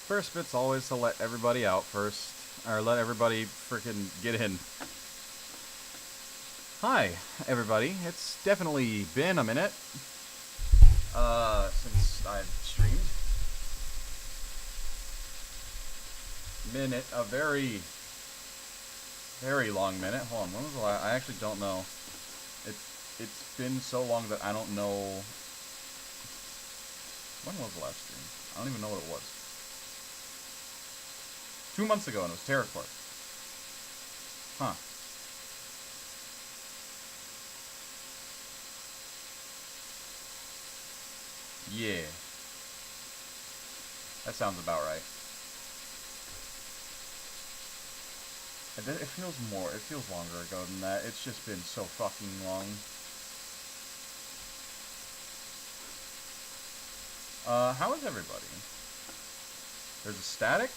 First bit's always to let everybody out first, or let everybody freaking get in. Hi, everybody. It's definitely been a minute, since I've streamed. A very, very long minute. Hold on, when was the last? I actually don't know. It's been so long that I don't know. When was the last stream? I don't even know what it was. 2 months ago, and it was Terracourt. Huh. Yeah. That sounds about right. It feels more. It feels longer ago than that. It's just been so fucking long. How is everybody? There's a static?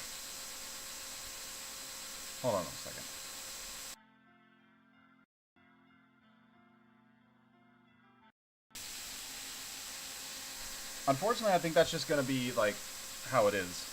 Hold on a second. Unfortunately, I think that's just gonna be, like, how it is.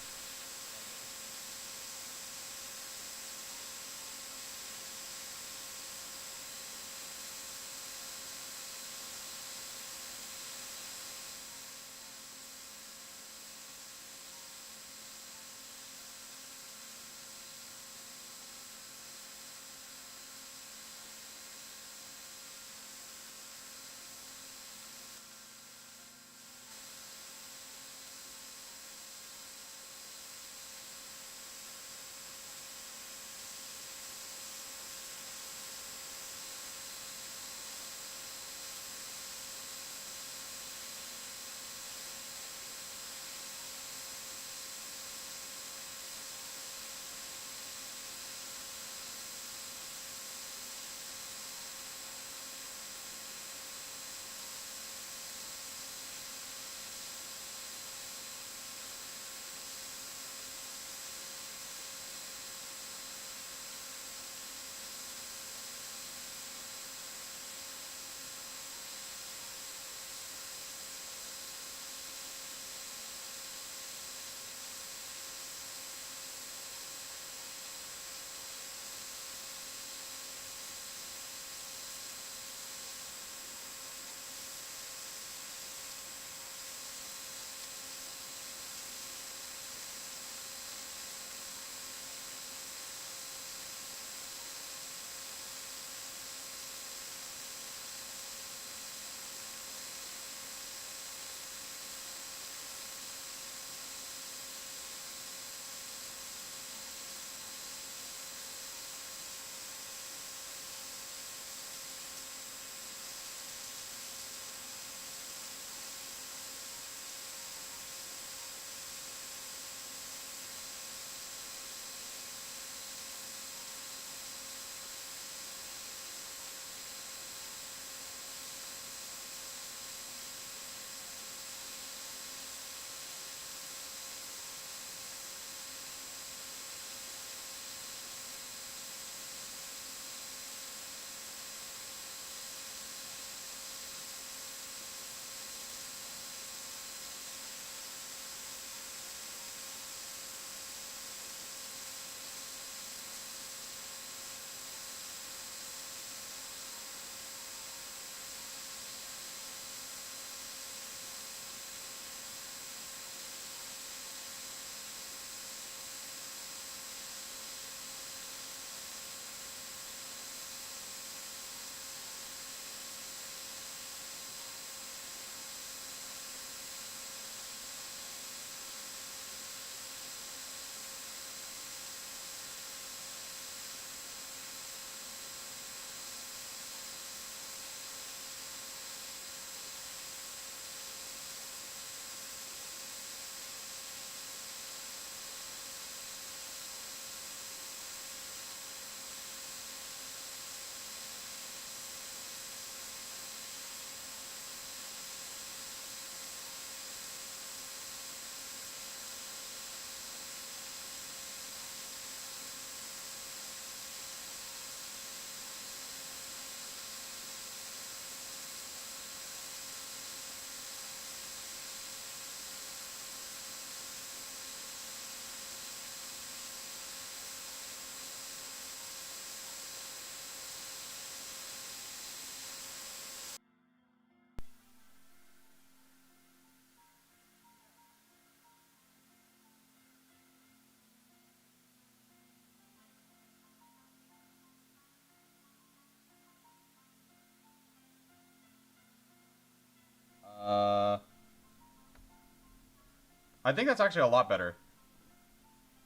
I think that's actually a lot better.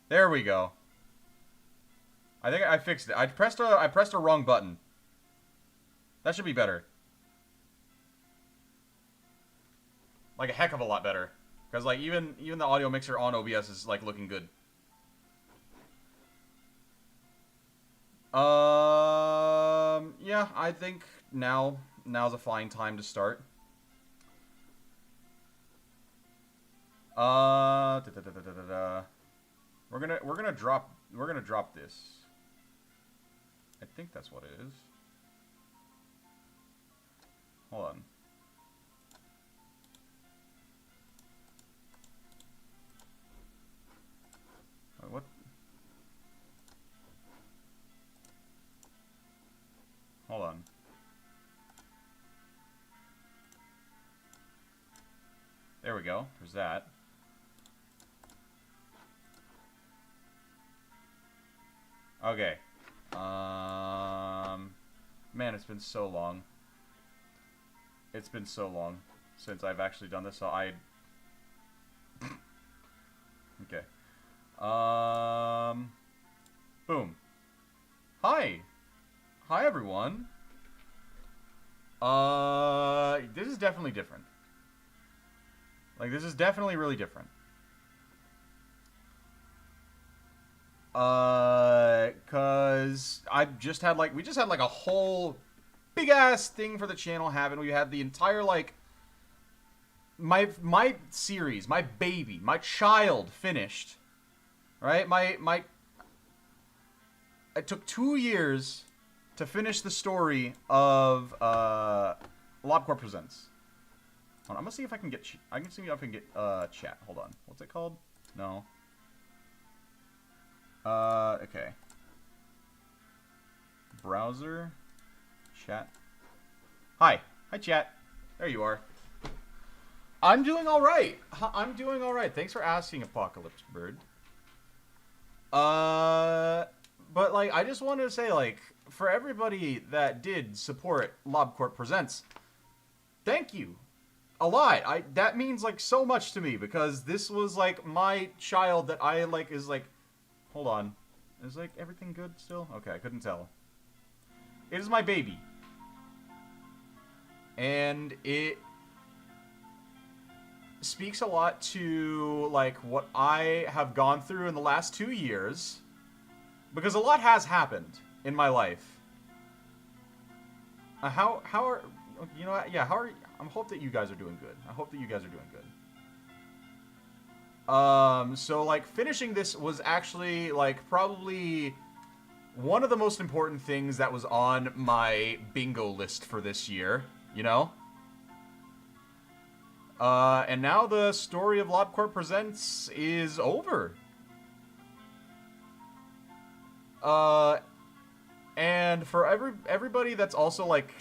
There we go. I think I fixed it. I pressed a wrong button. That should be better. Like a heck of a lot better. Because like even the audio mixer on OBS is like looking good. Yeah, I think now's a fine time to start. We're gonna drop this. I think that's what it is. Hold on. Wait, what? Hold on. There we go. There's that. Okay. Man, it's been so long. It's been so long since I've actually done this, so I... Okay. Boom. Hi! Hi, everyone. This is definitely different. Like, this is definitely really different. Cause I just had like, we just had like a whole big ass thing for the channel happen. We had the entire like, my series, my baby, my child finished. Right? It took 2 years to finish the story of, LobCorp Presents. Hold on, I'm gonna see if I can get, see if I can get, chat. Hold on. What's it called? No. Okay. Browser. Chat. Hi. Hi, chat. There you are. I'm doing alright. I'm doing alright. Thanks for asking, Apocalypse Bird. But, like, I just wanted to say, like, for everybody that did support LobCorp Presents, thank you. A lot. That means, like, so much to me, because this was, like, my child that I, like, is, like... Hold on. Is, like, everything good still? Okay, I couldn't tell. It is my baby. And it speaks a lot to, like, what I have gone through in the last 2 years. Because a lot has happened in my life. How are... You know what? Yeah, how are... I hope that you guys are doing good. I hope that you guys are doing good. So, like, finishing this was actually, like, probably one of the most important things that was on my bingo list for this year, you know? And now the story of LobCorp Presents is over. And for everybody that's also, like,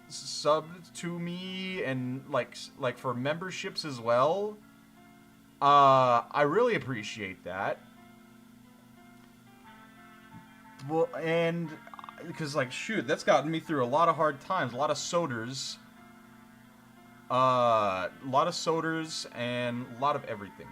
subbed to me and, like for memberships as well, I really appreciate that. Well, and because, like, shoot, that's gotten me through a lot of hard times, a lot of soders. A lot of soders and a lot of everything.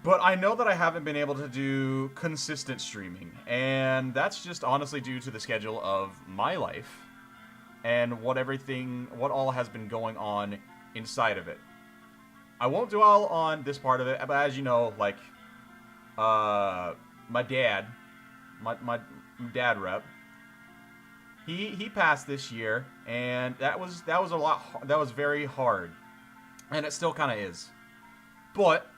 But I know that I haven't been able to do consistent streaming, and that's just honestly due to the schedule of my life and what all has been going on inside of it. I won't dwell on this part of it, but as you know, like, my dad rep, he passed this year, and that was very hard, and it still kind of is. But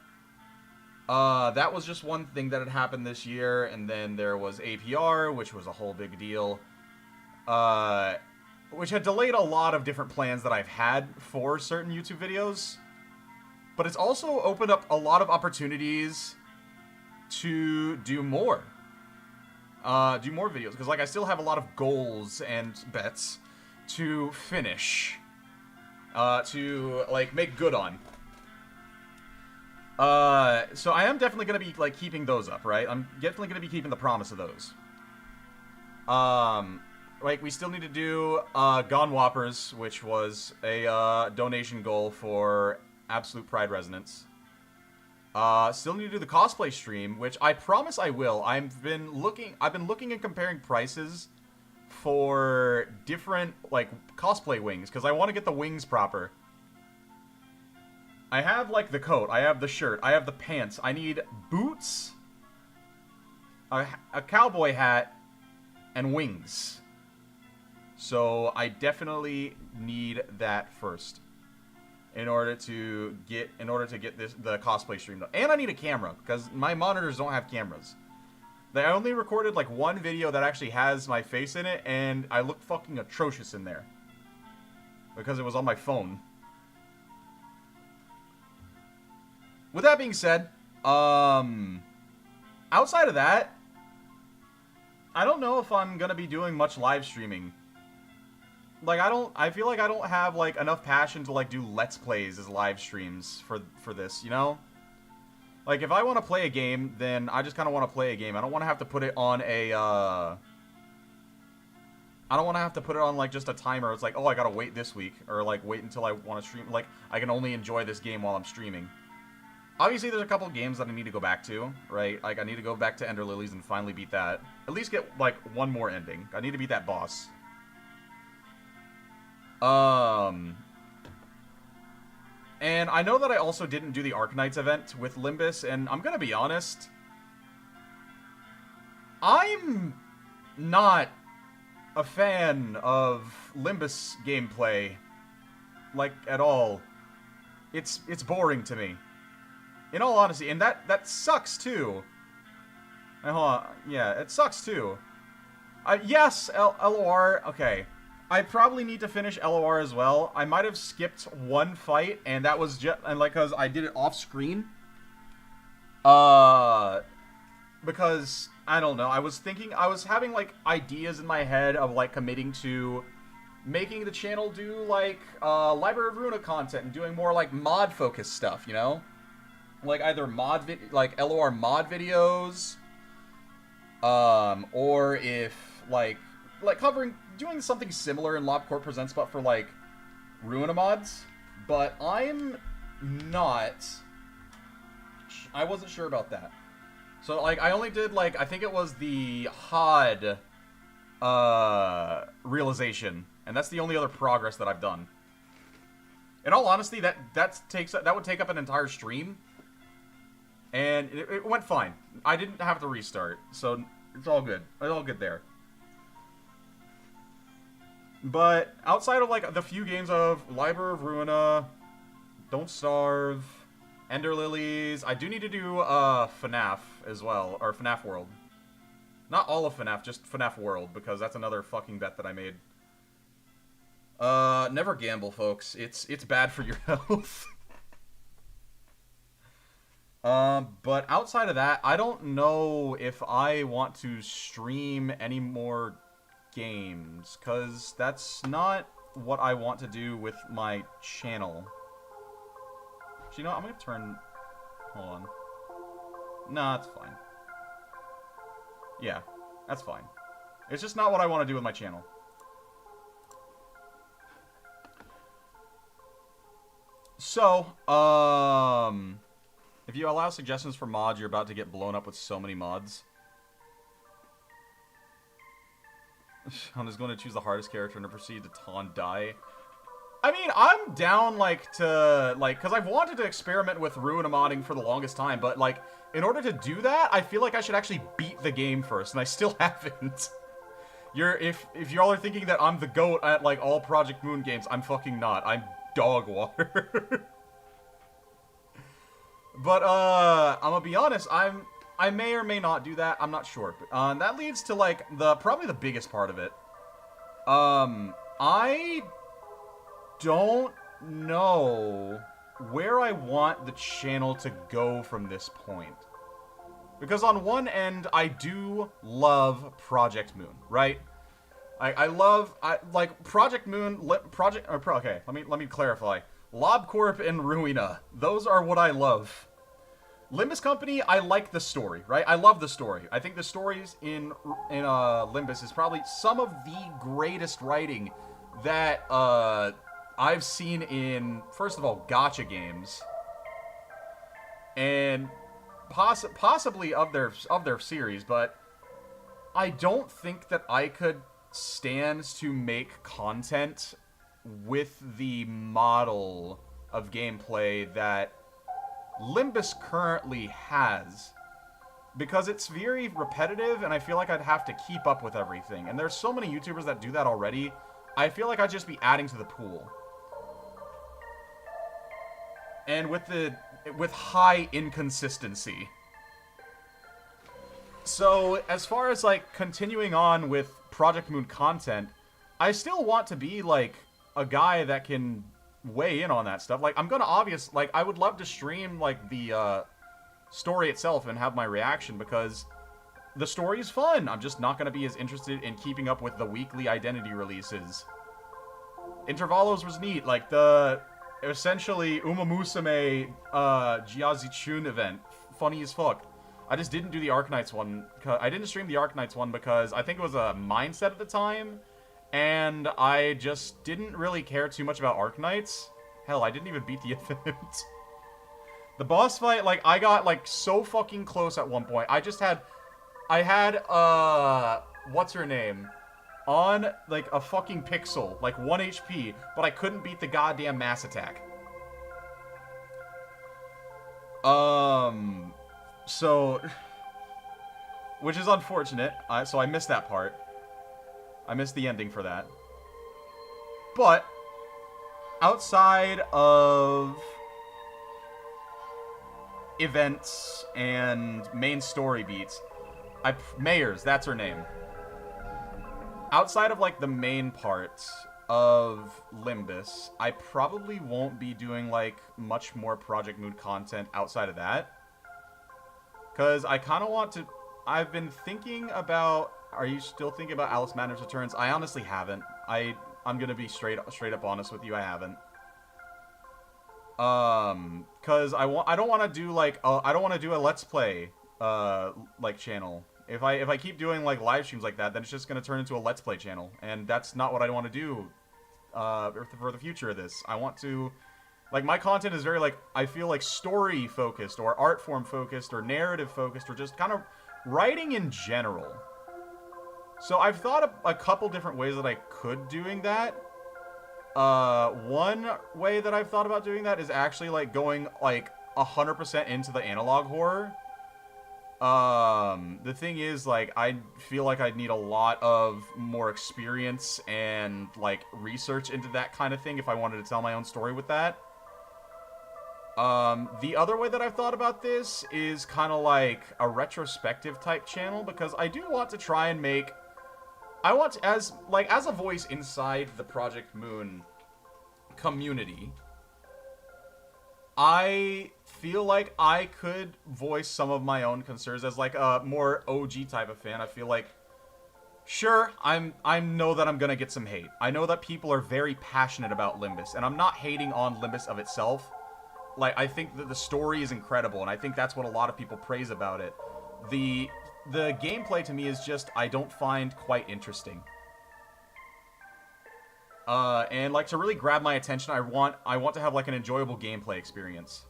that was just one thing that had happened this year, and then there was APR, which was a whole big deal, which had delayed a lot of different plans that I've had for certain YouTube videos. But it's also opened up a lot of opportunities to do more. Do more videos, because, like, I still have a lot of goals and bets to finish, to, like, make good on. So I am definitely gonna be, like, keeping those up, right? I'm definitely gonna be keeping the promise of those. Like, we still need to do, Gone Whoppers, which was a, donation goal for absolute pride resonance. Still need to do the cosplay stream, which I promise I will. I've been looking and comparing prices for different, like, cosplay wings, because I want to get the wings proper. I have, like, the coat, I have the shirt, I have the pants. I need boots, a cowboy hat, and wings. So I definitely need that first in order to get the cosplay stream done. And I need a camera, because my monitors don't have cameras. I only recorded like one video that actually has my face in it, and I looked fucking atrocious in there because it was on my phone. With that being said, outside of that, I don't know if I'm gonna be doing much live streaming. Like, I feel like I don't have, like, enough passion to, like, do Let's Plays as live streams for this, you know? Like, if I want to play a game, then I just kind of want to play a game. I don't want to have to put it on a, I don't want to have to put it on, like, just a timer. It's like, oh, I gotta wait this week. Or, like, wait until I want to stream. Like, I can only enjoy this game while I'm streaming. Obviously, there's a couple games that I need to go back to, right? Like, I need to go back to Ender Lilies and finally beat that. At least get, like, one more ending. I need to beat that boss. And I know that I also didn't do the Arknights event with Limbus, and I'm gonna be honest, I'm not a fan of Limbus gameplay, like, at all. It's boring to me. In all honesty, and that sucks too. Hold on. Yeah, it sucks too. Yes, LOR, okay. I probably need to finish LOR as well. I might have skipped one fight, and that was just, and like, cause I did it off screen. Because, I don't know, I was having, like, ideas in my head of, like, committing to making the channel do, like, Library of Ruina content and doing more, like, mod-focused stuff, you know? Like, either like, LOR mod videos, or if, like doing something similar in LobCorp Presents, but for, like, Ruina mods. But I wasn't sure about that. So, like, I only did, like, I think it was the HOD, realization. And that's the only other progress that I've done. In all honesty, that would take up an entire stream. And it went fine. I didn't have to restart, so it's all good. It's all good there. But outside of, like, the few games of Library of Ruina, Don't Starve, Ender Lilies, I do need to do FNAF as well, or FNAF World. Not all of FNAF, just FNAF World, because that's another fucking bet that I made. Never gamble, folks. It's bad for your health. But outside of that, I don't know if I want to stream any more games, because that's not what I want to do with my channel. So, you know, I'm gonna turn... Hold on. Nah, it's fine. Yeah, that's fine. It's just not what I want to do with my channel. So, if you allow suggestions for mods, you're about to get blown up with so many mods. I'm just going to choose the hardest character and proceed to taunt die. I mean, I'm down, like, to, like, because I've wanted to experiment with Ruina modding for the longest time, but, like, in order to do that, I feel like I should actually beat the game first, and I still haven't. If y'all are thinking that I'm the GOAT at, like, all Project Moon games, I'm fucking not. I'm dog water. But, I'm gonna be honest, I may or may not do that, I'm not sure. And that leads to, like, probably the biggest part of it. I don't know where I want the channel to go from this point. Because on one end, I do love Project Moon, right? Like, Project Moon, okay, let me clarify. LobCorp and Ruina, those are what I love. Limbus Company, I like the story, right? I love the story. I think the stories in Limbus is probably some of the greatest writing that I've seen in, first of all, gacha games, and possibly of their series, but I don't think that I could stand to make content with the model of gameplay that Limbus currently has, because it's very repetitive, and I feel like I'd have to keep up with everything. And there's so many YouTubers that do that already. I feel like I'd just be adding to the pool. And with high inconsistency. So, as far as, like, continuing on with Project Moon content, I still want to be, like, a guy that can weigh in on that stuff. Like, I'm gonna I would love to stream, like, the, story itself and have my reaction, because the story is fun. I'm just not gonna be as interested in keeping up with the weekly identity releases. Intervalos was neat. Like, the, essentially, Uma Musume, Jiazichun event. Funny as fuck. I just didn't do the Arknights one. I didn't stream the Arknights one because I think it was a mindset at the time, and I just didn't really care too much about Arknights. Hell, I didn't even beat the event. The boss fight, like, I got, like, so fucking close at one point. I had, what's her name? On, like, a fucking pixel, like, 1 HP, but I couldn't beat the goddamn mass attack. So, which is unfortunate, so I missed that part. I missed the ending for that. But, outside of events and main story beats, Mayors, that's her name. Outside of, like, the main part of Limbus, I probably won't be doing, like, much more Project Moon content outside of that. Because I kind of want to... I've been thinking about... Are you still thinking about Alice Madness Returns? I honestly haven't. I'm gonna be straight up honest with you, I haven't. Because I don't want to do, like, I don't want to do a Let's Play, like, channel. If I keep doing, like, live streams like that, then it's just gonna turn into a Let's Play channel. And that's not what I want to do, for the future of this. I want to... Like, my content is very, like, I feel like story-focused, or art form-focused, or narrative-focused, or just kind of writing in general. So I've thought of a couple different ways that I could doing that. One way that I've thought about doing that is actually, like, going, like, 100% into the analog horror. The thing is, like, I feel like I'd need a lot of more experience and, like, research into that kind of thing if I wanted to tell my own story with that. The other way that I've thought about this is kind of like a retrospective type channel, because I do want to try and make... I want to, as a voice inside the Project Moon community, I feel like I could voice some of my own concerns as, like, a more OG type of fan. I feel like, sure, I know that I'm gonna get some hate. I know that people are very passionate about Limbus, and I'm not hating on Limbus of itself. Like, I think that the story is incredible, and I think that's what a lot of people praise about it. The gameplay to me is just, I don't find quite interesting. And, like, to really grab my attention, I want to have, like, an enjoyable gameplay experience.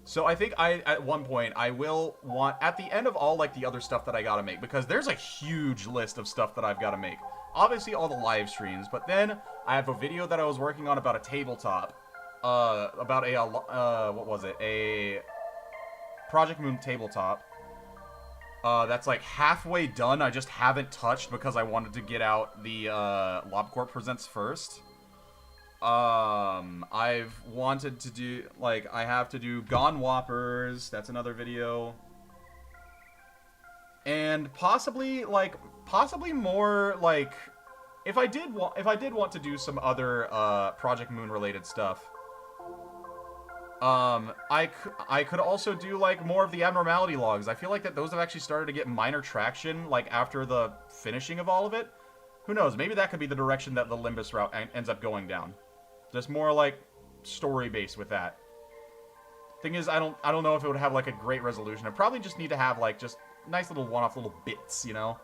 So I think at one point, I will want, at the end of all, like, the other stuff that I gotta make, because there's a huge list of stuff that I've gotta make. Obviously, all the live streams, but then I have a video that I was working on about a tabletop. About a, what was it? A Project Moon tabletop. That's, like, halfway done. I just haven't touched because I wanted to get out the, LobCorp Presents first. I've wanted to do, like, I have to do Gone Whoppers. That's another video. And possibly more, like, if I did want to do some other, Project Moon related stuff, I could also do, like, more of the abnormality logs. I feel like that those have actually started to get minor traction, like, after the finishing of all of it. Who knows? Maybe that could be the direction that the Limbus route ends up going down. Just more, like, story-based with that. Thing is, I don't know if it would have, like, a great resolution. I probably just need to have, like, just nice little one-off little bits, you know?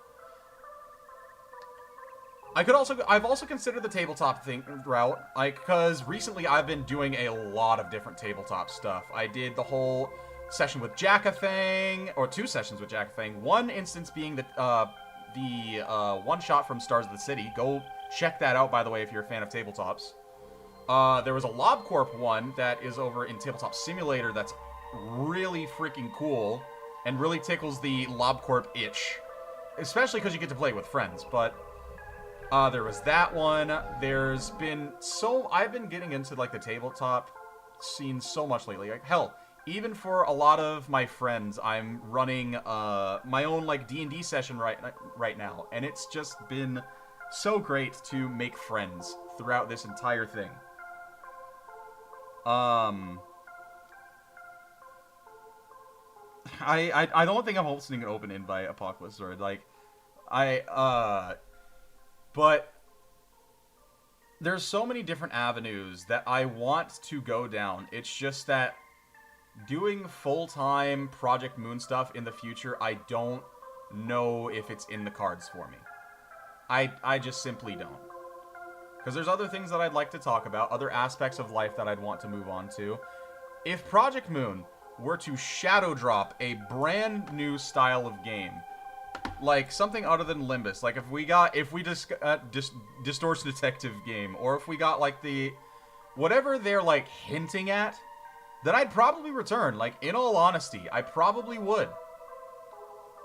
I've also considered the tabletop thing route, like, because recently I've been doing a lot of different tabletop stuff. I did the whole session with Jackafang, or 2 sessions with Jackafang. One instance being the one shot from Stars of the City. Go check that out, by the way, if you're a fan of tabletops. There was a LobCorp one that is over in Tabletop Simulator that's really freaking cool and really tickles the LobCorp itch, especially because you get to play with friends. But there was that one. I've been getting into like the tabletop scene so much lately. Like, hell, even for a lot of my friends, I'm running my own like D&D session right now, and it's just been so great to make friends throughout this entire thing. I don't think I'm hosting an open invite Apocalypse Sword. But there's so many different avenues that I want to go down. It's just that doing full-time Project Moon stuff in the future, I don't know if it's in the cards for me. I just simply don't. Because there's other things that I'd like to talk about, other aspects of life that I'd want to move on to. If Project Moon were to shadow drop a brand new style of game, like something other than Limbus, like if we Distortion Detective game, or if we got like whatever they're like hinting at, then I'd probably return. Like, in all honesty, I probably would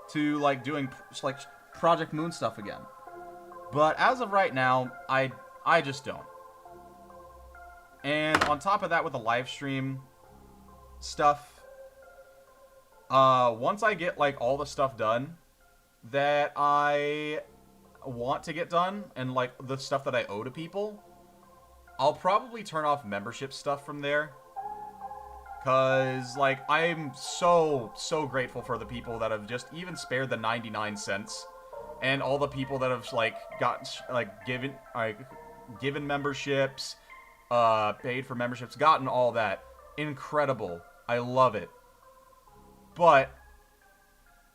to like doing like Project Moon stuff again. But as of right now, I just don't. And on top of that, with the live stream stuff, once I get like all the stuff done that I want to get done, and like the stuff that I owe to people, I'll probably turn off membership stuff from there. Cause like I'm so grateful for the people that have just even spared the 99 cents, and all the people that have like given memberships, paid for memberships, gotten all that. Incredible. I love it. But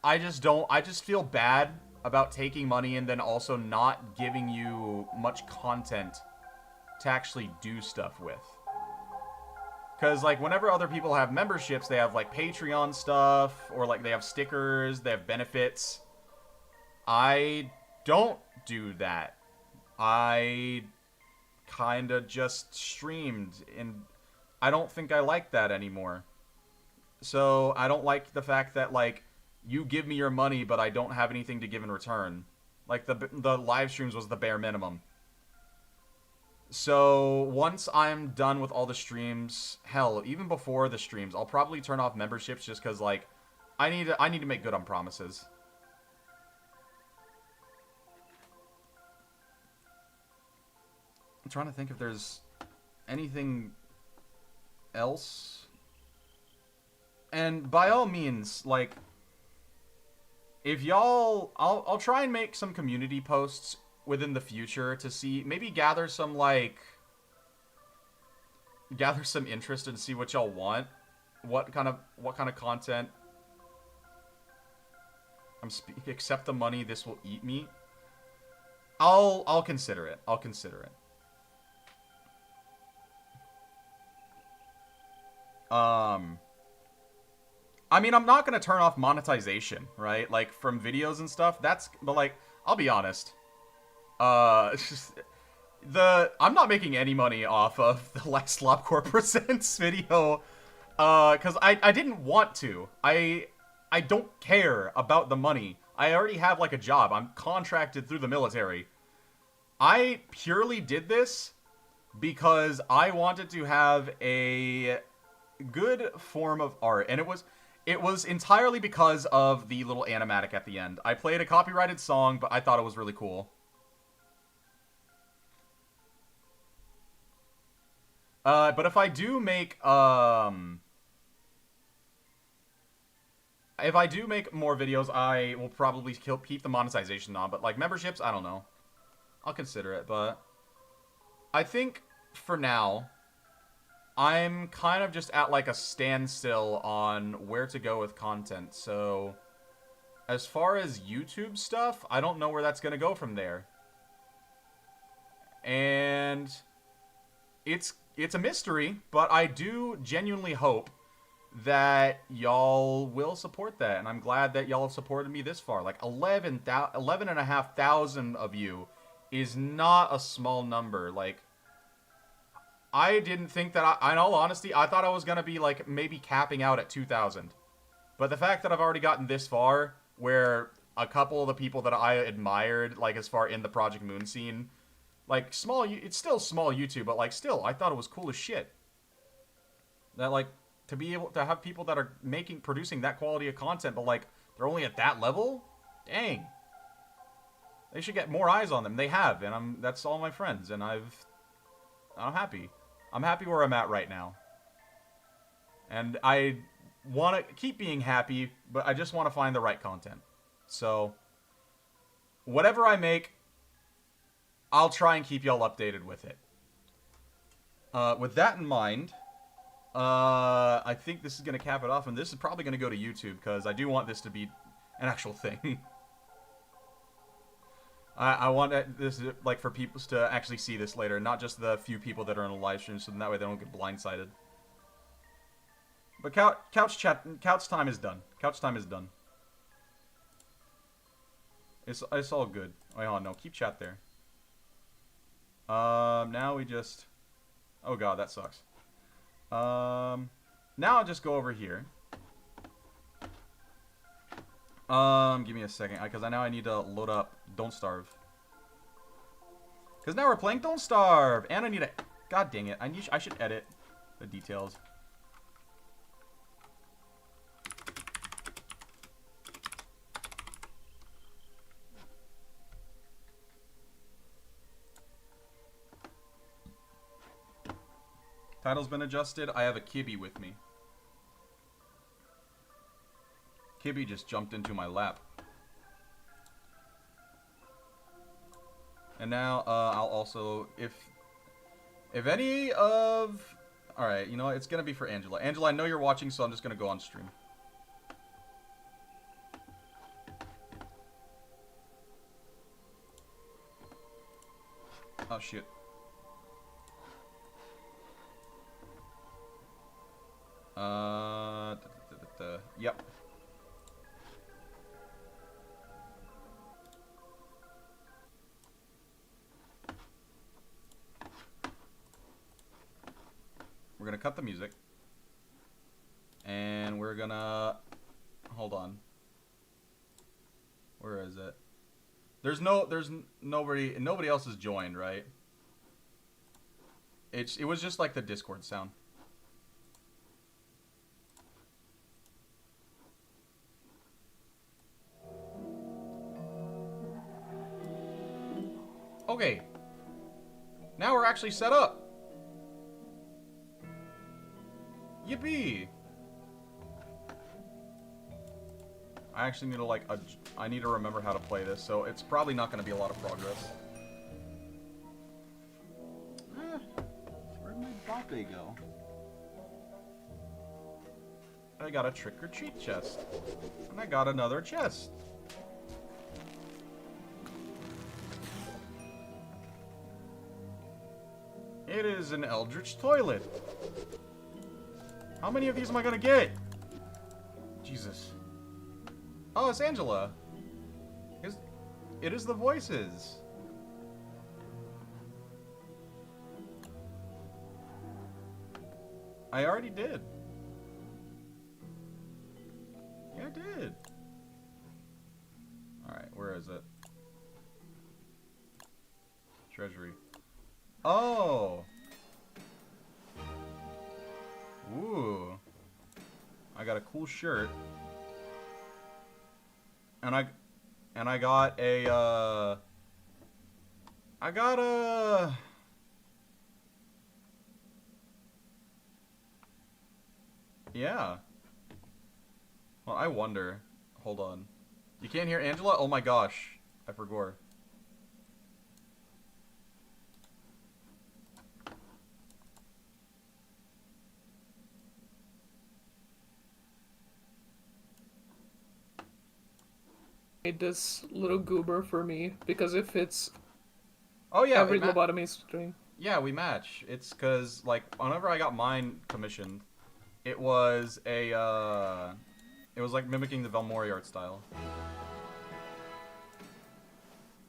I just feel bad about taking money and then also not giving you much content to actually do stuff with. Because, like, whenever other people have memberships, they have, like, Patreon stuff, or, like, they have stickers, they have benefits. I don't do that. I kind of just streamed, and I don't think I like that anymore. So, I don't like the fact that, like, you give me your money, but I don't have anything to give in return. Like, the live streams was the bare minimum. So, once I'm done with all the streams, hell, even before the streams, I'll probably turn off memberships just because, like, I need to make good on promises. I'm trying to think if there's anything else. And by all means, like, if y'all... I'll try and make some community posts within the future to see, maybe gather some interest and see what y'all want, what kind of content. Accept the money this will eat me. I'll consider it. I mean, I'm not gonna turn off monetization, right? Like, from videos and stuff. But like, I'll be honest. I'm not making any money off of the last LobCorp Presents video, because I didn't want to. I don't care about the money. I already have, like, a job. I'm contracted through the military. I purely did this because I wanted to have a good form of art, and it was entirely because of the little animatic at the end. I played a copyrighted song, but I thought it was really cool. But if I do make more videos, I will probably keep the monetization on. But like memberships, I don't know. I'll consider it, but I think for now, I'm kind of just at like a standstill on where to go with content. So as far as YouTube stuff, I don't know where that's gonna go from there. And it's a mystery, but I do genuinely hope that y'all will support that, and I'm glad that y'all have supported me this far. Like 11,500 of you is not a small number. Like, I didn't think that, in all honesty, I thought I was going to be, like, maybe capping out at 2,000. But the fact that I've already gotten this far, where a couple of the people that I admired, like, as far in the Project Moon scene, like, it's still small YouTube, but, like, still, I thought it was cool as shit. That, like, to be able to have people that are producing that quality of content, but, like, they're only at that level? Dang. They should get more eyes on them. They have, and that's all my friends, and I'm happy. I'm happy where I'm at right now. And I want to keep being happy, but I just want to find the right content. So, whatever I make, I'll try and keep y'all updated with it. With that in mind, I think this is going to cap it off, and this is probably going to go to YouTube, because I do want this to be an actual thing. I want this, like, for people to actually see this later, not just the few people that are in a live stream, so that way they don't get blindsided. But couch time is done. Couch time is done. It's all good. Wait, hold on, no, keep chat there. Now we just... Oh god, that sucks. Now I'll just go over here. Give me a second, because I know I need to load up Don't Starve. Because now we're playing Don't Starve, and I need to... God dang it, I should edit the details. Title's been adjusted. I have a Kibby with me. Kibby just jumped into my lap. And now, I'll also, if any of... Alright, you know what? It's gonna be for Angela. Angela, I know you're watching, so I'm just gonna go on stream. Oh, shit. Yep. We're gonna cut the music. And we're gonna... Hold on. Where is it? There's nobody else has joined, right? It was just like the Discord sound. Okay. Now we're actually set up. Yippee! I actually need to, like, I need to remember how to play this, so it's probably not going to be a lot of progress. Where'd my Bape go? I got a trick-or-treat chest. And I got another chest. It is an Eldritch toilet. How many of these am I gonna get? Jesus. Oh, it's Angela. It is the voices. I already did. Yeah, I did. Alright, where is it? Treasury. Oh! Ooh. I got a cool shirt. And I got a, yeah. Well, I wonder. Hold on. You can't hear Angela? Oh my gosh. I forgot. This little goober for me, because if it's Oh yeah, every lobotomy stream. yeah, we match. It's because like whenever I got mine commissioned, it was it was like mimicking the Velmori art style.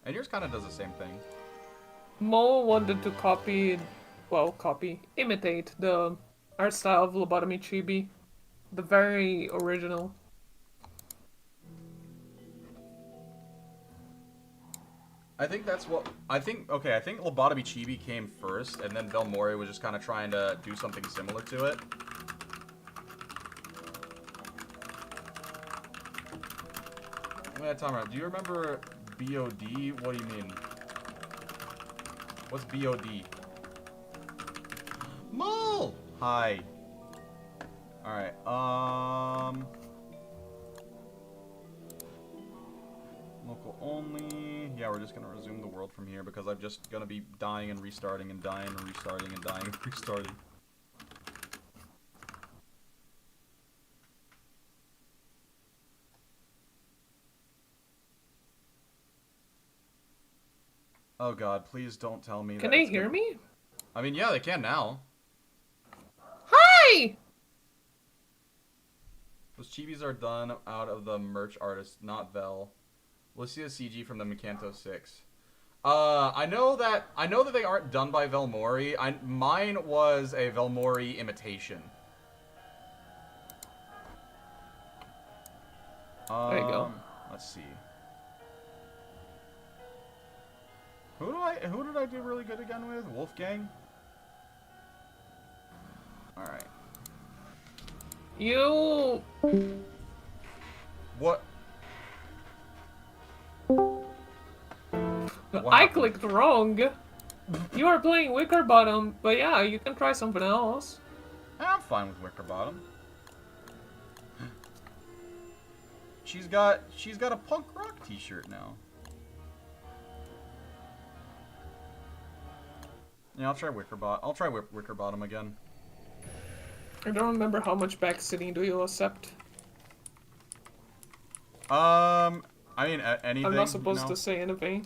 And yours kind of does the same thing. Mo wanted to imitate the art style of lobotomy chibi, the very original. I think that's what I think. Okay, I think Lobotomy Chibi came first, and then Velmori was just kind of trying to do something similar to it. Do you remember BOD? What do you mean? What's BOD? Mole! Hi. Alright, local only. Yeah, we're just gonna resume the world from here because I'm just gonna be dying and restarting and dying and restarting and dying and restarting. Oh god, please don't tell me that. Can they hear me? I mean, yeah, they can now. Hi! Those chibis are done out of the merch artist, not Vel. We'll see a CG from the Makanto 6. I know that they aren't done by Velmori. Mine was a Velmori imitation. There you go. Let's see. Who did I do really good again with? Wolfgang? Alright. You... What? I clicked wrong. You are playing Wicker Bottom, but yeah, you can try something else. I'm fine with Wicker Bottom. She's got a punk rock t-shirt now. Yeah, I'll try Wicker Bottom again. I don't remember how much backseating do you accept. I mean, anything. I'm not supposed to say anything.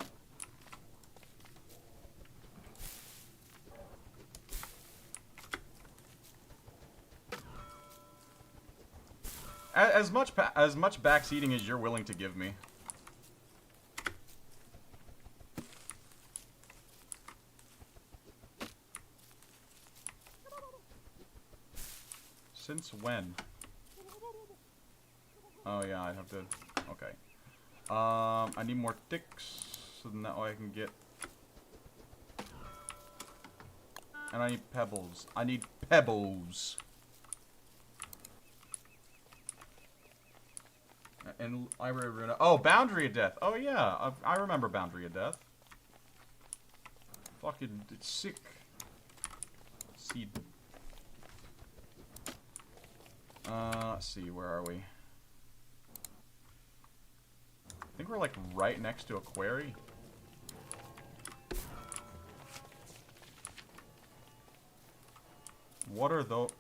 As much backseating as you're willing to give me. Since when? Oh yeah, I have to. Okay. I need more sticks so that way I can get. And I need pebbles. I need pebbles. And Library Runa. Oh, Boundary of Death. Oh yeah, I remember Boundary of Death. Fucking, it's sick. Seed. Let's see, where are we? I think we're like right next to a quarry. What are those?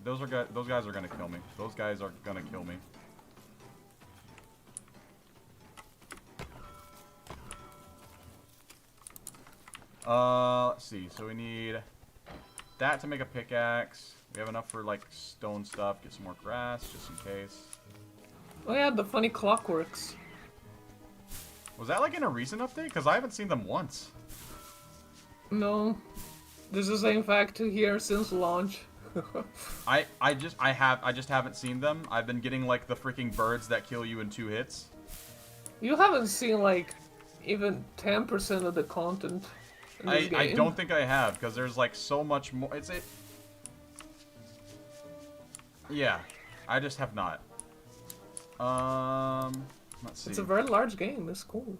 Those guys are gonna kill me. Those guys are gonna kill me. Let's see. So we need that to make a pickaxe. We have enough for like stone stuff. Get some more grass just in case. Oh yeah, the funny clockworks. Was that like in a recent update? Because I haven't seen them once. No, this is in fact here since launch. I just haven't seen them. I've been getting like the freaking birds that kill you in 2 hits. You haven't seen like even 10% of the content in this game. I don't think I have because there's like so much more. Yeah, I just have not. Let's see. It's a very large game. It's cool.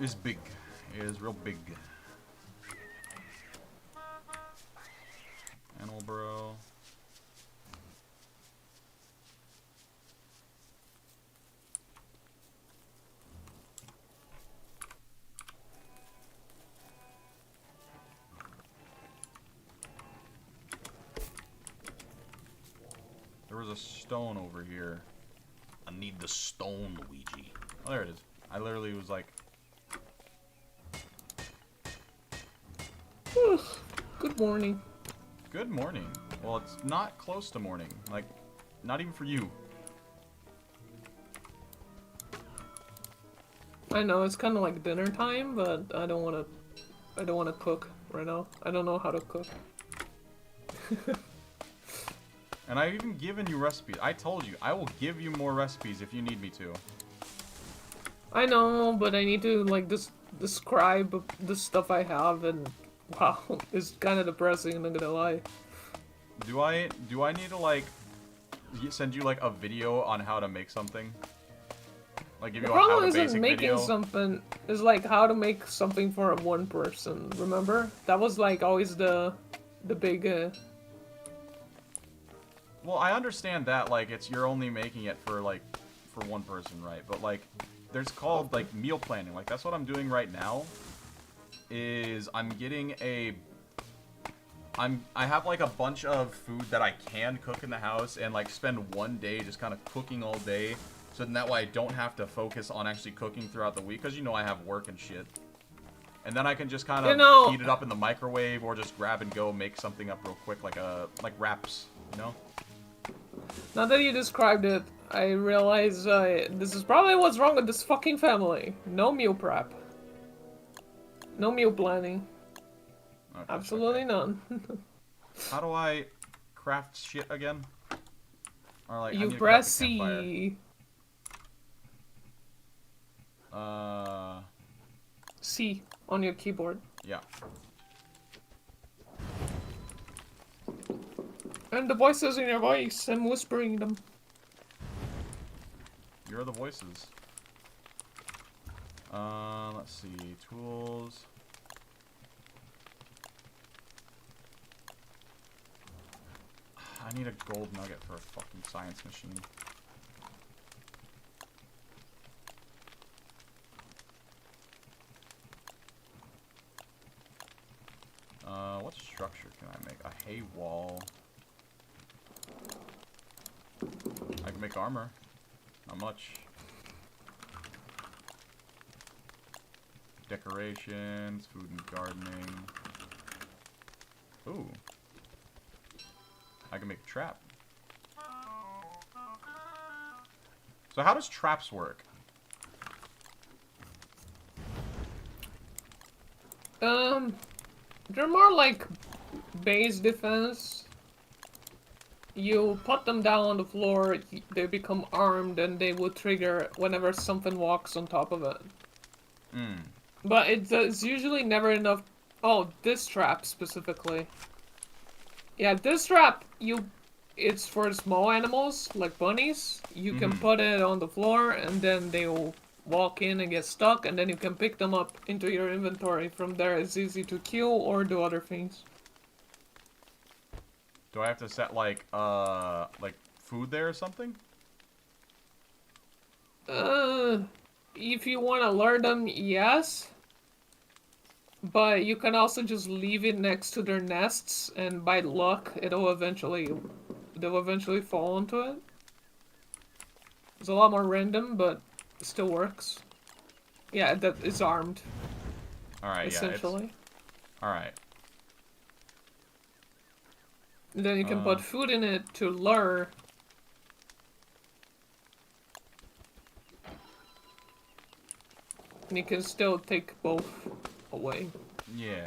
It's big. It is real big. Animal bro. There was a stone over here. I need the stone, Luigi. Oh, there it is. I literally was like Good morning. Good morning. Well, it's not close to morning. Like, not even for you. I know it's kind of like dinner time, but I don't want to. I don't want to cook right now. I don't know how to cook. And I've even given you recipes. I told you, I will give you more recipes if you need me to. I know, but I need to like describe the stuff I have, and wow, it's kind of depressing. I'm not gonna lie. Do I need to like send you like a video on how to make something? Like give The you a how problem to isn't basic making video? something. It's like how to make something for one person. Remember? That was like always the big. Well, I understand that like you're only making it for like for one person, right? But like there's called like meal planning. Like that's what I'm doing right now. Is I'm getting I have like a bunch of food that I can cook in the house and like spend one day just kind of cooking all day. So then that way I don't have to focus on actually cooking throughout the week because you know I have work and shit. And then I can just kind of heat it up in the microwave or just grab and go make something up real quick like wraps, you know? Now that you described it, I realize this is probably what's wrong with this fucking family. No meal prep. No meal planning. Okay, Absolutely none. How do I craft shit again? Or like I You need to press craft a campfire. C. C on your keyboard. Yeah. And the voices in your voice, I'm whispering them. You're the voices. Let's see. Tools. I need a gold nugget for a fucking science machine. What structure can I make? A hay wall. I can make armor. Not much. Decorations, food and gardening. Ooh. I can make a trap. So how does traps work? They're more like base defense. You put them down on the floor, they become armed, and they will trigger whenever something walks on top of it. But it's usually never enough. Oh, this trap specifically. Yeah, this trap, it's for small animals, like bunnies. You can put it on the floor, and then they will walk in and get stuck, and then you can pick them up into your inventory. From there, it's easy to kill or do other things. Do I have to set like food there or something? If you want to lure them, yes. But you can also just leave it next to their nests, and by luck, they'll eventually fall into it. It's a lot more random, but it still works. Yeah, that it's armed. Alright, essentially. Yeah, alright. And then you can put food in it to lure. And you can still take both away. Yeah.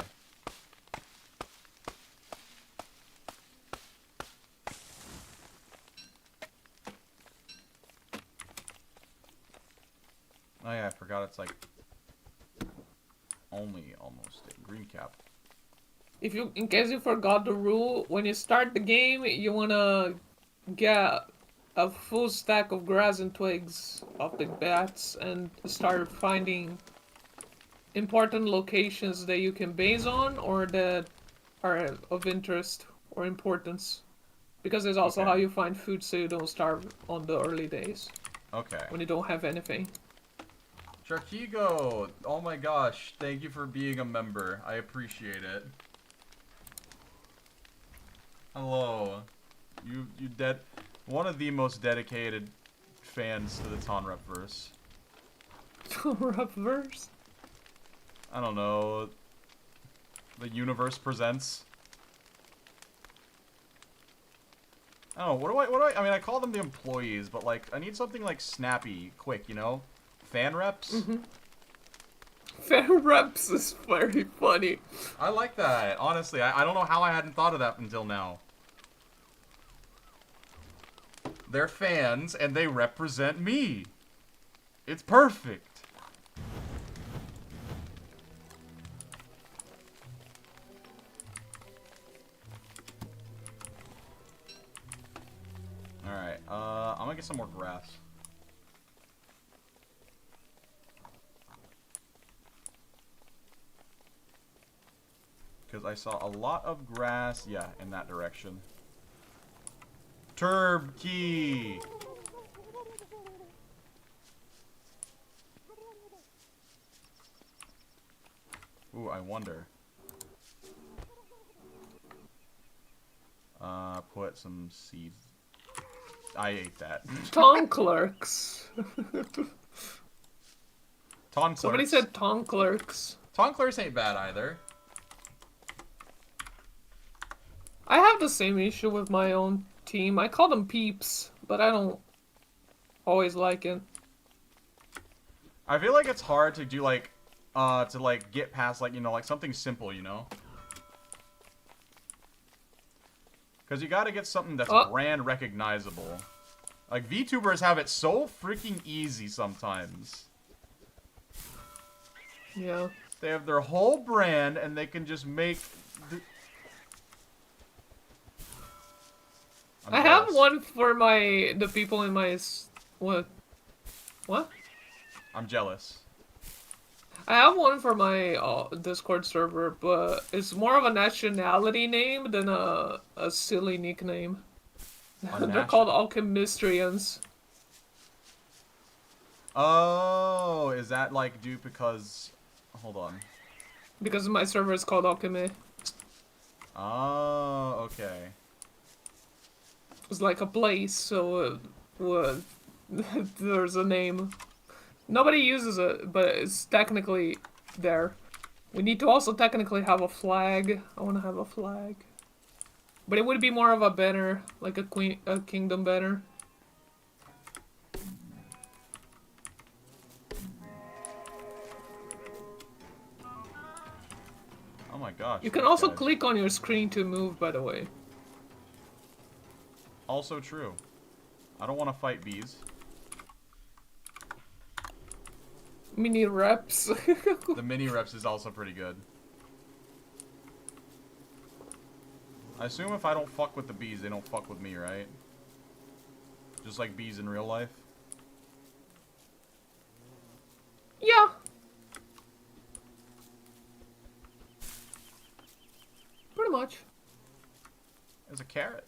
Oh yeah, I forgot it's like only almost a green cap. In case you forgot the rule, when you start the game, you wanna get a full stack of grass and twigs off the bats and start finding important locations that you can base on or that are of interest or importance. Because it's also how you find food so you don't starve on the early days. Okay. When you don't have anything. Charkigo! Oh my gosh, thank you for being a member. I appreciate it. Hello. You one of the most dedicated fans to the tonrep verse. Tonrep verse? I don't know. The universe presents. Oh, I mean, I call them the employees, but, like, I need something, like, snappy, quick, you know? Fan reps? Mm-hmm. Fan reps is very funny. I like that, honestly. I don't know how I hadn't thought of that until now. They're fans, and they represent me. It's perfect. Alright, I'm gonna get some more grass. Because I saw a lot of grass, yeah, in that direction. Turb key! Ooh, I wonder. Put some seeds. I ate that. Ton clerks. Ton clerks. Somebody said ton clerks. Ton clerks ain't bad either. I have the same issue with my own team. I call them peeps, but I don't always like it. I feel like it's hard to do, like, to, like, get past, like, you know, like, something simple, you know? Because you gotta get something that's brand recognizable. Like, VTubers have it so freaking easy sometimes. Yeah. They have their whole brand, and they can just make... I have one for the people in my... What? I'm jealous. I have one for my Discord server, but it's more of a nationality name than a silly nickname. They're called Alchemistrians. Oh, is that like due because... Hold on. Because my server is called Alchemy. Oh, okay. It's like a place, so there's a name. Nobody uses it, but it's technically there. We need to also technically have a flag. I want to have a flag. But it would be more of a banner, like a kingdom banner. Oh my gosh. You can also click on your screen to move, by the way. Also true. I don't want to fight bees. Mini reps. The mini reps is also pretty good. I assume if I don't fuck with the bees, they don't fuck with me, right? Just like bees in real life? Yeah. Pretty much. There's a carrot.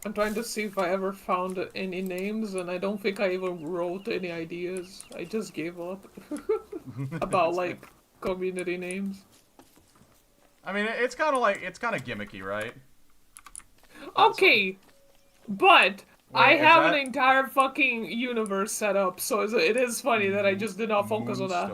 I'm trying to see if I ever found any names, and I don't think I even wrote any ideas. I just gave up about, like, community names. I mean, it's kind of like, it's kind of gimmicky, right? Okay, but I have an entire fucking universe set up, so it is funny that I just did not focus on that.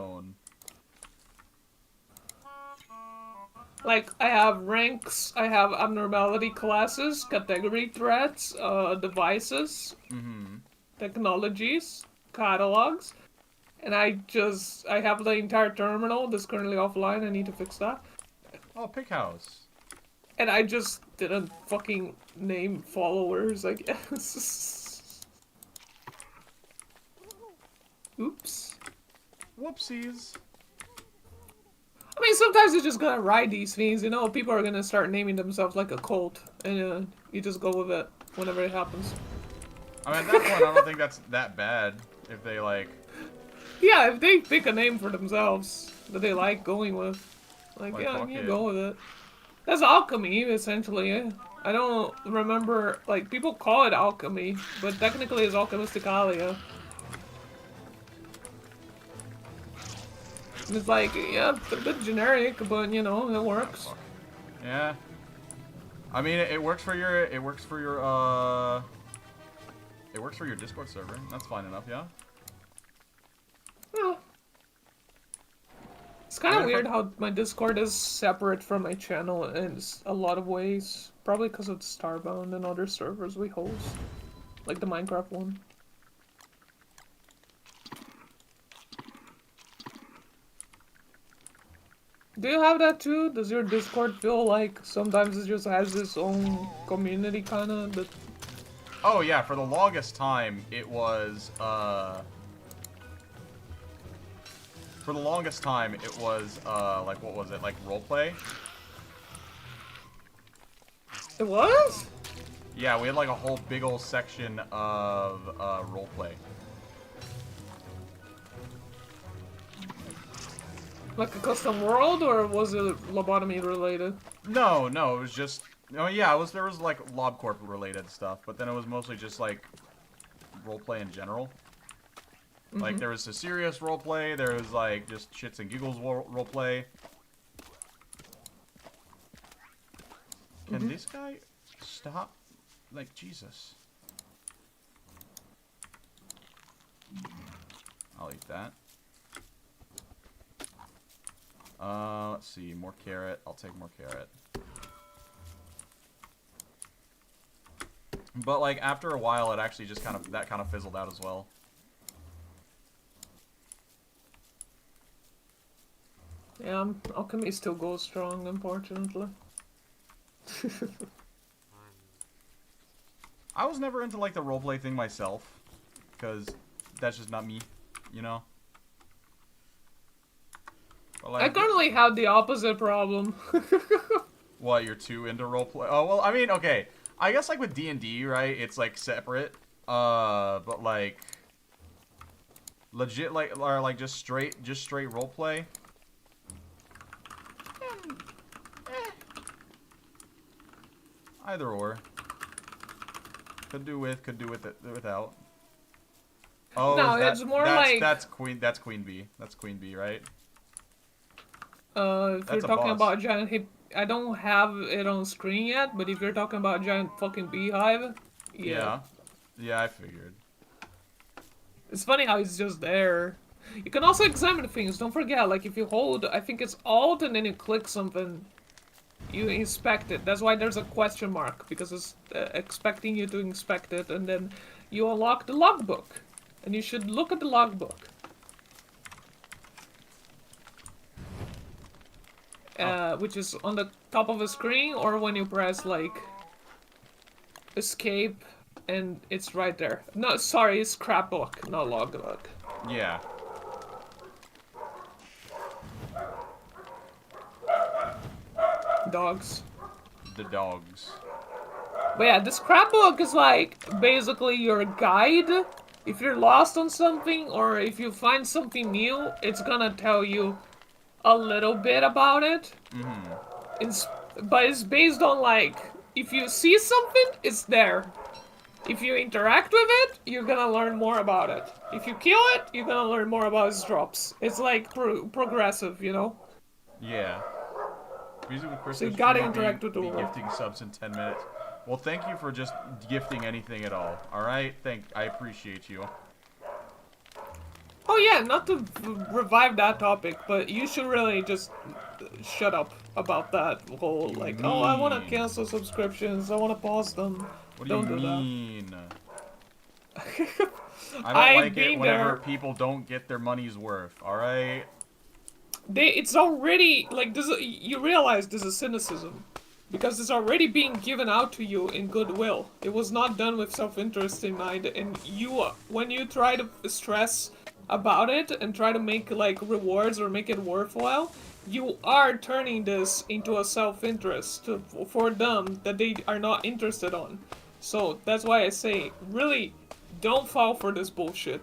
Like, I have ranks, I have abnormality classes, category threats, devices, technologies, catalogs, and I have the entire terminal that's currently offline. I need to fix that. Oh, Pig House. And I just didn't fucking name followers, I guess. Oops. Whoopsies. I mean, sometimes you just gotta ride these things, you know? People are gonna start naming themselves like a cult, and you just go with it whenever it happens. I mean, at that point, I don't think that's that bad. If they, like... Yeah, if they pick a name for themselves that they like going with. Like yeah, you go with it. That's alchemy, essentially, yeah. I don't remember, like, people call it alchemy, but technically it's alchemisticalia. It's like, yeah, it's a bit generic, but, you know, it works. Yeah. I mean, it works for your, works for your Discord server. That's fine enough, yeah? Yeah. It's kind of weird how my Discord is separate from my channel in a lot of ways. Probably because of Starbound and other servers we host. Like the Minecraft one. Do you have that too? Does your Discord feel like sometimes it just has its own community kinda that... Oh yeah, for the longest time it was for the longest time it was like what was it, like roleplay? It was? Yeah, we had like a whole big old section of roleplay. Like a custom world, or was it lobotomy related? No, it was just oh yeah, there was like LobCorp related stuff, but then it was mostly just like roleplay in general. Like there was a serious roleplay, there was like just shits and giggles roleplay. Can this guy stop? Like Jesus. I'll eat that. Let's see, more carrot. I'll take more carrot. But like after a while, it actually just kind of fizzled out as well. Yeah, alchemy still goes strong, unfortunately. I was never into like the roleplay thing myself, because that's just not me, you know. But, like, I currently have the opposite problem. What, you're too into roleplay? Oh well, I mean, okay. I guess like with D&D, right? It's like separate. But like legit, like or like just straight roleplay. Either or. Could do with it without. Oh, No, it's more like that's Queen Bee. That's Queen Bee, right? If you're That's a talking boss. about giant hip, I don't have it on screen yet, but if you're talking about giant fucking beehive, yeah. Yeah, I figured. It's funny how it's just there. You can also examine things, don't forget, like if you hold, I think it's Alt and then you click something, you inspect it. That's why there's a question mark, because it's expecting you to inspect it, and then you unlock the logbook. And you should look at the logbook. Which is on the top of a screen, or when you press, like, escape, and it's right there. No, sorry, it's scrapbook, not logbook. Yeah. Dogs. The dogs. But yeah, the scrapbook is like basically your guide. If you're lost on something or if you find something new, it's gonna tell you a little bit about it. But it's based on like, if you see something, it's there. If you interact with it, you're gonna learn more about it. If you kill it, you're gonna learn more about its drops. It's like progressive, you know? Yeah. Music with Chris So you gotta interact with the world. gifting subs in 10 minutes. Well, thank you for just gifting anything at all. Alright? I appreciate you. Oh yeah, not to revive that topic, but you should really just shut up about that whole, like, oh, I want to cancel subscriptions, I want to pause them. What do you Don't mean? that. I don't like it whenever people don't get their money's worth, alright? It's already, like, you realize this is cynicism. Because it's already being given out to you in goodwill. It was not done with self-interest in mind, and when you try to stress about it and try to make, like, rewards or make it worthwhile, you are turning this into a self-interest for them that they are not interested on. So that's why I say, really, don't fall for this bullshit.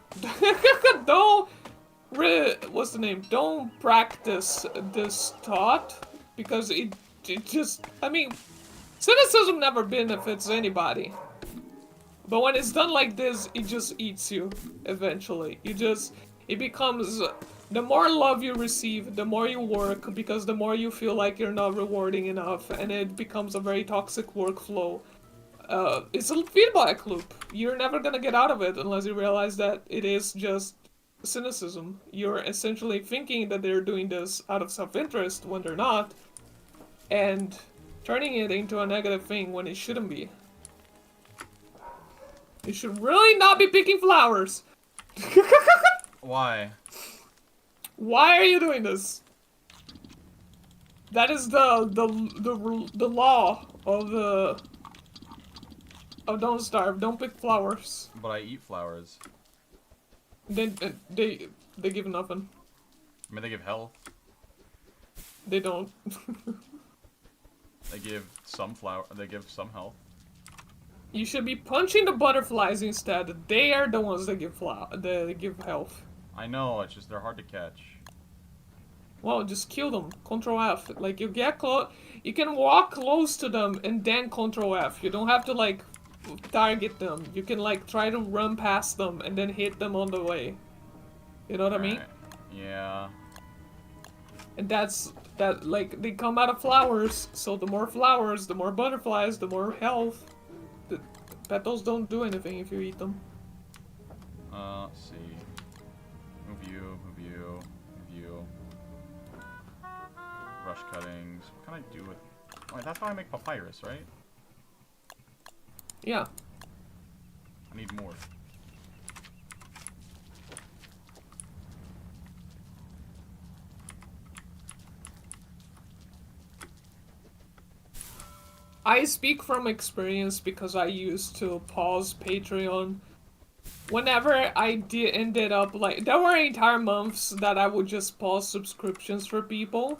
What's the name? Don't practice this thought, because it just, I mean, cynicism never benefits anybody. But when it's done like this, it just eats you, eventually. It becomes, the more love you receive, the more you work, because the more you feel like you're not rewarding enough, and it becomes a very toxic workflow. it's a feedback loop. You're never gonna get out of it unless you realize that it is just cynicism. You're essentially thinking that they're doing this out of self-interest when they're not, and turning it into a negative thing when it shouldn't be. You should really not be picking flowers. Why? Why are you doing this? That is the law of don't starve. Don't pick flowers. But I eat flowers. They give nothing. I mean, they give health. They don't. They give some flower. They give some health. You should be punching the butterflies instead. They are the ones that give health. I know. It's just they're hard to catch. Well, just kill them. Control F. Like, you get close. You can walk close to them and then Control F. You don't have to, like, target them. You can, like, try to run past them and then hit them on the way. You know what I mean? Yeah. And that, like, they come out of flowers. So the more flowers, the more butterflies, the more health. The petals don't do anything if you eat them. Let's see. Move you, move you, move you. Brush cuttings. What can I do with... Wait, that's how I make papyrus, right? Yeah. I need more. I speak from experience because I used to pause Patreon whenever I ended up, like, there were entire months that I would just pause subscriptions for people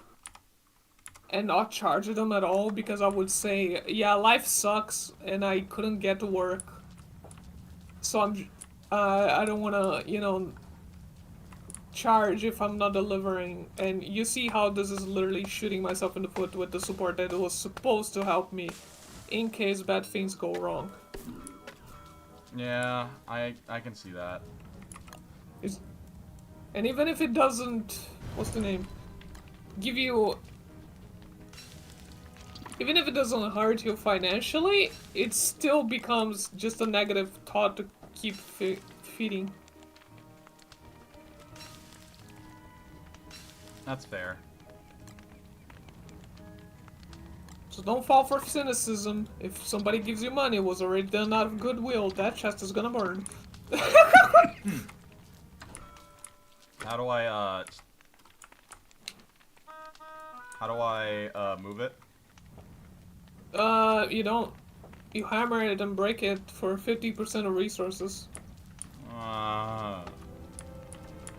and not charge them at all because I would say, yeah, life sucks and I couldn't get to work. So I don't wanna, you know, charge if I'm not delivering. And you see how this is literally shooting myself in the foot with the support that was supposed to help me in case bad things go wrong. Yeah, I can see that. And even if it doesn't, what's the name? Give you... Even if it doesn't hurt you financially, it still becomes just a negative thought to keep feeding. That's fair. So don't fall for cynicism. If somebody gives you money, it was already done out of goodwill, that chest is gonna burn. How do I, move it? You don't. You hammer it and break it for 50% of resources.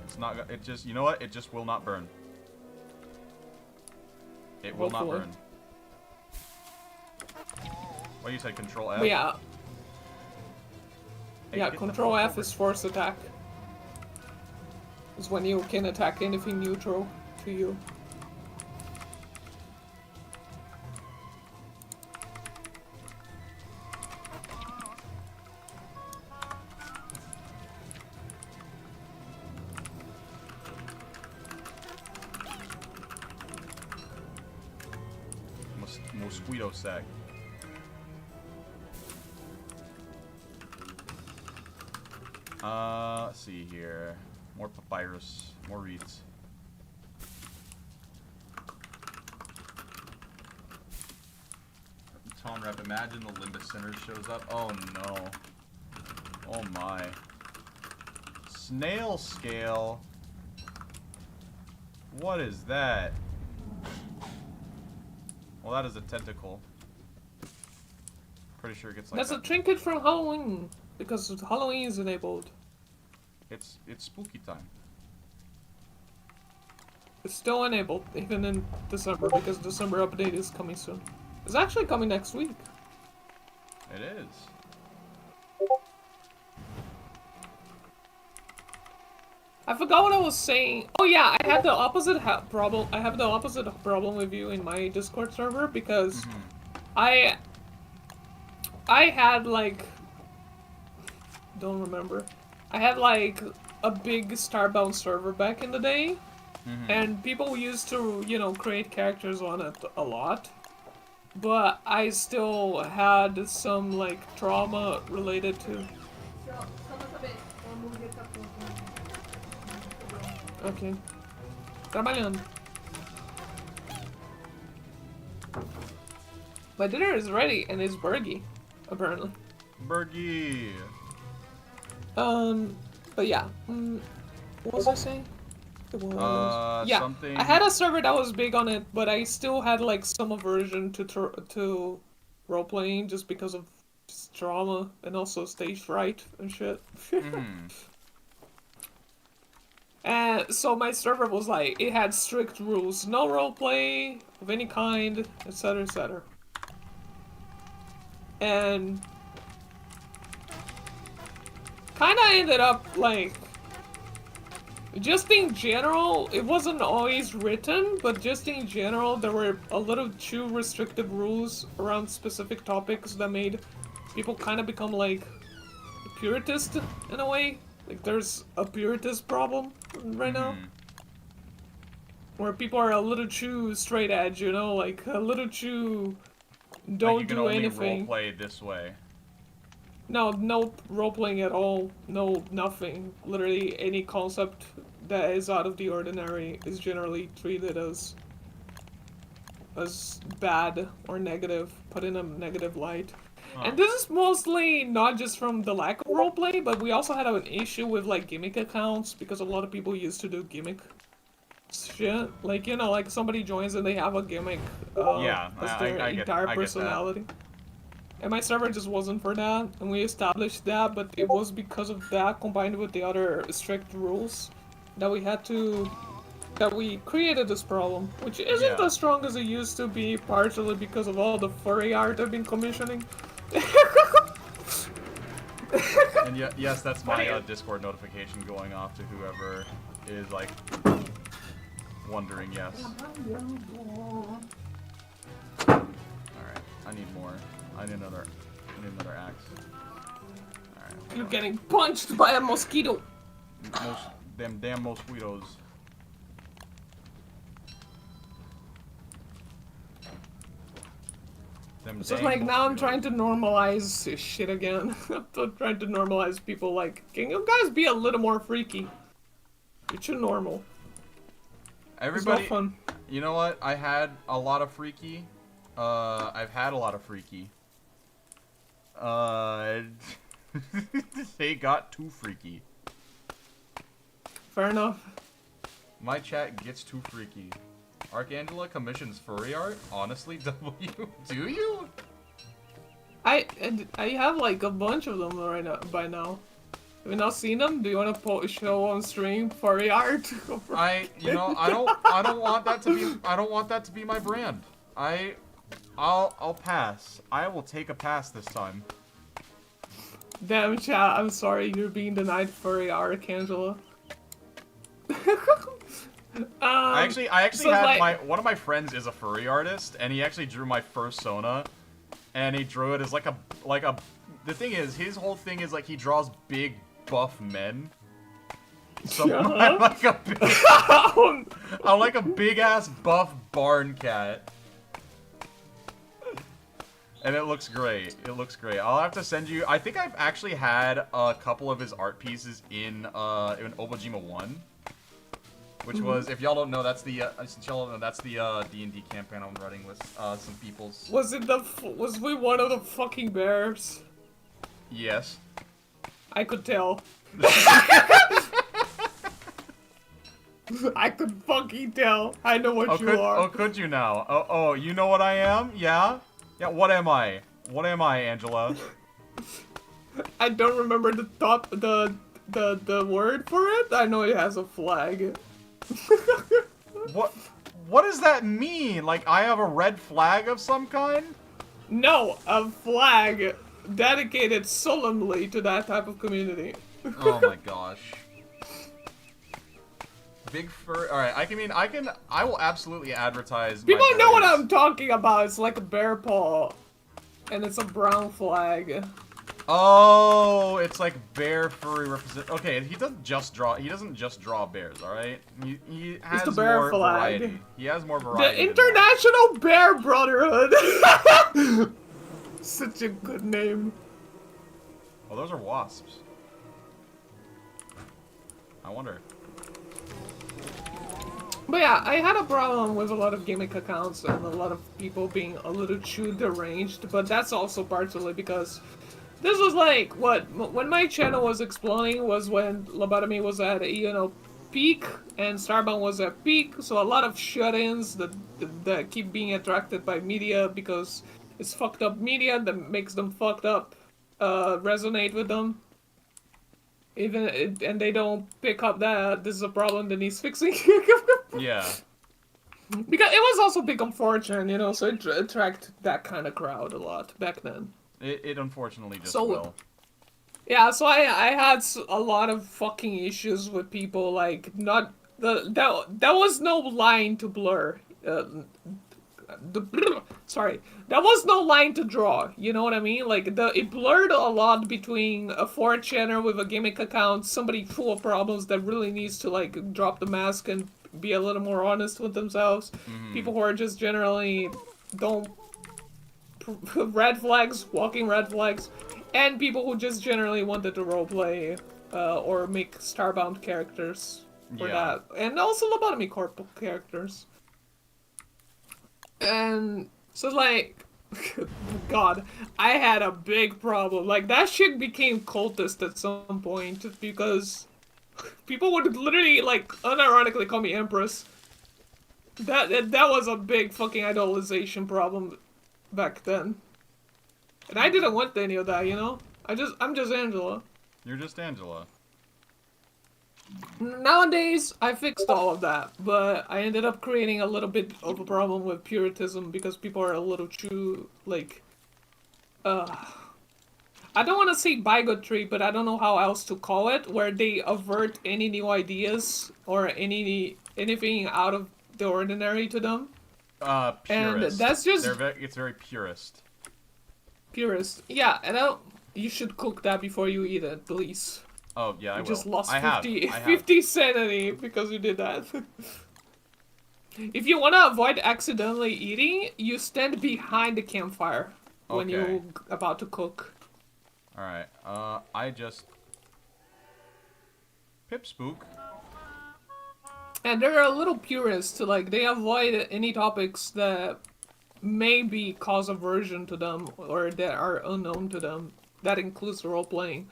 It's not, it just, you know what? It just will not burn. It will not burn. What do you say, Control F? But yeah. Hey, Yeah, Control F is force attack. Is when you can attack anything neutral to you. Mosquito sack. Let's see here. More papyrus, more reeds. Tonrep, imagine the Limbus Center shows up. Oh no. Oh my. Snail scale. What is that? Well, that is a tentacle. Pretty sure it gets like That's that. a trinket from Halloween, because Halloween is enabled. It's spooky time. It's still enabled, even in December, because December update is coming soon. It's actually coming next week. It is. I forgot what I was saying. Oh yeah, I had the opposite problem. I have the opposite problem with you in my Discord server because I had like, don't remember. I had like a big Starbound server back in the day, and people used to, you know, create characters on it a lot. but I still had some like trauma related to. Okay. Trabalhando. My dinner is ready and it's burgy, apparently. Bergie. But yeah. What was I saying? Yeah, Something. I had a server that was big on it, but I still had like some aversion to role playing just because of just trauma and also stage fright and shit. Mm. And so my server was like, it had strict rules, no role play of any kind, etc., etc. And kind of ended up like, just in general, it wasn't always written, but just in general, there were a little too restrictive rules around specific topics that made people kind of become like puritist in a way. Like there's a puritist problem right now, where people are a little too straight edge, you know, like a little too don't Like you can do only anything. roleplay this way. No role playing at all. No nothing. Literally any concept that is out of the ordinary is generally treated as bad or negative, put in a negative light. Huh. And this is mostly not just from the lack of roleplay, but we also had an issue with like gimmick accounts because a lot of people used to do gimmick shit. Like, you know, like somebody joins and they have a gimmick Yeah, as their I entire get personality. And my server just wasn't for that, and we established that, but it was because of that combined with the other strict rules that we created this problem, which isn't Yeah. as strong as it used to be, partially because of all the furry art I've been commissioning. And yes, that's my Discord notification going off to whoever is like wondering. Yes. All right. I need more. I need another axe. All right. You're getting punched by a mosquito. Them damn mosquitoes. It's just like now I'm trying to normalize this shit again. I'm trying to normalize people like, can you guys be a little more freaky? You're too normal. Everybody, it's not fun. You know what? I had a lot of freaky. I've had a lot of freaky. They got too freaky. Fair enough. My chat gets too freaky. Archangela commissions furry art? Honestly, W, do you? I have like a bunch of them right now. By now, have you not seen them? Do you want to show on stream furry art? I don't want that to be my brand. I'll pass. I will take a pass this time. Damn chat, I'm sorry you're being denied furry art, Angela. I actually so had like, one of my friends is a furry artist, and he actually drew my first Sona, and he drew it as like a the thing is, his whole thing is like he draws big buff men. So I'm like a big ass buff barn cat. And it looks great. It looks great. I'll have to send you. I think I've actually had a couple of his art pieces in Obojima 1. Which was, if y'all don't know, that's the D&D campaign I'm running with some peoples. Was we one of the fucking bears? Yes. I could tell. I could fucking tell. I know what you are. Oh, could you now? Oh, you know what I am? Yeah? Yeah, what am I? What am I, Angela? I don't remember the word for it. I know it has a flag. What does that mean? Like, I have a red flag of some kind? No, a flag dedicated solemnly to that type of community. Oh my gosh. Big fur. Alright, I will absolutely advertise. People know what I'm talking about. It's like a bear paw. And it's a brown flag. Oh, it's like bear furry represent. Okay, he doesn't just draw. He doesn't just draw bears. All right. He It's the has bear more flag. variety. He has more The variety. International Bear Brotherhood. Such a good name. Oh, those are wasps. I wonder. But yeah, I had a problem with a lot of gimmick accounts and a lot of people being a little too deranged, but that's also partially because this was like, when my channel was exploding was when Lobotomy was at, peak, and Starbound was at peak, so a lot of shut-ins that keep being attracted by media because it's fucked up media that makes them fucked up, resonate with them. And they don't pick up that this is a problem that needs fixing. Yeah. Because it was also big on 4chan, so it attracted that kind of crowd a lot back then. It unfortunately just So, will. yeah, so I had a lot of fucking issues with people, like, not... That was no line to blur. Sorry, that was no line to draw. You know what I mean? Like it blurred a lot between a 4chaner with a gimmick account, somebody full of problems that really needs to like drop the mask and be a little more honest with themselves. People who are just generally don't red flags, walking red flags, and people who just generally wanted to roleplay or make Starbound characters for that, and also Lobotomy Corp characters. And so, like, God, I had a big problem. Like, that shit became cultist at some point because people would literally, like, unironically call me Empress. That was a big fucking idolization problem back then. And I didn't want any of that. I'm just Angela. You're just Angela. Nowadays, I fixed all of that, but I ended up creating a little bit of a problem with puritanism because people are a little too, like, I don't want to say bigotry, but I don't know how else to call it, where they avert any new ideas or anything out of the ordinary to them. Purist. And that's just... It's very purist. Purist. Yeah, and you should cook that before you eat it, please. Oh, yeah, I will. Just lost I 50 have. sanity because you did that. If you want to avoid accidentally eating, you stand behind the campfire when you're about to cook. Alright, I just... Pip spook. And they're a little purist, like, they avoid any topics that maybe cause aversion to them or that are unknown to them. That includes role-playing.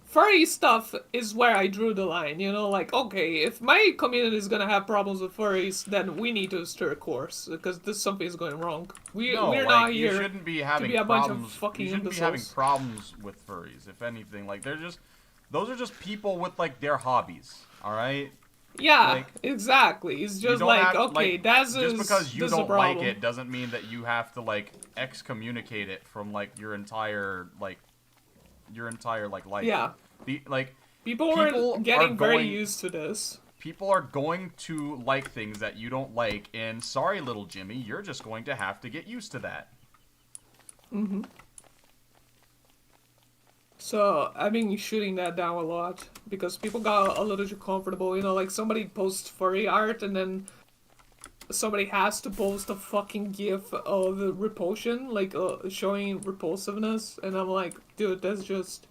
Furry stuff is where I drew the line, like, okay, if my community is gonna have problems with furries, then we need to stir a course, because something is going wrong. We're not here you shouldn't be having to be a problems. bunch of fucking you shouldn't imbeciles. be having problems with furries, if anything. Like, those are just people with, like, their hobbies, alright? Yeah, like, exactly. It's just like, okay, that's just because you don't like it doesn't mean that you have to, like, excommunicate it from, like, your entire life. Yeah. People are getting very used to this. People are going to like things that you don't like, and sorry, little Jimmy, you're just going to have to get used to that. Mm-hmm. So, I've been shooting that down a lot, because people got a little too comfortable, like somebody posts furry art, and then somebody has to post a fucking gif of the repulsion, like, showing repulsiveness, and I'm like, dude, that's just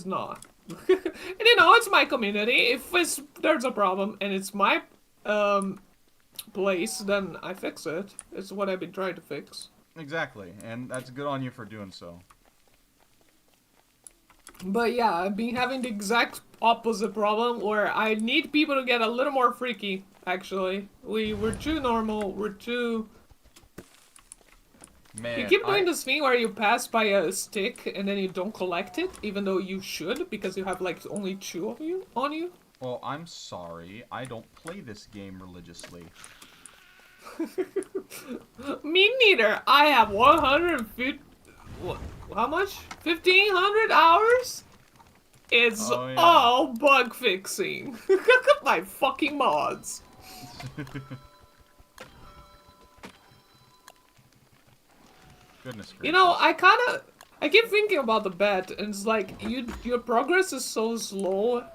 not. And it's my community. If there's a problem and it's my place, then I fix it. It's what I've been trying to fix. Exactly, and that's good on you for doing so. But yeah, I've been having the exact opposite problem where I need people to get a little more freaky, actually. We're too normal, we're too... Man, you keep doing this thing where you pass by a stick and then you don't collect it, even though you should, because you have like only 2 of you on you. Well, I'm sorry. I don't play this game religiously. Me neither. I have 150... how much? 1,500 hours? It's all bug fixing. My fucking mods. Goodness gracious. I I keep thinking about the bed, and it's like your progress is so slow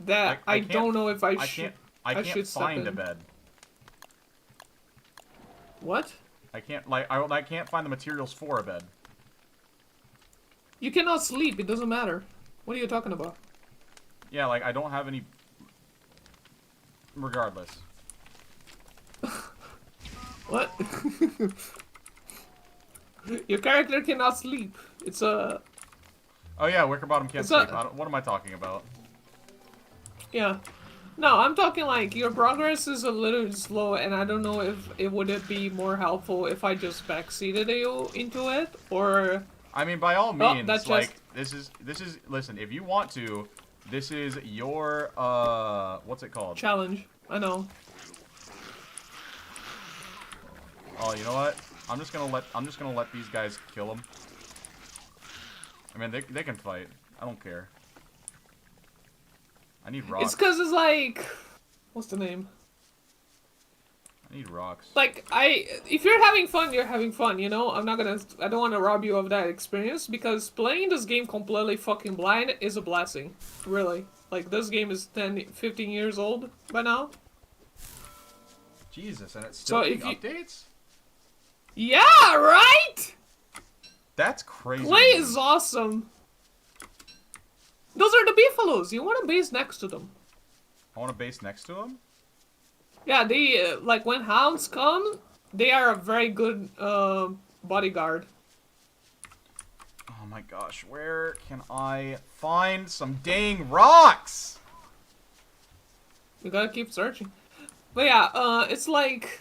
that I I can't. don't know if I can't. I I can't should step find a in. bed. What? I can't I can't find the materials for a bed. You cannot sleep. It doesn't matter. What are you talking about? Yeah, like I don't have any. Regardless. What? Your character cannot sleep. It's a Oh yeah, Wicker Bottom can't it's sleep. a What am I talking about? yeah. No, I'm talking like your progress is a little slow, and I don't know if it would it be more helpful if I just backseated you into it, or I mean, by all oh, that means, like just this is. Listen, if you want to, this is your what's it called? challenge. I know. Oh, you know what? I'm just gonna let these guys kill him. I mean, they can fight. I don't care. I need It's rocks. because it's like, what's the name? I need rocks. Like if you're having fun, you're having fun. You know, I don't want to rob you of that experience because playing this game completely fucking blind is a blessing. Really. Like this game is 10, 15 years old by now. Jesus, and it's So still getting if you, updates? yeah, right. That's crazy. Play is awesome. Those are the beefaloes. You want to base next to them. I want a base next to him? Yeah, they like when hounds come, they are a very good bodyguard. Oh my gosh, where can I find some dang rocks? You gotta keep searching. But yeah, it's like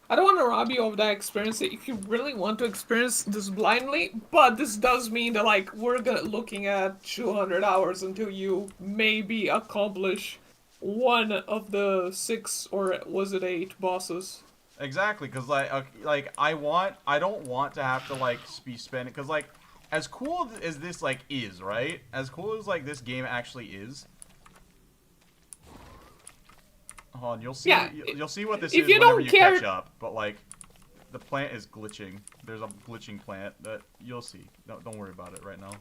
I don't want to rob you of that experience if you really want to experience this blindly, but this does mean that like we're looking at 200 hours until you maybe accomplish one of the 6 or was it 8 bosses. Exactly, because like I don't want to have to like be spending, because like as cool as this like is, right? As cool as like this game actually is. Hold on, Yeah, you'll see what this if is you whenever don't you care, catch up. But like, the plant is glitching. There's a glitching plant that you'll see. Don't worry about it right now.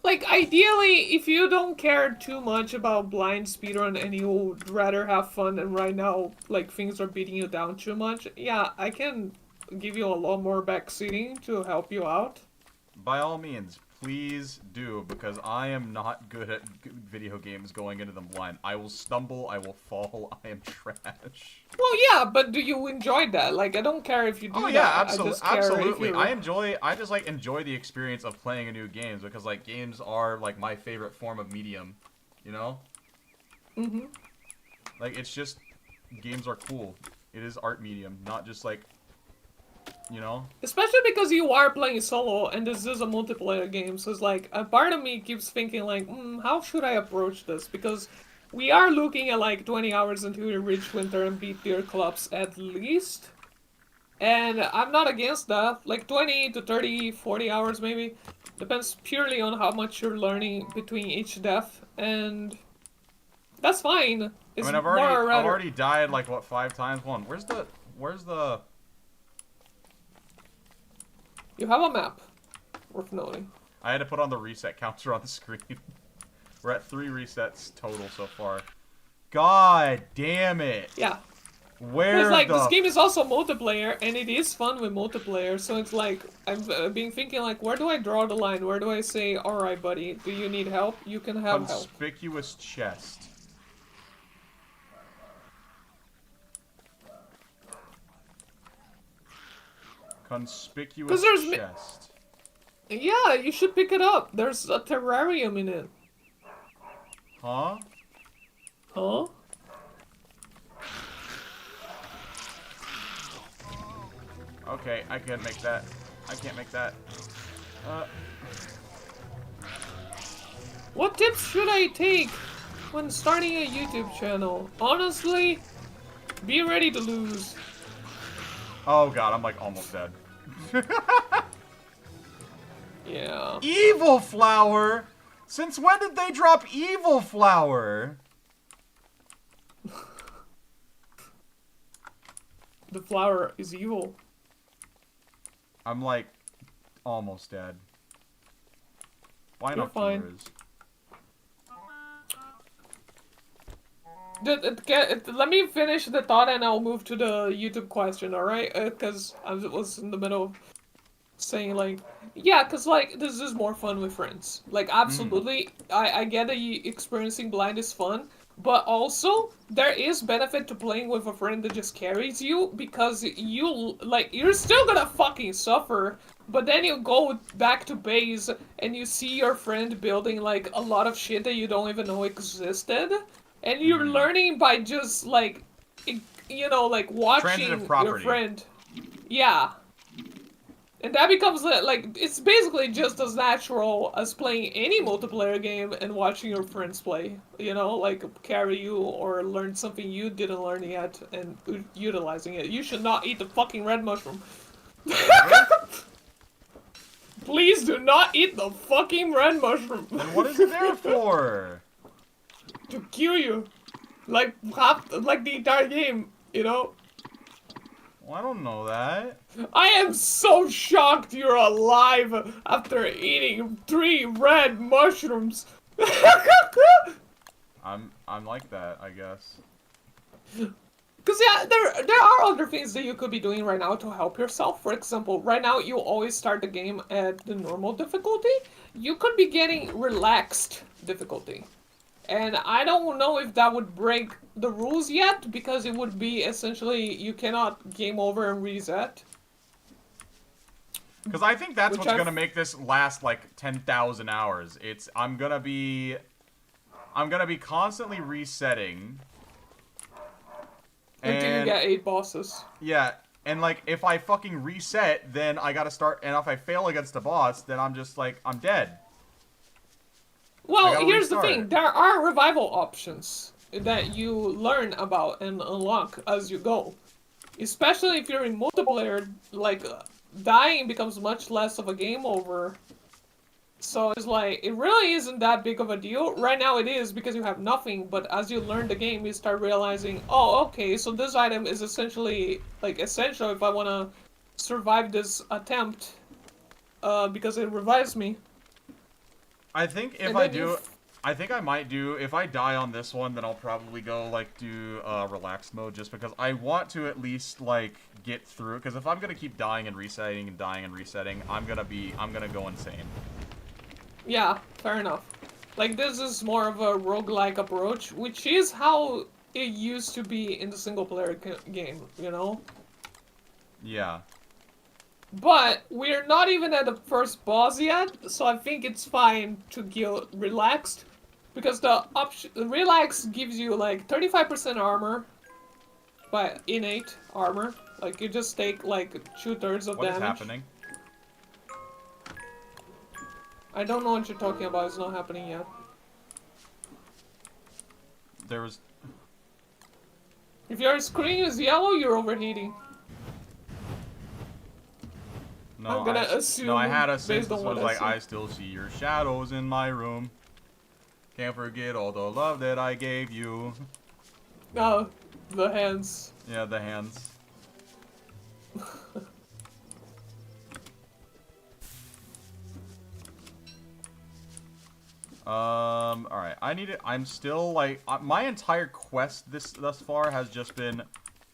like ideally, if you don't care too much about blind speedrun and you would rather have fun and right now like things are beating you down too much, yeah, I can give you a lot more backseating to help you out. By all means, please do, because I am not good at video games going into them blind. I will stumble, I will fall, I am trash. Well, yeah, but do you enjoy that? Like, I don't care if you do Oh yeah, that. I just care if absolutely. you. I just like enjoy the experience of playing a new game because like games are like my favorite form of medium, you know? Mm-hmm. Like it's just games are cool. It is art medium, not just like, you know? Especially because you are playing solo and this is a multiplayer game, so it's like a part of me keeps thinking like, how should I approach this? Because we are looking at like 20 hours until we reach winter and beat tier clubs at least. And I'm not against that. Like 20 to 30, 40 hours maybe. Depends purely on how much you're learning between each death, and that's fine. I It's mean, more or I've rather. already died like what 5 times. Hold on, where's the You have a map, worth noting. I had to put on the reset counter on the screen. We're at 3 resets total so far. God damn it. Yeah. Because, Where like, this the game is also multiplayer, and it is fun with multiplayer, so it's like, I've been thinking, like, where do I draw the line? Where do I say, alright, buddy, do you need help? You can have help. conspicuous chest? Because Conspicuous there's... chest. Yeah, you should pick it up. There's a terrarium in it. Huh? Huh? Okay, I can't make that. I can't make that. What tips should I take when starting a YouTube channel? Honestly, be ready to lose. Oh god, I'm like almost dead. Yeah. Evil Flower? Since when did they drop Evil Flower? The flower is evil. I'm like almost dead. You're fine. Let me finish the thought and I'll move to the YouTube question, alright? Because I was in the middle of saying, like, yeah, because, like, this is more fun with friends. Like, absolutely, I get that experiencing blind is fun, but also, there is benefit to playing with a friend that just carries you, because you're still gonna fucking suffer, but then you go back to base, and you see your friend building, like, a lot of shit that you don't even know existed, and you're learning by just, like, you know, like, watching your friend. Yeah. And that becomes, like, it's basically just as natural as playing any multiplayer game and watching your friends play. You know, like, carry you or learn something you didn't learn yet and utilizing it. You should not eat the fucking red mushroom. Please do not eat the fucking red mushroom. Then what is it there for? To kill you. Like the entire game, you know? Well, I don't know that. I am so shocked you're alive after eating 3 red mushrooms. I'm like that, I guess. Because, yeah, there are other things that you could be doing right now to help yourself. For example, right now you always start the game at the normal difficulty. You could be getting relaxed difficulty. And I don't know if that would break the rules yet, because it would be essentially you cannot game over and reset. Because I think that's what's gonna make this last like 10,000 hours. I'm gonna be constantly resetting. Until you get 8 bosses. Yeah, and like if I fucking reset, then I gotta start, and if I fail against a boss, then I'm just like, I'm dead. Well, here's the thing. There are revival options that you learn about and unlock as you go. Especially if you're in multiplayer, like, dying becomes much less of a game over. So it's like, it really isn't that big of a deal. Right now it is because you have nothing, but as you learn the game, you start realizing, oh, okay, so this item is essentially, like, essential if I want to survive this attempt, because it revives me. I think if I think I might do, if I die on this one, then I'll probably go, like, do relaxed mode, just because I want to at least, like, get through it, because if I'm gonna keep dying and resetting and dying and resetting, I'm gonna go insane. Yeah, fair enough. Like, this is more of a roguelike approach, which is how it used to be in the single-player game, you know? Yeah. But we're not even at the first boss yet, so I think it's fine to get relaxed, because the relax gives you like 35% armor, by innate armor. Like, you just take like 2/3 of damage. What is happening? I don't know what you're talking about. It's not happening yet. There was. If your screen is yellow, you're overheating. No, I'm gonna assume. No, I had a sense based on that what was like, I still see your shadows in my room. Can't forget all the love that I gave you. Oh, the hands. Yeah, the hands. Alright, I'm still, like, my entire quest thus far has just been,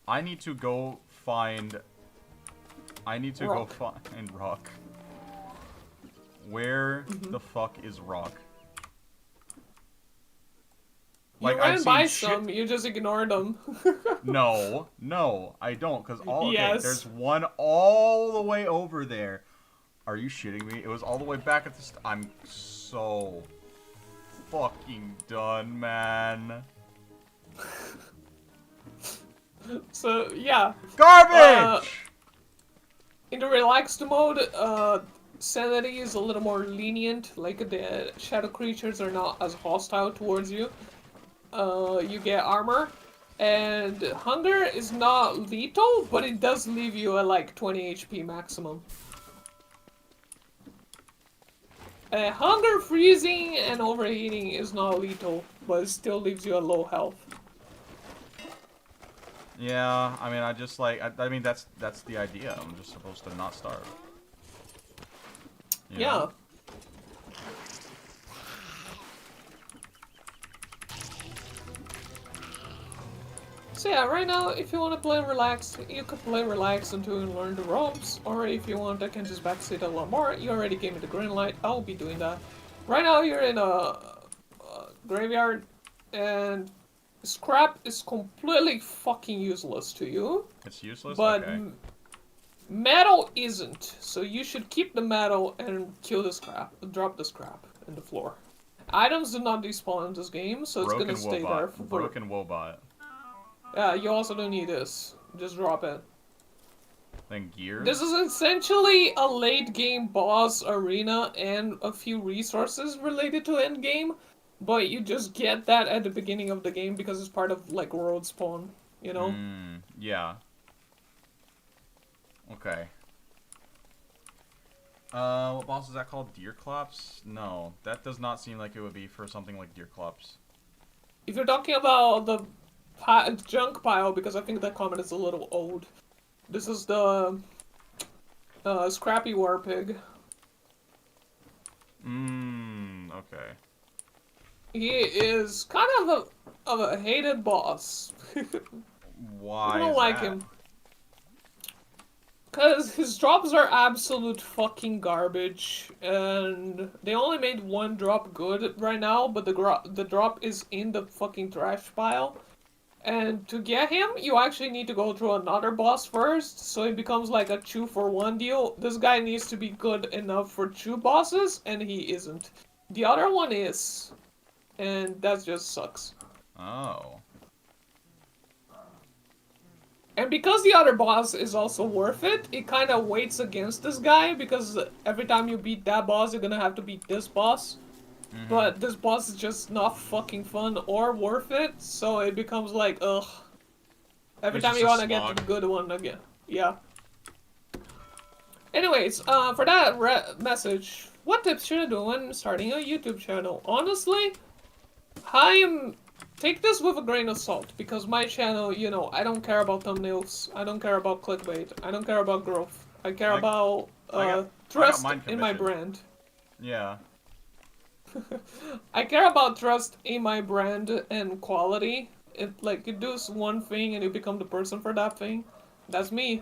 I need to go find Rock. Where the fuck is Rock? Like, you ran by some, you just ignored them. No, I don't, because there's one all the way over there. Are you shitting me? It was all the way back at the I'm so fucking done, man. So, yeah. Garbage! In the relaxed mode, sanity is a little more lenient, like the shadow creatures are not as hostile towards you. You get armor, and hunger is not lethal, but it does leave you at like 20 HP maximum. Hunger, freezing, and overheating is not lethal, but it still leaves you at low health. Yeah, I mean, I just like, I mean, that's the idea. I'm just supposed to not starve. You know? So yeah, right now, if you want to play relax, you can play relax until you learn the ropes, or if you want, I can just backseat a lot more. You already gave me the green light, I'll be doing that. Right now, you're in a graveyard, and scrap is completely fucking useless to you, It's useless? but Okay. metal isn't, so you should keep the metal and kill the scrap, drop the scrap in the floor. Items do not despawn in this game, so it's gonna Broken stay there Wobot. for... Broken Wobot. Yeah, you also don't need this. Just drop it. Then gears? This is essentially a late game boss arena and a few resources related to end game, but you just get that at the beginning of the game because it's part of like world spawn, you know? Yeah. Okay. What boss is that called? Deerclops? No, that does not seem like it would be for something like Deerclops. If you're talking about the junk pile, because I think that comment is a little old, this is the Scrappy War Pig. Okay. He is kind of a hated boss. Why I don't is like that? him. Because his drops are absolute fucking garbage, and they only made one drop good right now, but the drop is in the fucking trash pile. And to get him, you actually need to go through another boss first, so it becomes like a 2-for-1 deal. This guy needs to be good enough for 2 bosses, and he isn't. The other one is, and that just sucks. Oh. And because the other boss is also worth it, it kind of weights against this guy, because every time you beat that boss, you're gonna have to beat this boss. But this boss is just not fucking fun or worth it, so it becomes like, ugh. Every It's time just you a want to get slog. the good one again. Yeah. Anyways, for that message, what tips should I do when starting a YouTube channel? Honestly, take this with a grain of salt, because my channel, you know, I don't care about thumbnails, I don't care about clickbait, I don't care about growth. I care about I got trust mine in my commissioned. brand. Yeah. I care about trust in my brand and quality. If like you do one thing and you become the person for that thing, that's me.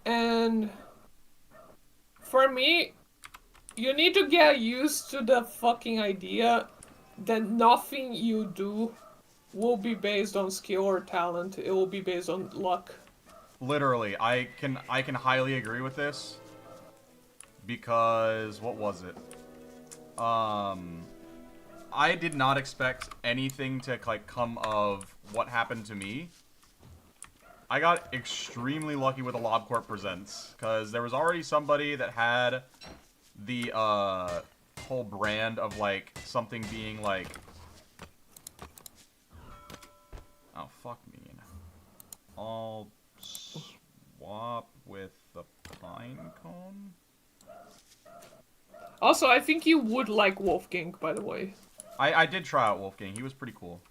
And for me, you need to get used to the fucking idea that nothing you do will be based on skill or talent. It will be based on luck. Literally, I can highly agree with this. Because what was it? I did not expect anything to like come of what happened to me. I got extremely lucky with the LobCorp Presents, because there was already somebody that had the whole brand of like something being like, oh fuck me, I'll swap with the pine cone. Also, I think you would like Wolfgang, by the way. I did try out Wolfgang. He was pretty cool.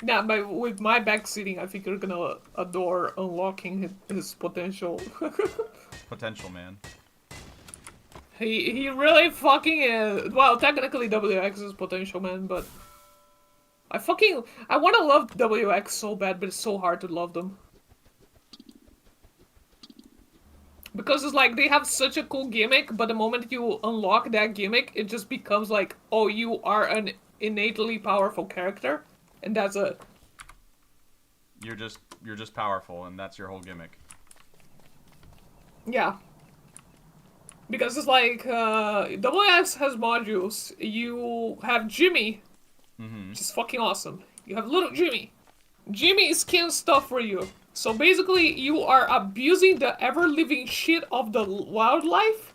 Yeah, with my backseating, I think you're gonna adore unlocking his potential. Potential, man. He really fucking is. Well, technically WX is potential, man, but I want to love WX so bad, but it's so hard to love them. Because it's like, they have such a cool gimmick, but the moment you unlock that gimmick, it just becomes like, oh, you are an innately powerful character, and that's it. You're just powerful, and that's your whole gimmick. Yeah. Because it's like, WX has modules. You have Jimmy, which is fucking awesome. You have little Jimmy. Jimmy skins stuff for you. So basically, you are abusing the ever-living shit of the wildlife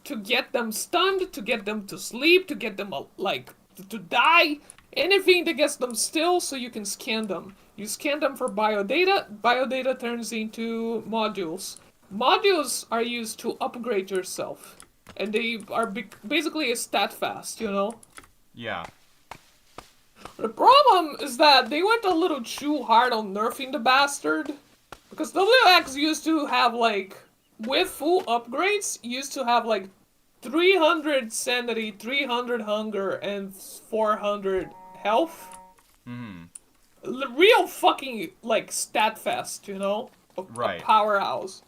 to get them stunned, to get them to sleep, to get them, like, to die. Anything that gets them still so you can scan them. You scan them for biodata. Biodata turns into modules. Modules are used to upgrade yourself. And they are basically a stat fast, you know? Yeah. The problem is that they went a little too hard on nerfing the bastard. Because WX used to have, like, with full upgrades, used to have, like, 300 sanity, 300 hunger, and 400 health. Hmm. Real fucking, like, stat fest, you know? A Right. powerhouse.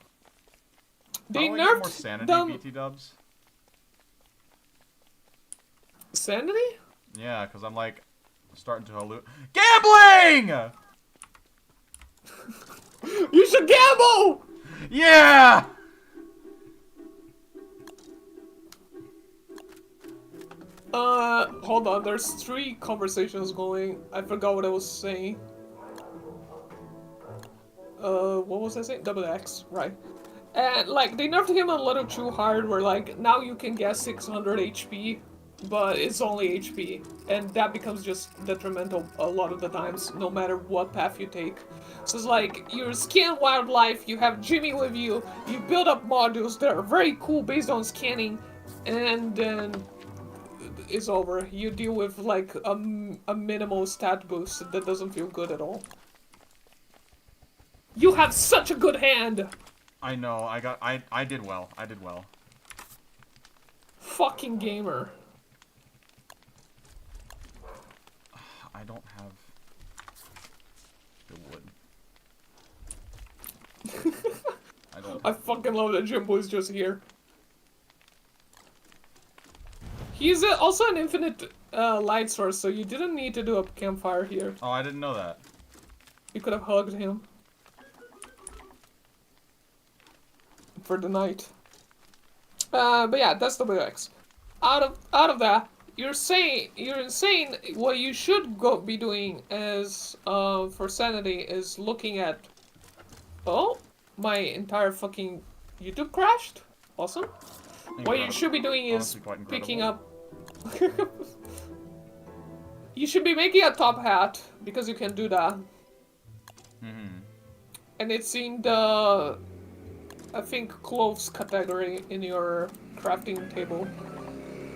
How They do I get more nerfed sanity, them... BT dubs? Sanity? Yeah, because I'm like starting to hallucinate. Gambling! You should gamble! Yeah! Hold on, there's 3 conversations going. I forgot what I was saying. What was I saying? Double X, right. And, like, they nerfed him a little too hard, where, like, now you can get 600 HP, but it's only HP. And that becomes just detrimental a lot of the times, no matter what path you take. So it's like, you scan wildlife, you have Jimmy with you, you build up modules that are very cool based on scanning, and then it's over. You deal with, like, a minimal stat boost that doesn't feel good at all. You have such a good hand! I know, I did well. I did well. Fucking gamer. I don't have the wood. I don't. I fucking love that Jimbo's just here. He's also an infinite light source, so you didn't need to do a campfire here. Oh, I didn't know that. You could have hugged him. For the night. But yeah, that's WX. Out of that, you're insane. What you should be doing is for sanity is looking at. Oh, my entire fucking YouTube crashed. Awesome. Incredible. What you should be doing is Honestly, quite incredible. picking up. You should be making a top hat because you can do that. Mm-hmm. And it's in the, I think, clothes category in your crafting table.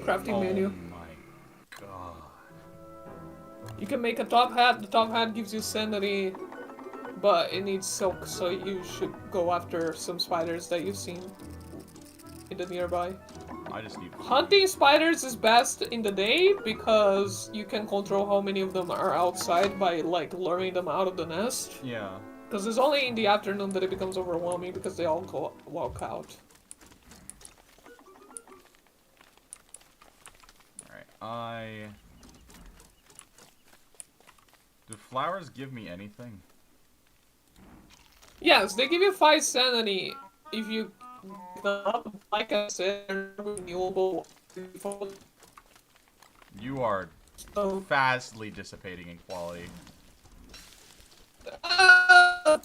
Crafting menu. Oh my god. You can make a top hat. The top hat gives you sanity, but it needs silk, so you should go after some spiders that you've seen in the nearby. I just need Hunting spiders is best in the day because you can control how many of them are outside by, like, luring them out of the nest. Yeah. Because it's only in the afternoon that it becomes overwhelming because they all go walk out. Alright, do flowers give me anything? Yes, they give you 5 sanity if you, like I said, they're renewable. You are So, fastly dissipating in quality. Help!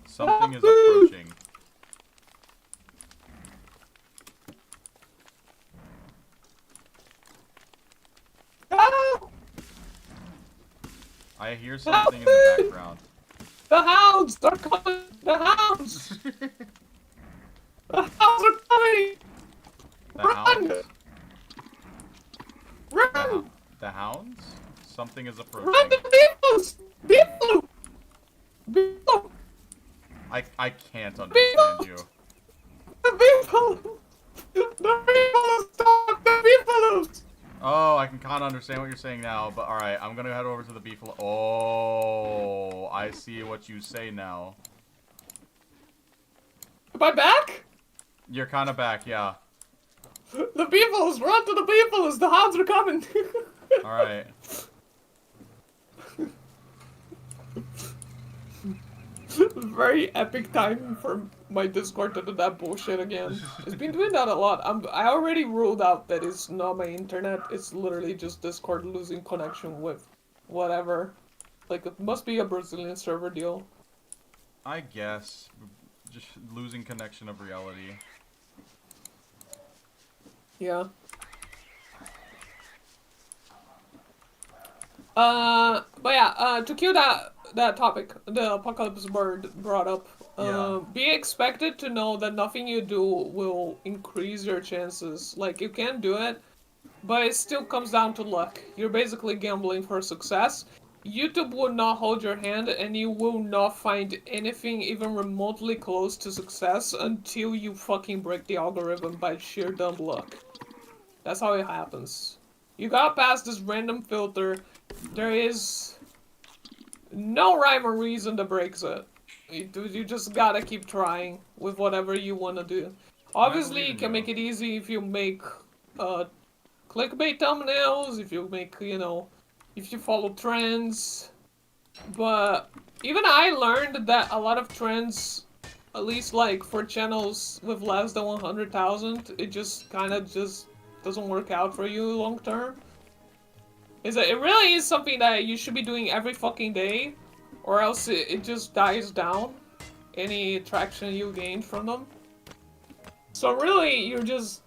Something is approaching. I hear something in the background. The hounds! They're coming! The hounds! The hounds are coming! The Run! hounds? Run! The hounds? Something is Run approaching. the beetles! Beetle! Beetle! I can't understand you. The beetle! The beetles! Stop the beetles! Oh, I can kind of understand what you're saying now, but alright, I'm gonna head over to the beefalo. Oh, I see what you say now. Am I back? You're kind of back, yeah. The beetles! Run to the beetles! The hounds are coming! Alright. Very epic time for my Discord to do that bullshit again. It's been doing that a lot. I already ruled out that it's not my internet. It's literally just Discord losing connection with whatever. Like, it must be a Brazilian server deal. I guess. Just losing connection of reality. Yeah. But yeah, to cue that topic, the apocalypse bird brought up, Yeah. be expected to know that nothing you do will increase your chances. Like, you can do it, but it still comes down to luck. You're basically gambling for success. YouTube will not hold your hand, and you will not find anything even remotely close to success until you fucking break the algorithm by sheer dumb luck. That's how it happens. You got past this random filter, there is no rhyme or reason that breaks it. You just gotta keep trying with whatever you wanna do. I Obviously, believe you in can you. make it easy if you make clickbait thumbnails, if you make, if you follow trends. But even I learned that a lot of trends, at least like for channels with less than 100,000, it just kind of just doesn't work out for you long term. Is that it really is something that you should be doing every fucking day, or else it just dies down, any traction you gain from them. So really, you're just,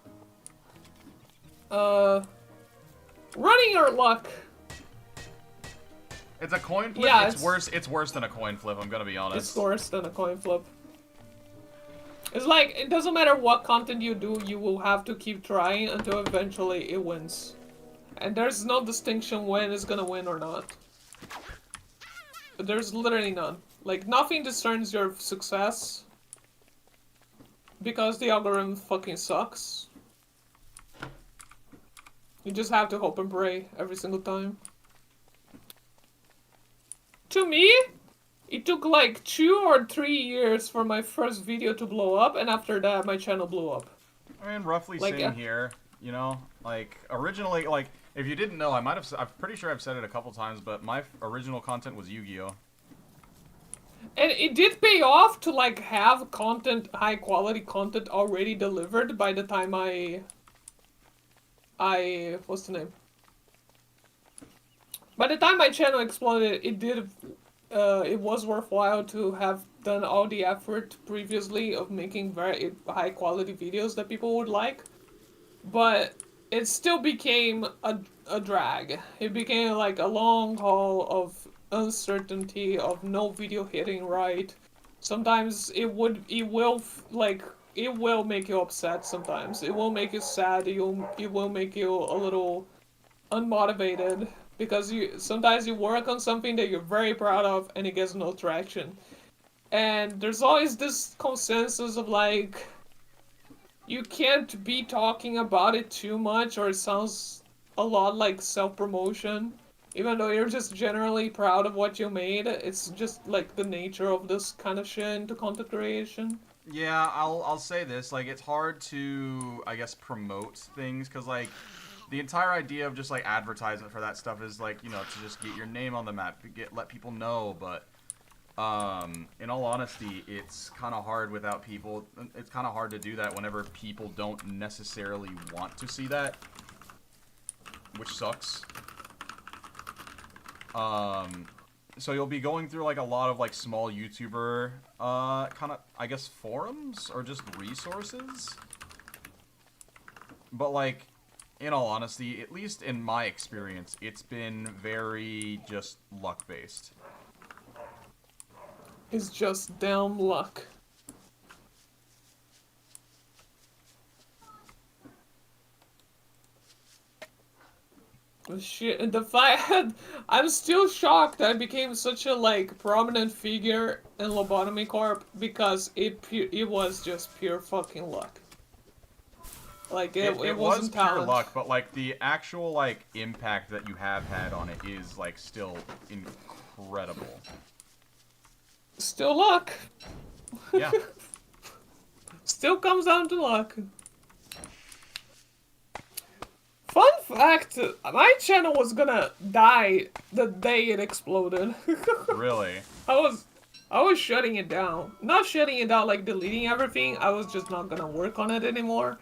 uh, running your luck. It's a coin flip. Yeah, It's worse. It's worse than a coin flip. I'm gonna be it's honest. worse than a coin flip. It's like, it doesn't matter what content you do, you will have to keep trying until eventually it wins. And there's no distinction when it's gonna win or not. There's literally none. Like, nothing discerns your success because the algorithm fucking sucks. You just have to hope and pray every single time. To me, it took like 2 or 3 years for my first video to blow up, and after that, my channel blew up. I mean, roughly Like, same here. You know, like originally, like if you didn't know, I might have. I'm pretty sure I've said it a couple times, but my original content was Yu-Gi-Oh. and it did pay off to like have content, high quality content already delivered by the time what's the name? By the time my channel exploded, it was worthwhile to have done all the effort previously of making very high quality videos that people would like. But it still became a drag. It became like a long haul of uncertainty, of no video hitting right. Sometimes it will make you upset sometimes. It will make you sad. It will make you a little unmotivated because sometimes you work on something that you're very proud of and it gets no traction. And there's always this consensus of like, you can't be talking about it too much or it sounds a lot like self-promotion. Even though you're just generally proud of what you made, it's just like the nature of this kind of shit into content creation. Yeah, I'll say this. Like, it's hard to, I guess, promote things because like the entire idea of just like advertisement for that stuff is like, you know, to just get your name on the map, let people know. But in all honesty, it's kind of hard without people. It's kind of hard to do that whenever people don't necessarily want to see that, which sucks. So you'll be going through like a lot of like small YouTuber kind of, I guess, forums or just resources. But like, in all honesty, at least in my experience, it's been very just luck based. It's just damn luck. Shit, the fact I'm still shocked I became such a like prominent figure in Lobotomy Corp because it was just pure fucking luck. Like it It was wasn't pure talent. luck, but like the actual like impact that you have had on it is like still incredible. Still luck. Yeah. Still comes down to luck. Fun fact, my channel was gonna die the day it exploded. Really? I was shutting it down. Not shutting it down like deleting everything, I was just not gonna work on it anymore.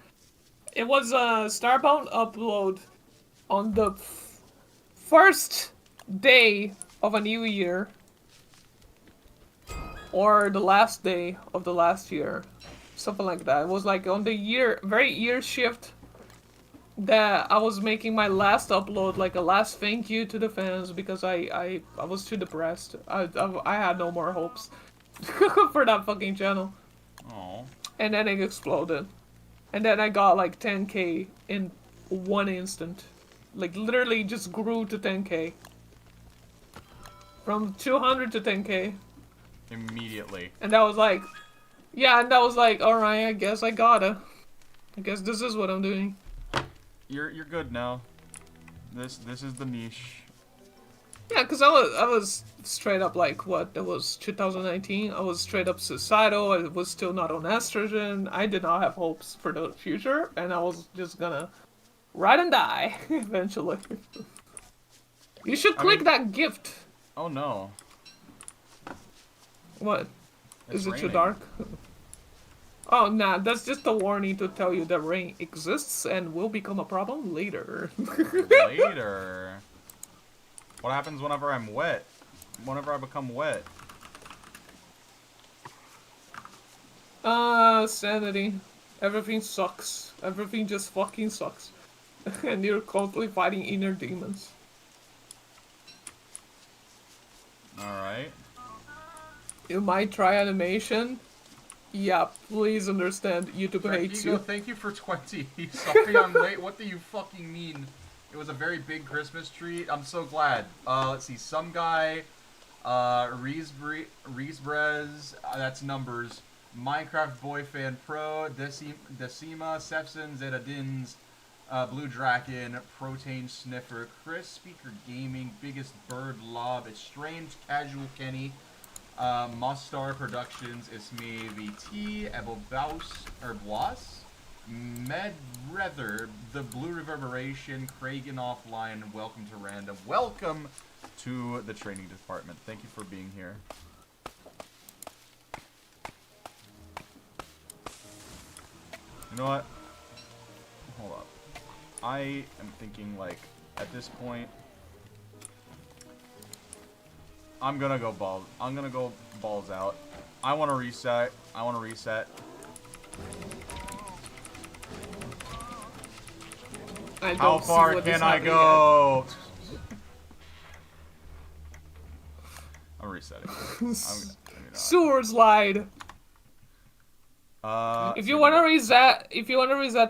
It was a Starbound upload on the first day of a new year. Or the last day of the last year. Something like that. It was like on the very year shift that I was making my last upload, like a last thank you to the fans because I was too depressed. I had no more hopes for that fucking channel. Oh. And then it exploded. And then I got like 10k in one instant. Like literally just grew to 10k. From 200 to 10k. Immediately. And that was like, yeah, and that was like, alright, I guess I gotta. I guess this is what I'm doing. You're good now. This is the niche. Yeah, because I was straight up like, what, that was 2019? I was straight up suicidal, I was still not on estrogen, I did not have hopes for the future, and I was just gonna ride and die, eventually. You should I click mean, that gift. oh no. What? It's Is it too raining. dark? Oh, nah, that's just a warning to tell you that rain exists and will become a problem later. Later. What happens whenever I'm wet? Whenever I become wet? Sanity. Everything sucks. Everything just fucking sucks. And you're constantly fighting inner demons. Alright. You might try animation. Yeah, please understand, YouTube hates you. Thank you for 20. Sorry I'm late. What do you fucking mean? It was a very big Christmas treat. I'm so glad. Let's see. Some guy, Reesbrez, that's numbers. Minecraft Boy Fan Pro, Decima, Sefson, Zedadins, Blue Draken, Protein Sniffer, Chris, Speaker Gaming, Biggest Bird Lob, Estranged Casual Kenny, Mustar Productions, Isme VT, Bois, Medrether, The Blue Reverberation, Kragan Offline, Welcome to Random. Welcome to the training department. Thank you for being here. You know what? Hold up. I am thinking, like, at this point, I'm gonna go balls out. I want to reset. I How don't see far what is can I happening go? I'm resetting. Sewers lied. If you wanna reset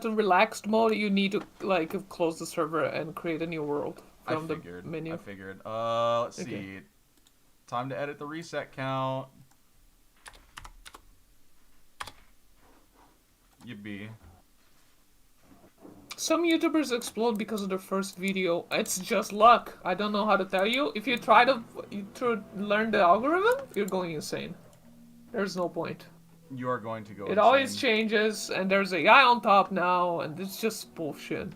to relaxed mode, you need to like close the server and create a new world from the menu. I figured. Let's see. Time to edit the reset count. Yippee. Some YouTubers explode because of their first video. It's just luck. I don't know how to tell you. If you try to learn the algorithm, you're going insane. There's no point. You are going to go It always changes, and there's a guy on top now, and it's just bullshit.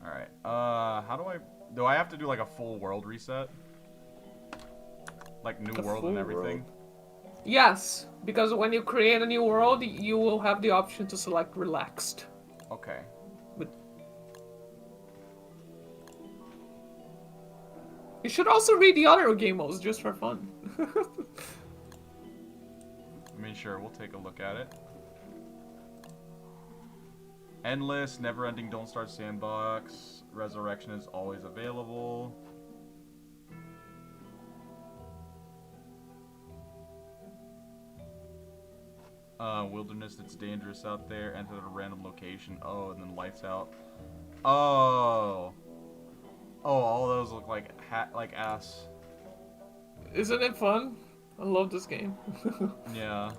Alright, how do I have to do like a full world reset? Like new world and everything? Yes, because when you create a new world, you will have the option to select relaxed. Okay. But you should also read the other game modes just for fun. I mean, sure, we'll take a look at it. Endless, never-ending, don't start sandbox. Resurrection is always available. Wilderness, it's dangerous out there. Enter a random location. Oh, and then lights out. Oh. Oh, all those look like ass. Isn't it fun? I love this game. Yeah.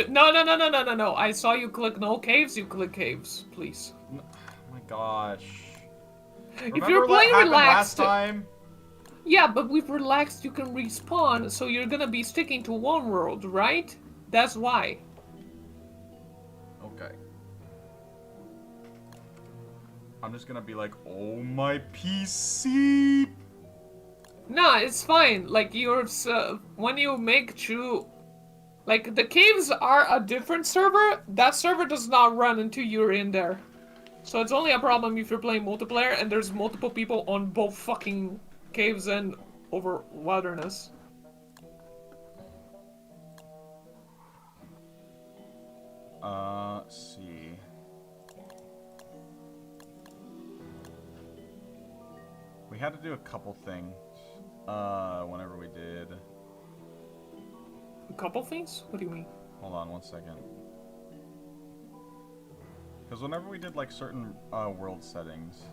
No. I saw you click no caves, you click caves, please. Oh my gosh. If you're playing relaxed last time? Yeah, but with relaxed you can respawn, so you're gonna be sticking to one world, right? That's why. Okay. I'm just gonna be like, oh my PC. Nah, it's fine. Like when you make true, like the caves are a different server. That server does not run until you're in there. So it's only a problem if you're playing multiplayer and there's multiple people on both fucking caves and over wilderness. Let's see. We had to do a couple things, whenever we did. A couple things? What do you mean? Hold on 1 second. Because whenever we did, like, certain, world settings,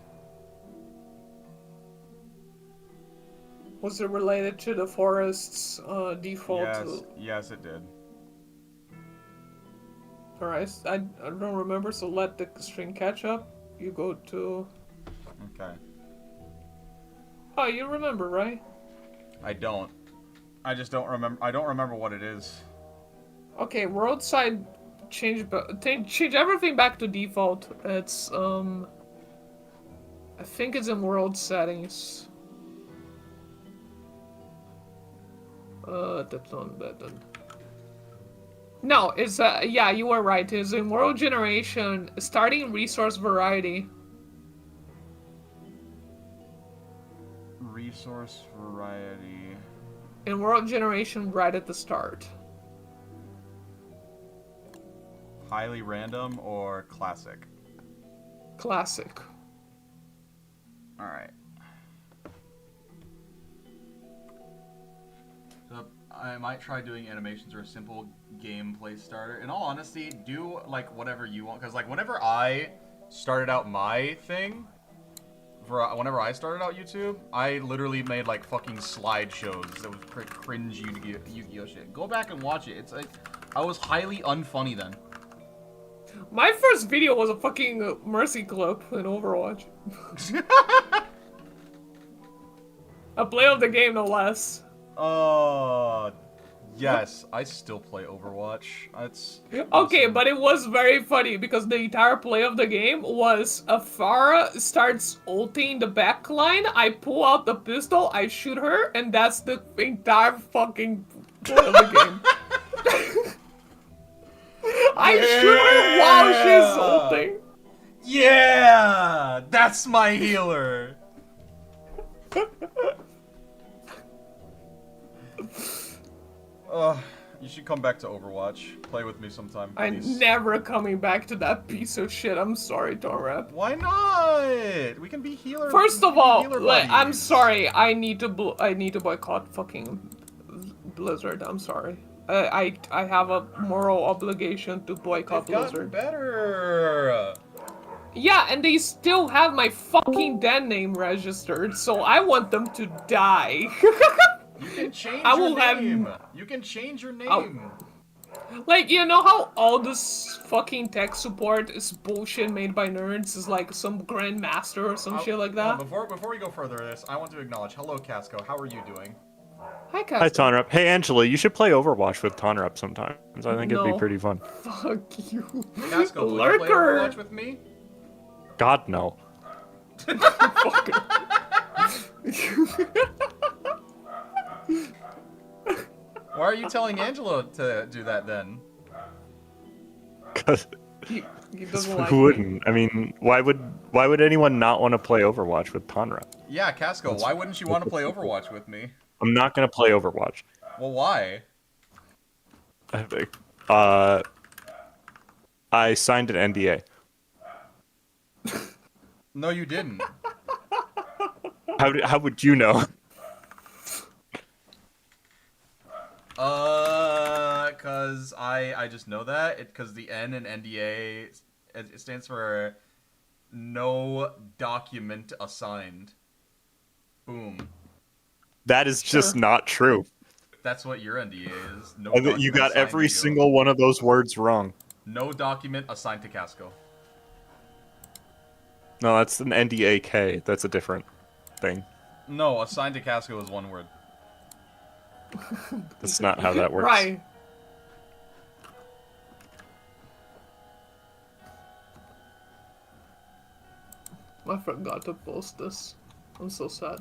Was it related to the forest's default? Yes, it did. Alright, I don't remember, so let the string catch up. You go to... Okay. Oh, you remember, right? I don't. I just don't remember. I don't remember what it is. Okay, world side change everything back to default. It's I think it's in world settings. That's not that. No, it's yeah, you were right. It's in world generation, starting resource variety. Resource variety. In world generation, right at the start. Highly random or classic? Classic. Alright. So I might try doing animations or a simple gameplay starter. In all honesty, do like whatever you want. Because like whenever I started out my thing, whenever I started out YouTube, I literally made like fucking slideshows that was cringe Yu-Gi-Oh shit. Go back and watch it. It's like, I was highly unfunny then. My first video was a fucking mercy clip in Overwatch. A play of the game, no less. Yes, I still play Overwatch. It's okay, awesome. but it was very funny because the entire play of the game was Farah starts ulting the back line, I pull out the pistol, I shoot her, and that's the entire fucking play of the game. I shoot her while she's ulting. Yeah! That's my healer! You should come back to Overwatch. Play with me sometime, I'm please. never coming back to that piece of shit. I'm sorry, tonrep. Why not? We can be healers. First of all, I'm sorry. I need to boycott fucking Blizzard. I'm sorry. I have a moral obligation to boycott Blizzard. Better. Yeah, and they still have my fucking den name registered, so I want them to die. You can change your name. You can change your name. Like, you know how all this fucking tech support is bullshit made by nerds? Is like some grandmaster or some shit like that? Before we go further with this, I want to acknowledge, hello Casco, how are you doing? Hi, Casco. Hi, tonrep. Hey, Angela, you should play Overwatch with tonrep sometimes. I think it'd be pretty fun. Fuck you. Casco, will you play Overwatch with me? God, no. Why are you telling Angelo to do that then? Because he doesn't like who wouldn't? I mean, why would anyone not want to play Overwatch with tonrep? Yeah, Casco, why wouldn't you want to play Overwatch with me? I'm not gonna play Overwatch. Well, why? I signed an NDA. No, you didn't. How would you know? Cause I just know that cause the N in NDA it stands for no document assigned. Boom. That is just not true. That's what your NDA is. No. You got every single one of those words wrong. No document assigned to Casco. No, that's an NDAK. That's a different thing. No, assigned to Casco is one word. That's not how that works. Right. I forgot to post this. I'm so sad.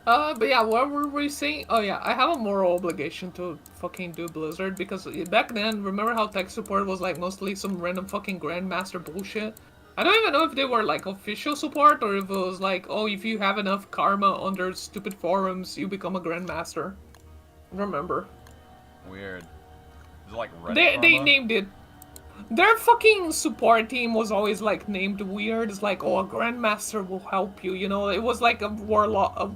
But yeah, what were we saying? Oh yeah, I have a moral obligation to fucking do Blizzard because back then, remember how tech support was like mostly some random fucking grandmaster bullshit? I don't even know if they were like official support or if it was like, oh, if you have enough karma on their stupid forums, you become a grandmaster. Remember? Weird. Is it like Reddit They karma? named it. Their fucking support team was always like named weird. It's like, oh, a grandmaster will help you. You know, it was like a warlock.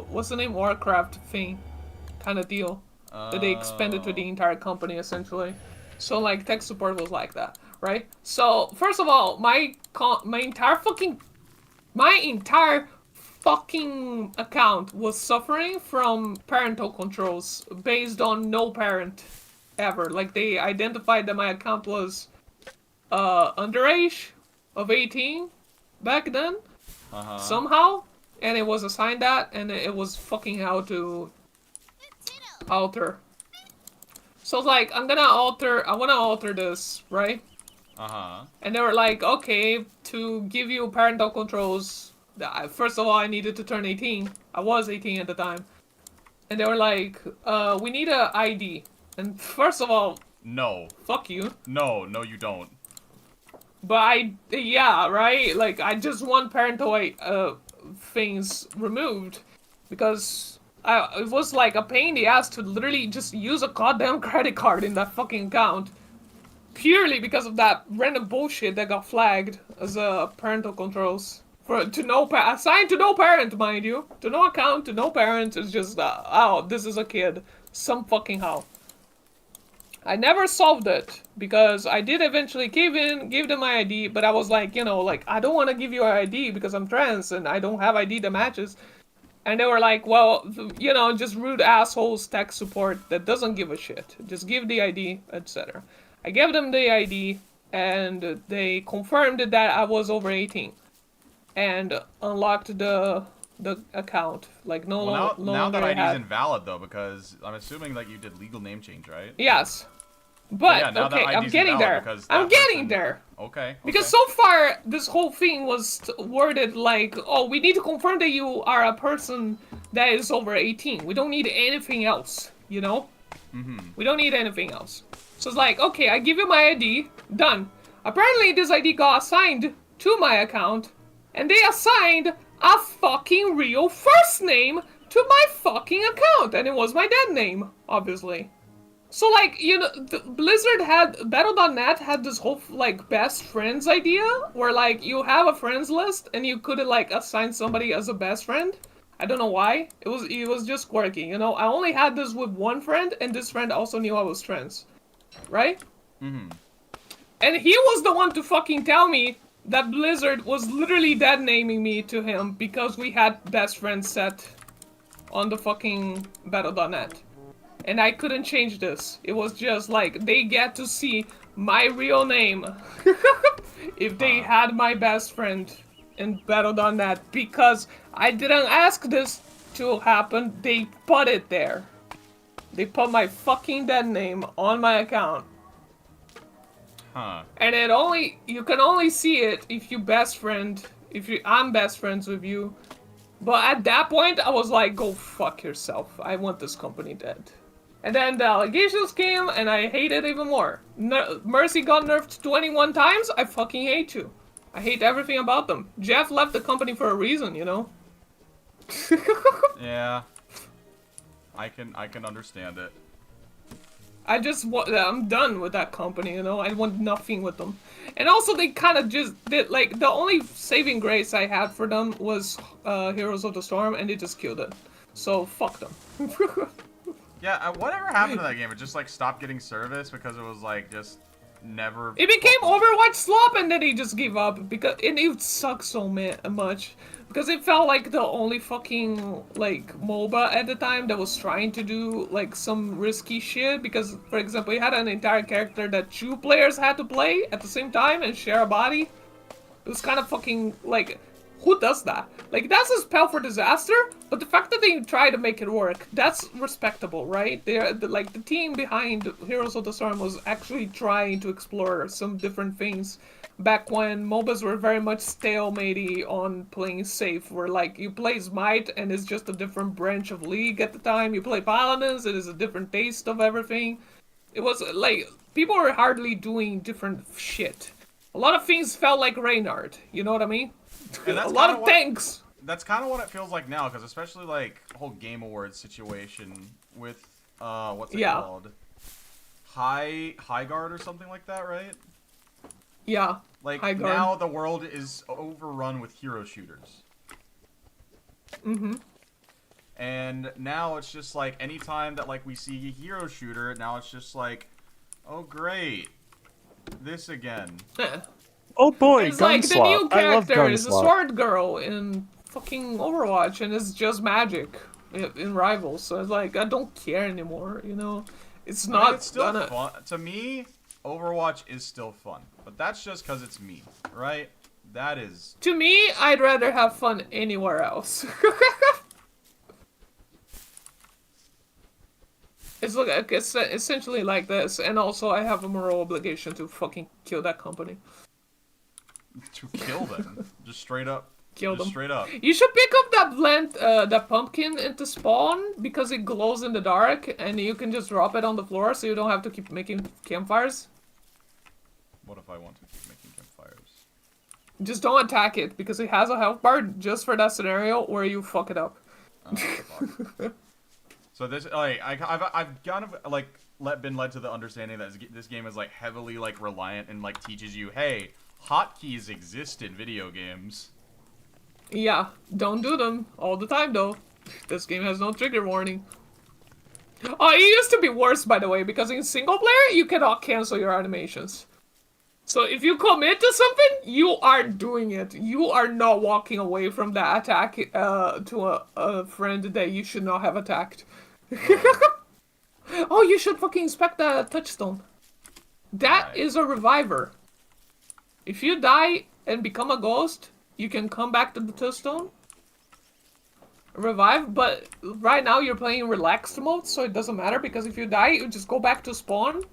What's the name? Warcraft thing, kind of deal. That they expanded to the entire company essentially. So like tech support was like that, right? So first of all, my entire fucking My entire fucking account was suffering from parental controls based on no parent ever. Like, they identified that my account was underage of 18 back then somehow, and it was assigned that, and it was fucking how to alter. So it's like, I wanna alter this, right? And they were like, okay, to give you parental controls, first of all, I needed to turn 18. I was 18 at the time. And they were like, we need a ID. And first of all, no. Fuck you. No, you don't. But yeah, right? Like, I just want parental things removed. Because it was like a pain in the ass to literally just use a goddamn credit card in that fucking account. Purely because of that random bullshit that got flagged as parental controls. Assigned to no parent, mind you. To no account, to no parent. It's just, oh, this is a kid. Some fucking how. I never solved it, because I did eventually give them my ID, but I was like, like, I don't want to give you an ID because I'm trans and I don't have ID that matches. And they were like, well, just rude assholes tech support that doesn't give a shit. Just give the ID, etc. I gave them the ID, and they confirmed that I was over 18. And unlocked the account. Like, no longer now that ID's invalid, though, because I'm assuming, like, you did legal name change, right? Yes. But, yeah, now okay, that I'm getting there. I'm getting there. Okay. Because so far, this whole thing was worded like, oh, we need to confirm that you are a person that is over 18. We don't need anything else, you know? We don't need anything else. So it's like, okay, I give you my ID, done. Apparently, this ID got assigned to my account, and they assigned a fucking real first name to my fucking account, and it was my dead name, obviously. So, like, Battle.net had this whole, like, best friends idea, where, like, you have a friends list, and you could, like, assign somebody as a best friend. I don't know why. It was just quirky, you know? I only had this with one friend, and this friend also knew I was trans. Right? And he was the one to fucking tell me that Blizzard was literally dead naming me to him because we had best friends set on the fucking Battle.net. And I couldn't change this. It was just like, they get to see my real name if they had my best friend in Battle.net, because I didn't ask this to happen. They put it there. They put my fucking dead name on my account. And you can only see it if I'm best friends with you. But at that point, I was like, go fuck yourself. I want this company dead. And then the allegations came, and I hate it even more. Mercy got nerfed 21 times. I fucking hate you. I hate everything about them. Jeff left the company for a reason, you know? Yeah. I can understand it. I'm done with that company, you know? I want nothing with them. And also, they kind of just did, like, the only saving grace I had for them was Heroes of the Storm, and they just killed it. So, fuck them. Yeah, whatever happened to that game? It just, like, stopped getting service because it was, like, just never... It became Overwatch slop, and then they just gave up, because it sucked so much. Because it felt like the only fucking, like, MOBA at the time that was trying to do, like, some risky shit. Because, for example, you had an entire character that 2 players had to play at the same time and share a body. It was kind of fucking, like, who does that? Like, that's a spell for disaster, but the fact that they try to make it work, that's respectable, right? Like, the team behind Heroes of the Storm was actually trying to explore some different things back when MOBAs were very much stalematey on playing safe, where, like, you play Smite and it's just a different branch of League at the time. You play Paladins, it is a different taste of everything. It was, like, people were hardly doing different shit. A lot of things felt like Reynard, you know what I mean? A lot of tanks! That's kind of what it feels like now, because especially, like, the whole Game Awards situation with, what's it called? High Guard or something like that, right? Yeah. Like, now the world is overrun with hero shooters. And now it's just like, anytime that, like, we see a hero shooter, now it's just like, oh great, this again. Oh boy, It's like the Gunslot. new I love character is a Gunslot. sword girl in fucking Overwatch, and it's just magic in Rivals. So it's like I don't care anymore. You know, it's I mean, not it's still gonna. fun. To me, Overwatch is still fun. But that's just because it's me, right? That is... To me, I'd rather have fun anywhere else. It's essentially like this, and also I have a moral obligation to fucking kill that company. To kill them. Just straight up. Kill Just them. straight up. You should pick up that pumpkin into spawn because it glows in the dark, and you can just drop it on the floor, so you don't have to keep making campfires. What if I want to keep making campfires? Just don't attack it because it has a health bar just for that scenario where you fuck it up. Oh, fuck. So this, like, I've kind of like been led to the understanding that this game is like heavily like reliant and like teaches you, hey, hotkeys exist in video games. Yeah, don't do them all the time though. This game has no trigger warning. Oh, it used to be worse, by the way, because in single player you cannot cancel your animations. So if you commit to something, you are doing it. You are not walking away from that attack to a friend that you should not have attacked. Oh, you should fucking inspect the touchstone. That Right. is a reviver. If you die and become a ghost, you can come back to the touchstone, revive, but right now you're playing relaxed mode, so it doesn't matter, because if you die, you just go back to spawn,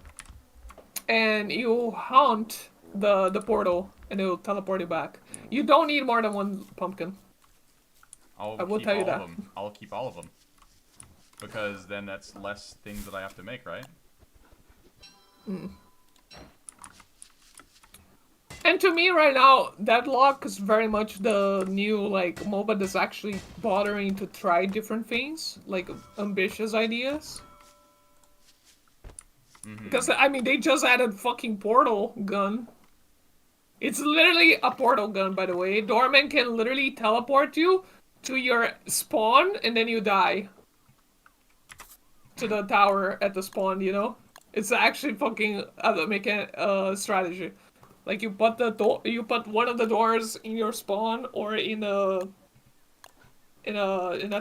and you haunt the portal, and it will teleport you back. You don't need more than one pumpkin. I will Keep tell you all that. of them. I'll keep all of them. Because then that's less things that I have to make, right? And to me right now, Deadlock is very much the new, like, MOBA that's actually bothering to try different things, like, ambitious ideas. Because, I mean, they just added fucking portal gun. It's literally a portal gun, by the way. Doorman can literally teleport you to your spawn, and then you die. To the tower at the spawn, you know? It's actually fucking strategy. Like you put you put one of the doors in your spawn or in a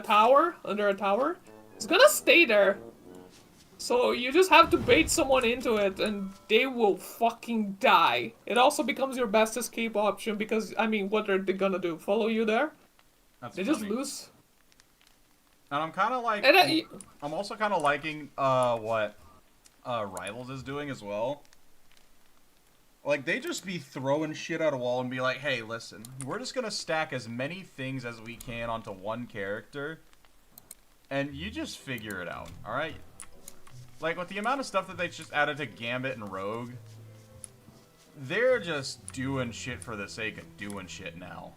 tower, under a tower. It's gonna stay there. So you just have to bait someone into it and they will fucking die. It also becomes your best escape option because, I mean, what are they gonna do? Follow you there? That's They funny. just lose. And I'm kind of like, And I'm also kind of liking what Rivals is doing as well. Like, they just be throwing shit at a wall and be like, hey, listen, we're just gonna stack as many things as we can onto one character, and you just figure it out, alright? Like, with the amount of stuff that they just added to Gambit and Rogue, they're just doing shit for the sake of doing shit now.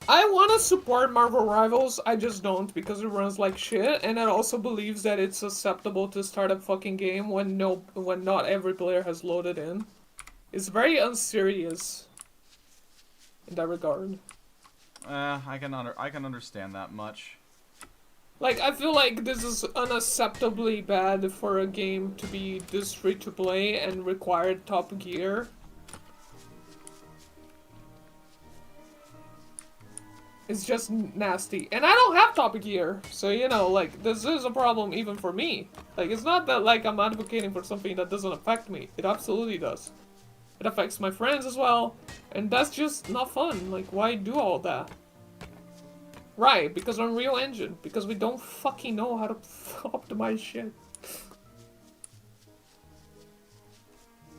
I want to support Marvel Rivals, I just don't because it runs like shit, and it also believes that it's acceptable to start a fucking game when not every player has loaded in. It's very unserious in that regard. I can understand that much. Like, I feel like this is unacceptably bad for a game to be this free to play and require top gear. It's just nasty. And I don't have top gear, so you know, like, this is a problem even for me. Like, it's not that, like, I'm advocating for something that doesn't affect me. It absolutely does. It affects my friends as well, and that's just not fun. Like, why do all that? Right, because Unreal Engine. Because we don't fucking know how to optimize shit.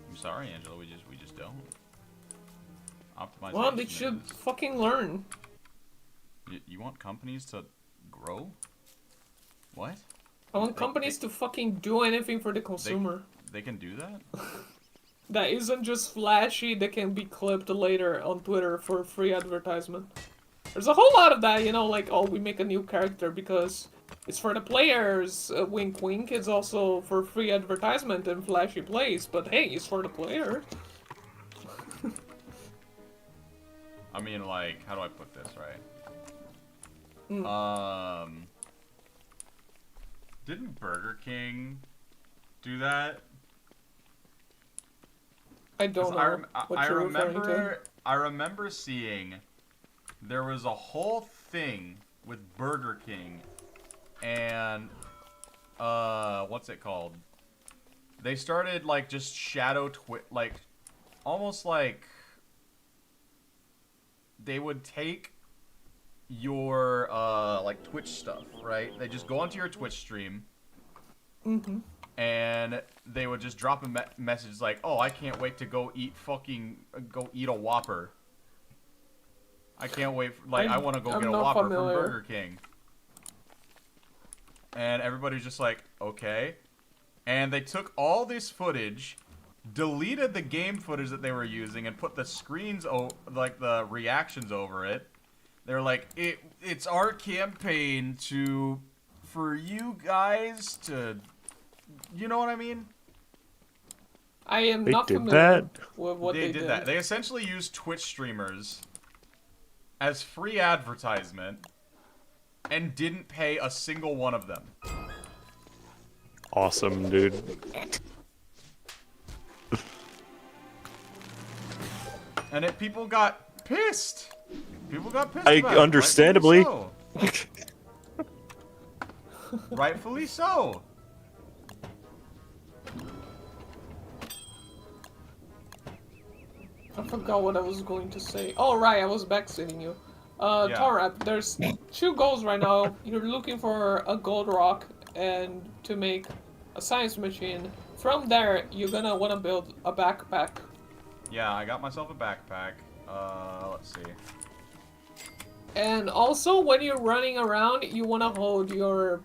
I'm sorry, Angela, we just don't. Optimization. Well, they should fucking learn. You want companies to grow? What? I want companies to fucking do anything for the consumer. They can do that? That isn't just flashy, that can be clipped later on Twitter for free advertisement. There's a whole lot of that, you know, like, oh, we make a new character because it's for the players, wink wink, it's also for free advertisement and flashy plays, but hey, it's for the player. I mean, like, how do I put this, right? Didn't Burger King do that? I don't 'Cause know what I you're referring to. remember seeing there was a whole thing with Burger King and what's it called? They started like just like almost like they would take your like Twitch stuff, right? They just go onto your Twitch stream Mm-hmm. and they would just drop a message like, "Oh, I can't wait to go eat a Whopper. I can't wait I want to go I'm get a not Whopper from familiar. Burger King." And everybody's just like, "Okay." And they took all this footage, deleted the game footage that they were using, and put the like the reactions over it. They're like, it's our campaign for you guys to, you know what I mean? I am They not did familiar that? with what they did that. They essentially used Twitch streamers as free advertisement and didn't pay a single one of them. Awesome, dude. And people got pissed. People got pissed I about it. understandably. Rightfully so. I forgot what I was going to say. Oh, right, I was backseating you. Yeah. Torrep, there's 2 goals right now. You're looking for a gold rock and to make a science machine. From there, you're gonna want to build a backpack. Yeah, I got myself a backpack. Let's see. And also, when you're running around, you want to hold your...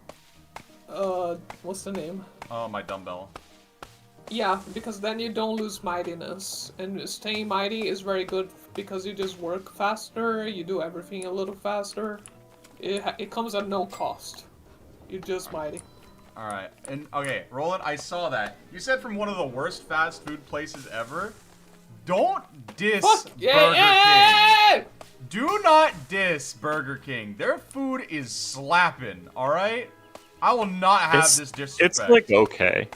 what's the name? Oh, my dumbbell. Yeah, because then you don't lose mightiness. And staying mighty is very good because you just work faster, you do everything a little faster. It comes at no cost. You're just mighty. Alright, and okay, Roland, I saw that. You said from one of the worst fast food places ever. Don't diss Burger King. Do not diss Burger King. Their food is slapping, alright? I will not have this disrespect. It's like okay.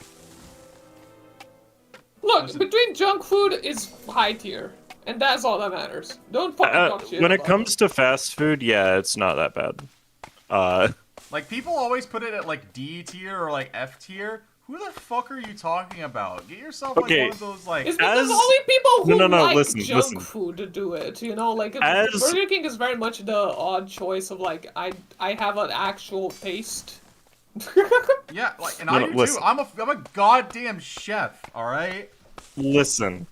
Look, between junk food is high tier. And that's all that matters. Don't fucking talk shit When it about comes to fast food, yeah, it's not that bad. Like, people always put it at, like, D tier or, like, F tier. Who the fuck are you talking about? Get yourself, like, one of those, like... It's because only people who like listen. junk food do it, you know? Like, Burger King is very much the odd choice of, like, I have an actual taste. Yeah, like, and I do too. I'm a goddamn chef, alright? Listen.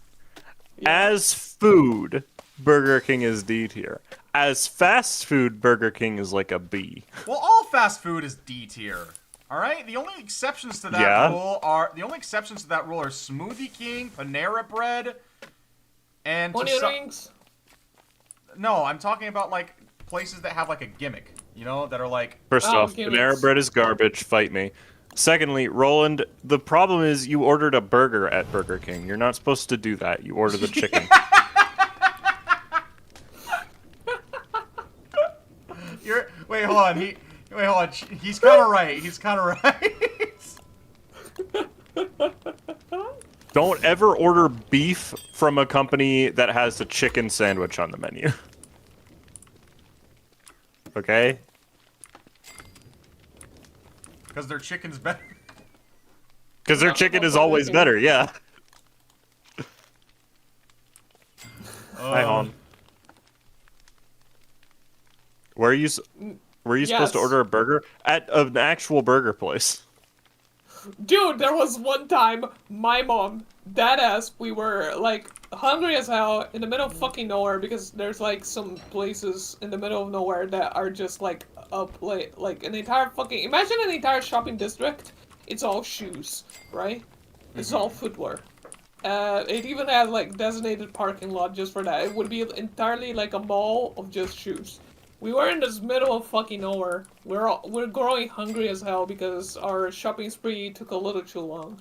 Yeah. As food, Burger King is D tier. As fast food, Burger King is like a B. Well, all fast food is D tier. All right. The only exceptions to that rule are Smoothie King, Panera Bread, and Onion rings. No, I'm talking about like places that have like a gimmick. You know, that are like. First off, gimmicks. Panera Bread is garbage. Fight me. Secondly, Roland, the problem is you ordered a burger at Burger King. You're not supposed to do that. You order the chicken. Wait, hold on. He's kind of right. He's kind of right. Don't ever order beef from a company that has a chicken sandwich on the menu. Okay? Because their chicken's better. Because their chicken is always better, yeah. Hi, Hon. Where are you supposed to order a burger? At an actual burger place. Dude, there was one time, my mom, deadass, we were, like, hungry as hell in the middle of fucking nowhere because there's, like, some places in the middle of nowhere that are just, like, like, an entire fucking... Imagine an entire shopping district. It's all shoes, right? It's all footwear. It even has, like, designated parking lot just for that. It would be entirely, like, a mall of just shoes. We were in this middle of fucking nowhere. We're growing hungry as hell because our shopping spree took a little too long.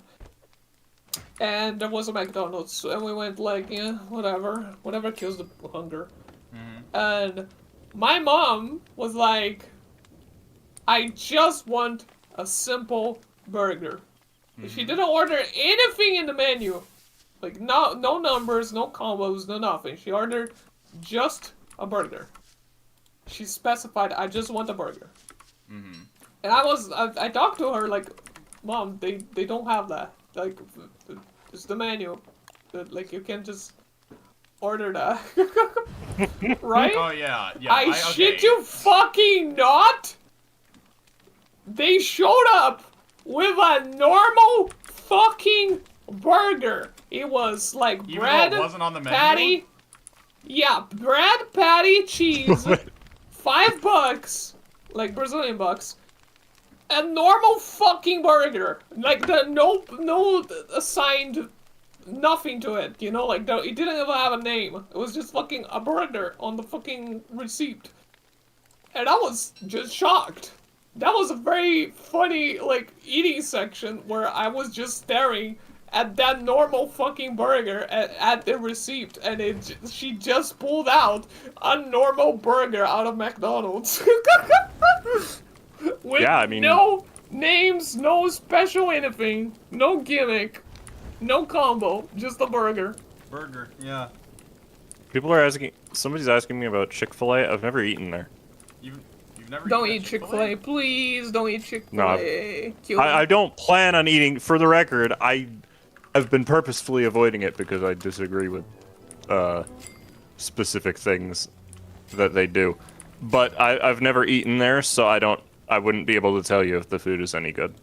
And there was a McDonald's, and we went like, yeah, whatever kills the hunger. And my mom was like, I just want a simple burger. She didn't order anything in the menu. Like, no numbers, no combos, no nothing. She ordered just a burger. She specified, I just want a burger. Mm-hmm. And I talked to her like, Mom, they don't have that. Like, it's the menu. Like, you can't just order that. Right? Oh yeah, I shit you fucking not! They showed up with a normal fucking burger. It was like Even bread, though it wasn't on the menu? patty. Yeah, bread, patty, cheese, $5, like Brazilian bucks. A normal fucking burger. Like the no assigned nothing to it, you know, like it didn't even have a name. It was just fucking a burger on the fucking receipt. And I was just shocked. That was a very funny, like, eating section where I was just staring at that normal fucking burger at the receipt, and she just pulled out a normal burger out of McDonald's. With Yeah, I mean- no names, no special anything, no gimmick, no combo, just a burger. Burger, yeah. People are asking. Somebody's asking me about Chick-fil-A. I've never eaten there. You've never Don't eaten eat at Chick-fil-A, please. Don't eat Chick-fil-A. Kill I me. don't plan on eating. For the record, I've been purposefully avoiding it because I disagree with specific things that they do. But I've never eaten there, so I wouldn't be able to tell you if the food is any good.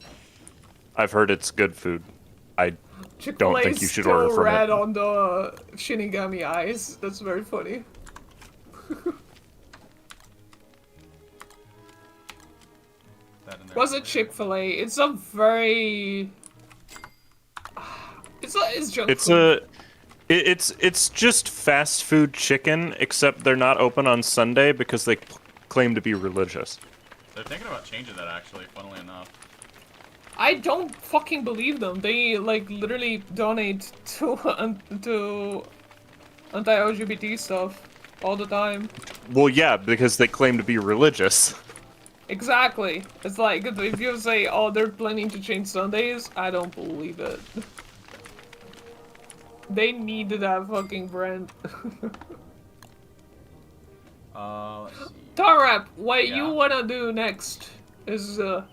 I've heard it's good food. I don't think you should order still from red it. on the Shinigami eyes. That's very funny. Was it Chick-fil-A? It's a very... It's junk food. It's just fast food chicken, except they're not open on Sunday because they claim to be religious. They're thinking about changing that, actually, funnily enough. I don't fucking believe them. They, like, literally donate to anti-LGBT stuff all the time. Well, yeah, because they claim to be religious. Exactly. It's like, if you say, oh, they're planning to change Sundays, I don't believe it. They needed that fucking brand. Let's see. tonrep, what Yeah. you wanna do next is an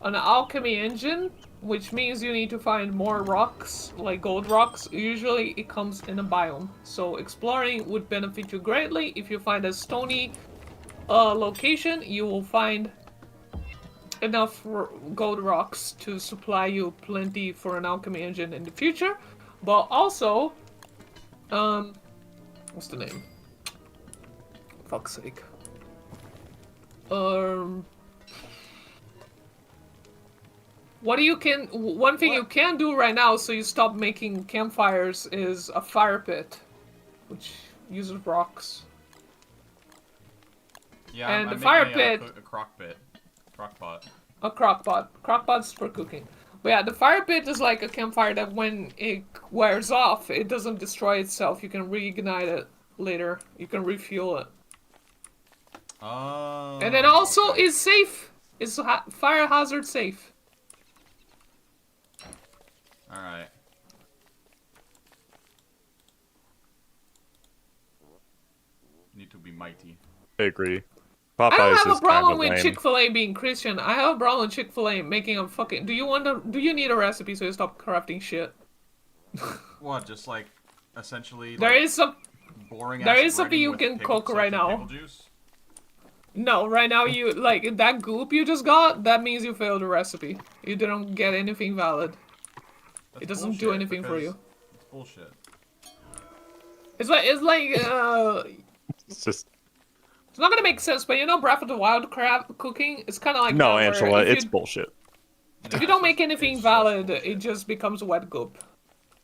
alchemy engine, which means you need to find more rocks, like gold rocks. Usually it comes in a biome, so exploring would benefit you greatly. If you find a stony location, you will find enough gold rocks to supply you plenty for an alchemy engine in the future. But also, what's the name? Fuck's sake. One thing you can do right now so you stop making campfires is a fire pit, which uses rocks. Yeah, And I'm the fire making a pit- crock pit. Crock pot. A crockpot. Crockpot's for cooking. But yeah, the fire pit is like a campfire that when it wears off, it doesn't destroy itself. You can reignite it later. You can refuel it. Oh. And it also okay. is safe. It's fire hazard safe. Alright. Need to be mighty. I agree. I don't Popeyes have is a problem kind of with lame. Chick-fil-A being Christian. I have a problem with Chick-fil-A making a fucking... Do you need a recipe so you stop crafting shit? What, just like, essentially, There like, is some... boring there ass is something breading you with can pickle- cook right soaked in now. pickle juice? No, right now you, like, that goop you just got, that means you failed the recipe. You didn't get anything valid. That's It doesn't do bullshit, anything for because you. It's bullshit. It's like, It's just it's not gonna make sense, but you know Breath of the Wild crab cooking? It's kinda like no, that, where Angela. if It's you, bullshit. if you don't make anything valid, it just becomes wet goop.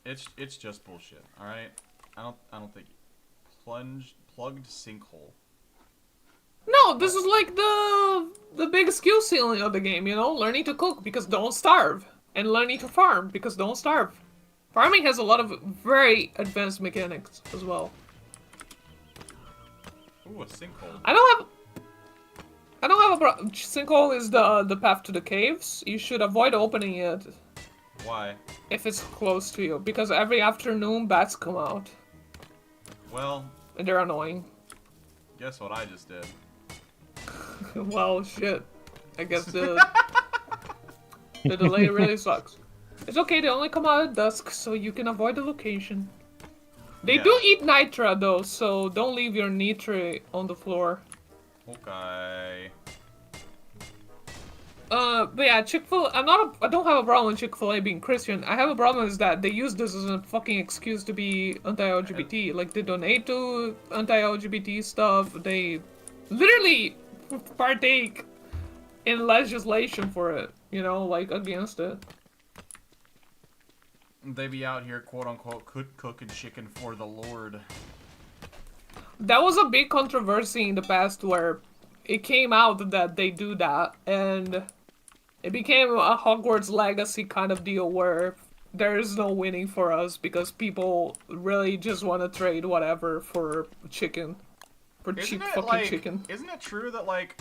It's just bullshit. All right. I don't think plugged sinkhole. No, this is like the big skill ceiling of the game, you know? Learning to cook because don't starve. And learning to farm because don't starve. Farming has a lot of very advanced mechanics as well. Ooh, a sinkhole. I don't have a sinkhole is the path to the caves. You should avoid opening it Why? if it's close to you, because every afternoon bats come out Well, and they're annoying. guess what I just did. Well, shit. I guess the delay really sucks. It's okay, they only come out at dusk, so you can avoid the location. They Yeah. do eat nitra though, so don't leave your nitra on the floor. Okay. But yeah, Chick-fil-A, I don't have a problem with Chick-fil-A being Christian. I have a problem is that they use this as a fucking excuse to be anti-LGBT. Like, they donate to anti-LGBT stuff, they literally partake in legislation for it, you know, like, against it. They be out here, quote unquote, cooking chicken for the Lord. That was a big controversy in the past where it came out that they do that, and it became a Hogwarts Legacy kind of deal where there is no winning for us because people really just want to trade whatever for chicken. For cheap fucking chicken. Isn't it true that, like,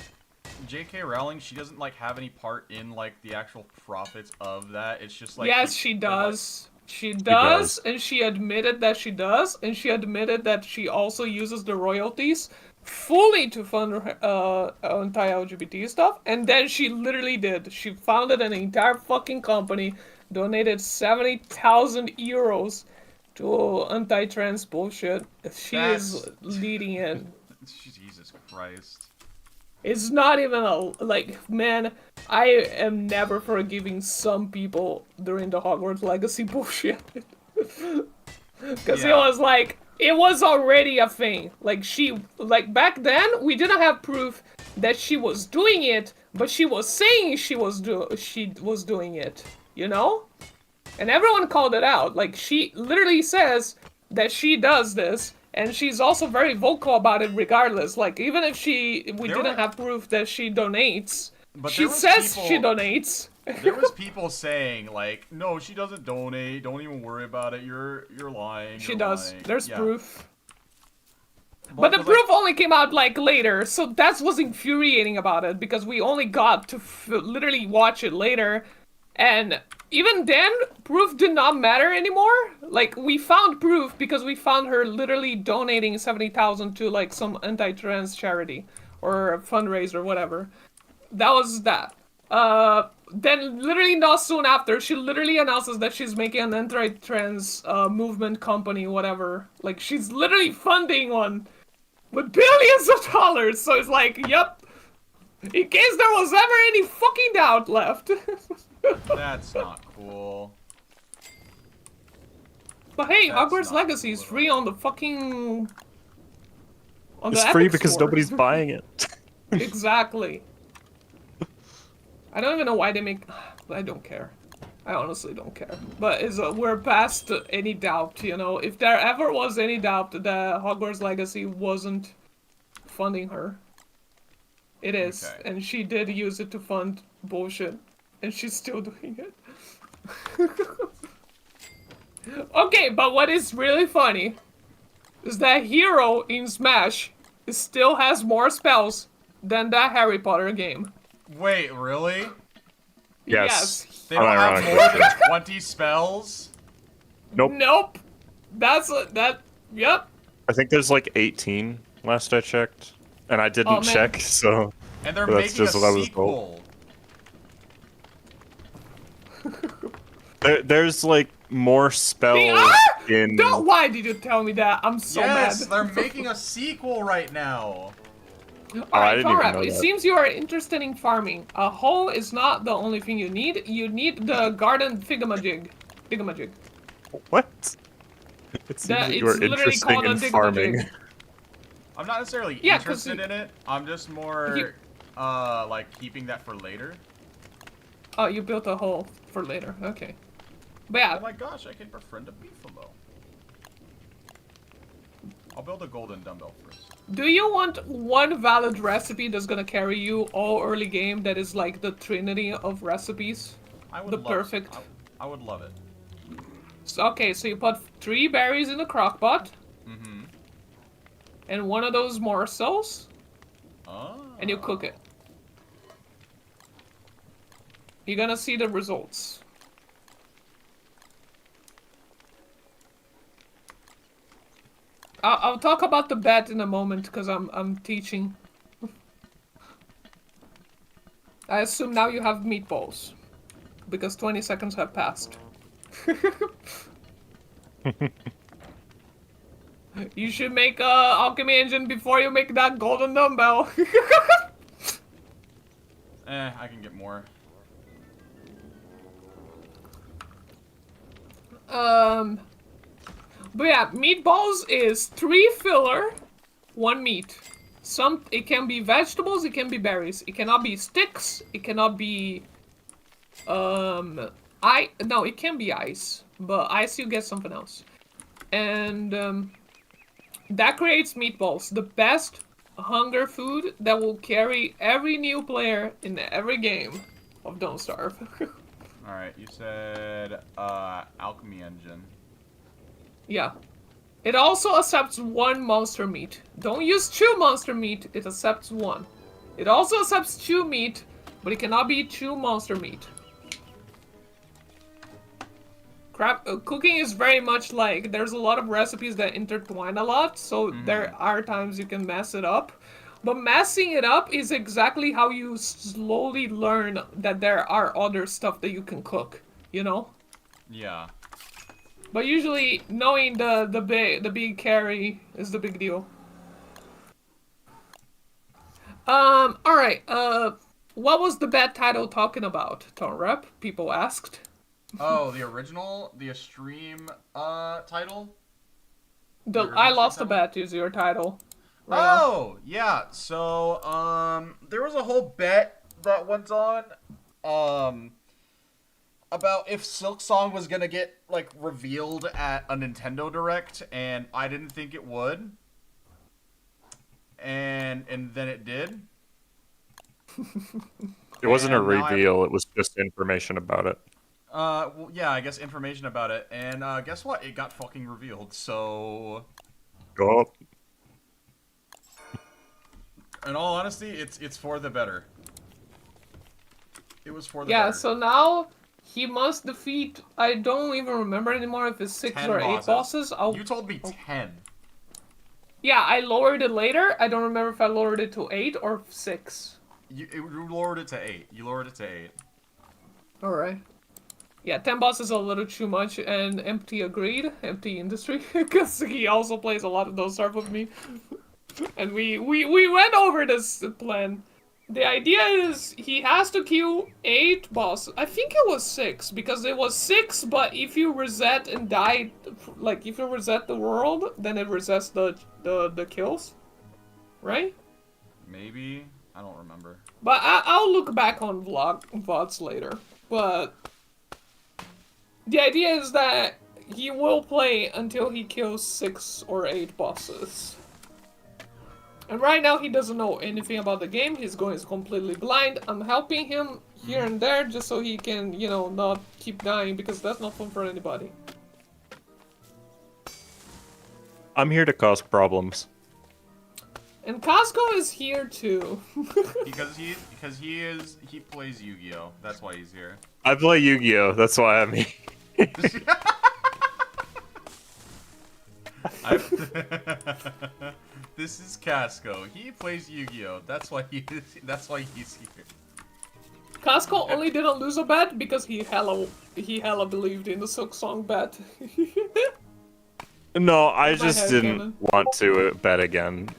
J.K. Rowling, she doesn't, like, have any part in, like, the actual profits of that? It's just, like... Yes, she does. She does, and she admitted that she does, and she admitted that she also uses the royalties fully to fund anti-LGBT stuff, and then she literally did. She founded an entire fucking company, donated 70,000 euros to anti-trans bullshit. She is leading it. Jesus Christ. It's not even like, man, I am never forgiving some people during the Hogwarts Legacy bullshit. Because it was already a thing. Like, back then, we didn't have proof that she was doing it, but she was saying she was doing it, you know? And everyone called it out. Like, she literally says that she does this, and she's also very vocal about it regardless. Like, even if we didn't have proof that she donates, she says she donates. There was people saying, like, no, she doesn't donate, don't even worry about it, you're lying. She does. Lying. There's proof. But the proof only came out, like, later, so that's what's infuriating about it, because we only got to literally watch it later, and even then, proof did not matter anymore. Like, we found proof because we found her literally donating 70,000 to, like, some anti-trans charity, or a fundraiser, whatever. That was that. Then literally not soon after, she literally announces that she's making an anti-trans movement company, whatever. Like, she's literally funding one with billions of dollars. So it's like, yep. In case there was ever any fucking doubt left. That's not cool. But hey, Hogwarts Legacy is free on the fucking... It's free because nobody's buying it. Exactly. I don't even know why they make... I don't care. I honestly don't care. But we're past any doubt, you know? If there ever was any doubt that Hogwarts Legacy wasn't funding her, it is. Okay. And she did use it to fund bullshit. And she's still doing it. Okay, but what is really funny is that Hero in Smash still has more spells than that Harry Potter game. Wait, really? Yes. They don't have more than 20 spells? Nope. Nope. Yep. I think there's like 18 last I checked. And I didn't check, so... And they're making just a sequel. There's like more spells in... Why did you tell me that? I'm so mad. Yes, they're making a sequel right now. Alright, tonrep, it seems you are interested in farming. A hoe is not the only thing you need. You need the garden thingamajig. What? It seems that you are interested in farming. I'm not necessarily interested in it. I'm just more, like, keeping that for later. Oh, you built a hole for later. Okay. But yeah. Oh my gosh, I can befriend a beefalo. I'll build a golden dumbbell first. Do you want one valid recipe that's gonna carry you all early game that is like the trinity of recipes? I would love it. I would love it. So, okay, so you put 3 berries in the crock pot. Mm-hmm. And one of those morsels. Oh. And you cook it. You're gonna see the results. I'll talk about the bet in a moment because I'm teaching. I assume now you have meatballs because 20 seconds have passed. You should make a alchemy engine before you make that golden dumbbell. I can get more. But yeah, meatballs is 3 filler, 1 meat. It can be vegetables, it can be berries. It cannot be sticks, it cannot be no, it can be ice, but ice you get something else. And that creates meatballs, the best hunger food that will carry every new player in every game of Don't Starve. Alright, you said, alchemy engine. Yeah. It also accepts 1 monster meat. Don't use 2 monster meat, it accepts 1. It also accepts 2 meat, but it cannot be 2 monster meat. Cooking is very much like, there's a lot of recipes that intertwine a lot, so there are times you can mess it up. But messing it up is exactly how you slowly learn that there are other stuff that you can cook, you know? Yeah. But usually, knowing the big carry is the big deal. Alright, what was the bad title talking about, tonrep? People asked. Oh, the stream, title? I lost a bet is your title. Right now. Oh, yeah, so, there was a whole bet that went on, about if Silksong was gonna get, like, revealed at a Nintendo Direct, and I didn't think it would. And then it did. It wasn't a And now reveal, it was just information about it. Well, yeah, I guess information about it, and, guess what? It got fucking revealed, so... Go up. In all honesty, it's for the better. It was for the better. Yeah, so now he must defeat, I don't even remember anymore if it's 6 or 8 bosses. You told me 10. Yeah, I lowered it later. I don't remember if I lowered it to 8 or 6. You lowered it to 8. You lowered it to 8. Alright. Yeah, 10 bosses is a little too much, and Empty agreed. Empty Industry, because he also plays a lot of those stuff with me. And we went over this plan. The idea is he has to kill 8 bosses. I think it was 6, because it was 6, but if you reset and die, like if you reset the world, then it resets the kills. Right? Maybe? I don't remember. But I'll look back on VODs later. But the idea is that he will play until he kills 6 or 8 bosses. And right now he doesn't know anything about the game, he's going completely blind. I'm helping him here and there just so he can, you know, not keep dying, because that's not fun for anybody. I'm here to cause problems. And Costco is here too. because he plays Yu-Gi-Oh! That's why he's here. I play Yu-Gi-Oh! That's why I'm here. This is Casco. He plays Yu-Gi-Oh! That's why he's here. Costco only didn't lose a bet because he hella believed in the Silksong bet. No, I My just head didn't cannon. want to bet again.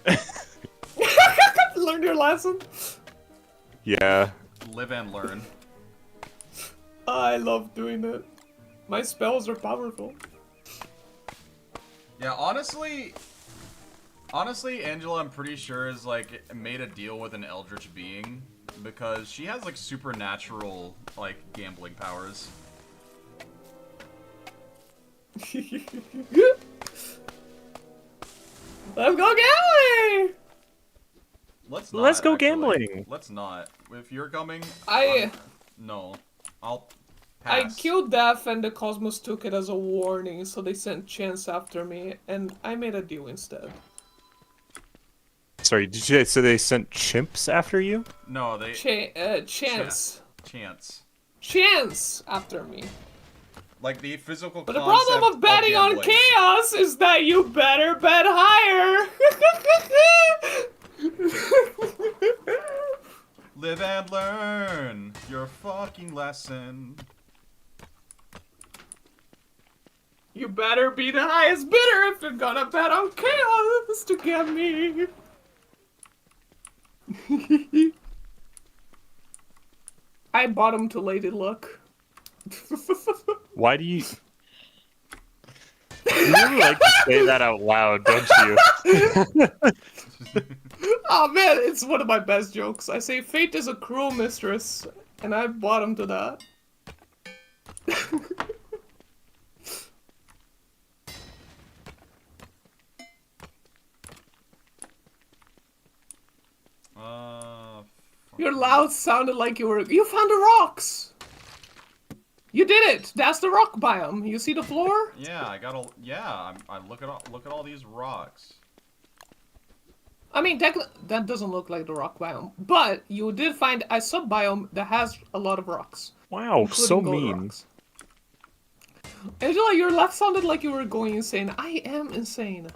Learned your lesson. Yeah. Live and learn. I love doing it. My spells are powerful. Yeah, honestly, Angela, I'm pretty sure is like made a deal with an eldritch being because she has like supernatural like gambling powers. Let's go gambling! Let's go actually. gambling. Let's not. If you're coming, I no, I'll pass. killed Death and the Cosmos took it as a warning, so they sent Chance after me, and I made a deal instead. Sorry, did you say they sent chimps after you? No, they Chance. Chance. Chance after me. Like the physical But the concept problem of betting on gambling. chaos is that you better bet higher. Live and learn your fucking lesson. You better be the highest bidder if you're gonna bet on chaos to get me. I bought him to Lady Luck. Why do you? You really like to say that out loud, don't you? Oh man, it's one of my best jokes. I say fate is a cruel mistress, and I bought him to that. Your loud sounded like you found the rocks! You did it! That's the rock biome. You see the floor? Yeah, I look at all these rocks. I mean, that doesn't look like the rock biome, but you did find a sub-biome that has a lot of rocks. Wow, so mean. Rocks. Angela, your laugh sounded like you were going insane. I am insane.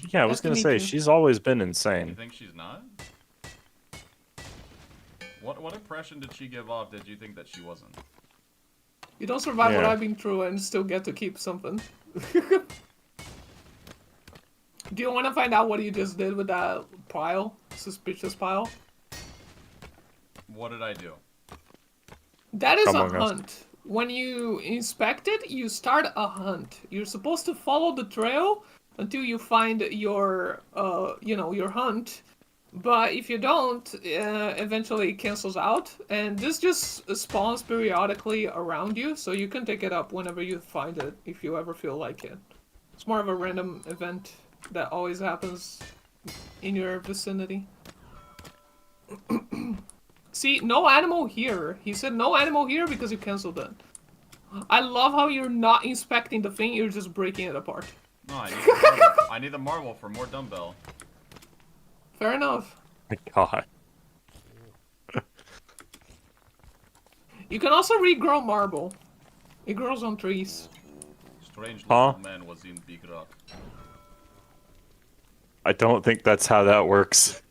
Yeah, I was gonna say, she's always been insane. You think she's not? What impression did she give off? Did you think that she wasn't? You don't survive what Yeah. I've been through and still get to keep something. Do you want to find out what you just did with that pile? Suspicious pile? What did I do? That is Among a Us. hunt. When you inspect it, you start a hunt. You're supposed to follow the trail until you find your, your hunt. But if you don't, eventually it cancels out. And this just spawns periodically around you, so you can take it up whenever you find it, if you ever feel like it. It's more of a random event that always happens in your vicinity. See, no animal here. He said no animal here because you canceled it. I love how you're not inspecting the thing, you're just breaking it apart. No, I need the marble. I need the marble for more dumbbell. Fair enough. My God. You can also regrow marble. It grows on trees. Strange Huh? little man was in big rock. I don't think that's how that works.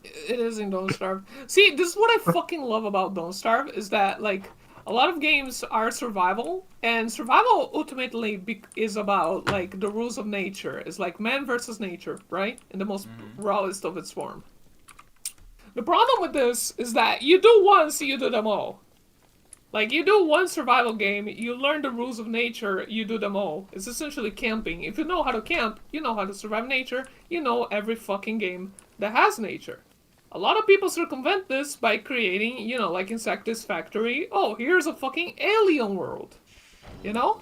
It is in Don't Starve. See, this is what I fucking love about Don't Starve, is that, like, a lot of games are survival, and survival ultimately is about, like, the rules of nature. It's like man versus nature, right? In the most rawest of its form. The problem with this is that you do once, you do them all. Like, you do one survival game, you learn the rules of nature, you do them all. It's essentially camping. If you know how to camp, you know how to survive nature, you know every fucking game that has nature. A lot of people circumvent this by creating, like Insectis Factory. Oh, here's a fucking alien world. You know?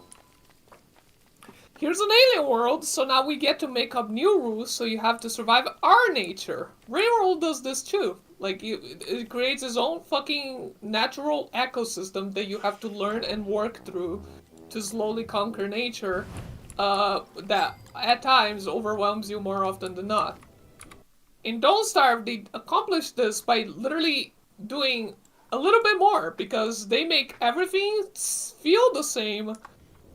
Here's an alien world, so now we get to make up new rules, so you have to survive our nature. Railroad does this too. Like, it creates its own fucking natural ecosystem that you have to learn and work through to slowly conquer nature, that at times overwhelms you more often than not. In Don't Starve, they accomplished this by literally doing a little bit more, because they make everything feel the same.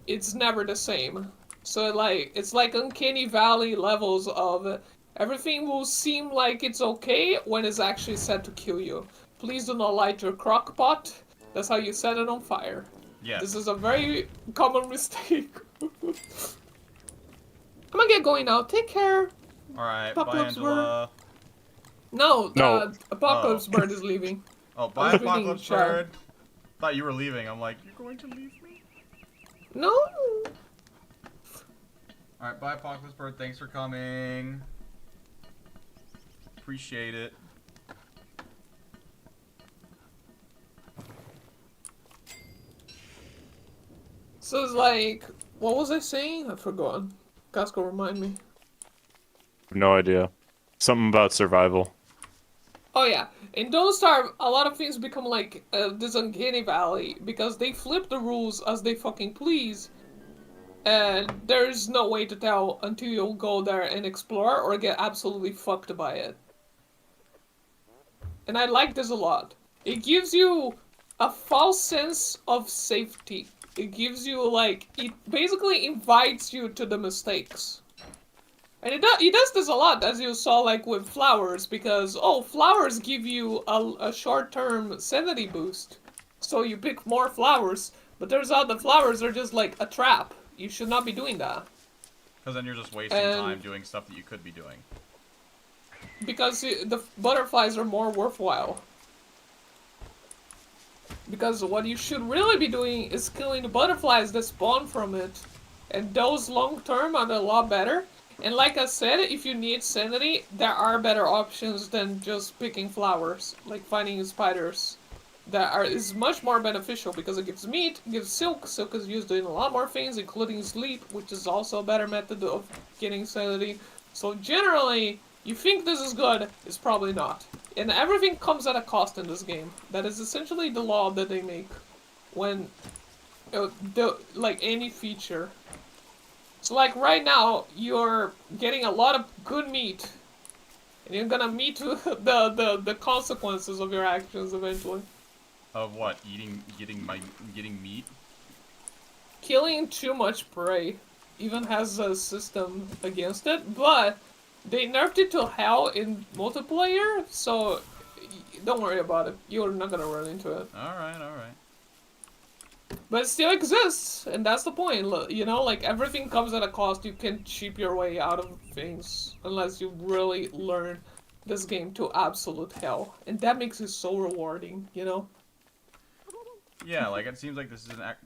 It's never the same. So, like, it's like uncanny valley levels of everything will seem like it's okay when it's actually set to kill you. Please do not light your crock pot. That's how you set it on fire. Yes. This is a very common mistake. I'm gonna get going now. Take care. Alright, bye Apocalypse Angela. No, No. Apocalypse Bird is leaving. Oh, bye I was reading Apocalypse chat. Bird. Thought you were leaving. I'm like, you're going to leave me? No. Alright, bye Apocalypse Bird. Thanks for coming. Appreciate it. So it's like, what was I saying? I forgot. Casco, remind me. No idea. Something about survival. Oh yeah, in Don't Starve, a lot of things become like this uncanny valley because they flip the rules as they fucking please, and there's no way to tell until you go there and explore or get absolutely fucked by it. And I like this a lot. It gives you a false sense of safety. It gives you like it basically invites you to the mistakes. And it does this a lot, as you saw like with flowers, because flowers give you a short-term sanity boost. So you pick more flowers, but turns out the flowers are just like a trap. You should not be doing that. Because then you're just wasting time doing stuff that you could be doing. Because the butterflies are more worthwhile. Because what you should really be doing is killing the butterflies that spawn from it. And those long term are a lot better. And like I said, if you need sanity, there are better options than just picking flowers. Like finding spiders. Is much more beneficial because it gives meat, gives silk. Silk is used in a lot more things, including sleep, which is also a better method of getting sanity. So generally, you think this is good, it's probably not. And everything comes at a cost in this game. That is essentially the law that they make when, like any feature. So like right now, you're getting a lot of good meat. And you're gonna meet the consequences of your actions eventually. Of what? Getting meat? Killing too much prey even has a system against it, but they nerfed it to hell in multiplayer, so don't worry about it. You're not gonna run into it. Alright. But it still exists, and that's the point. You know, like everything comes at a cost. You can cheap your way out of things unless you really learn this game to absolute hell. And that makes it so rewarding, you know? Yeah, like it seems like this is an act.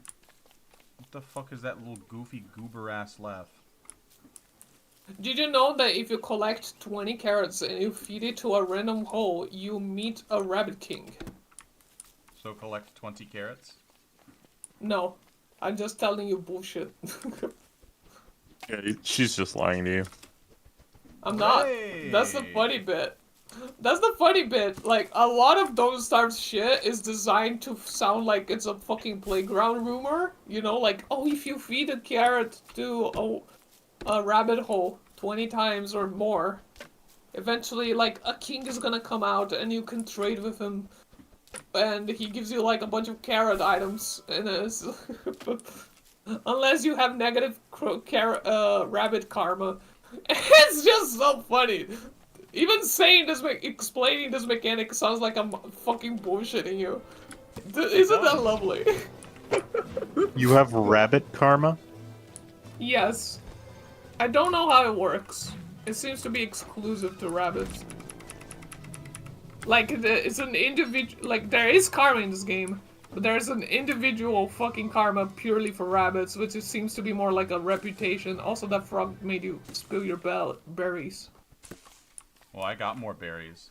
What the fuck is that little goofy goober ass laugh? Did you know that if you collect 20 carrots and you feed it to a random hole, you meet a rabbit king? So collect 20 carrots? No, I'm just telling you bullshit. Yeah, she's just lying to you. I'm not. Hey! That's the funny bit. That's the funny bit. Like, a lot of those types of shit is designed to sound like it's a fucking playground rumor. You know, like, oh, if you feed a carrot to a rabbit hole 20 times or more, eventually, like, a king is gonna come out and you can trade with him. And he gives you, like, a bunch of carrot items. And it's... unless you have negative rabbit karma. It's just so funny. Even saying this, explaining this mechanic sounds like I'm fucking bullshitting you. Isn't that lovely? You have rabbit karma? Yes. I don't know how it works. It seems to be exclusive to rabbits. Like, it's an individual... Like, there is karma in this game. But there's an individual fucking karma purely for rabbits, which it seems to be more like a reputation. Also, that frog made you spill your berries. Well, I got more berries.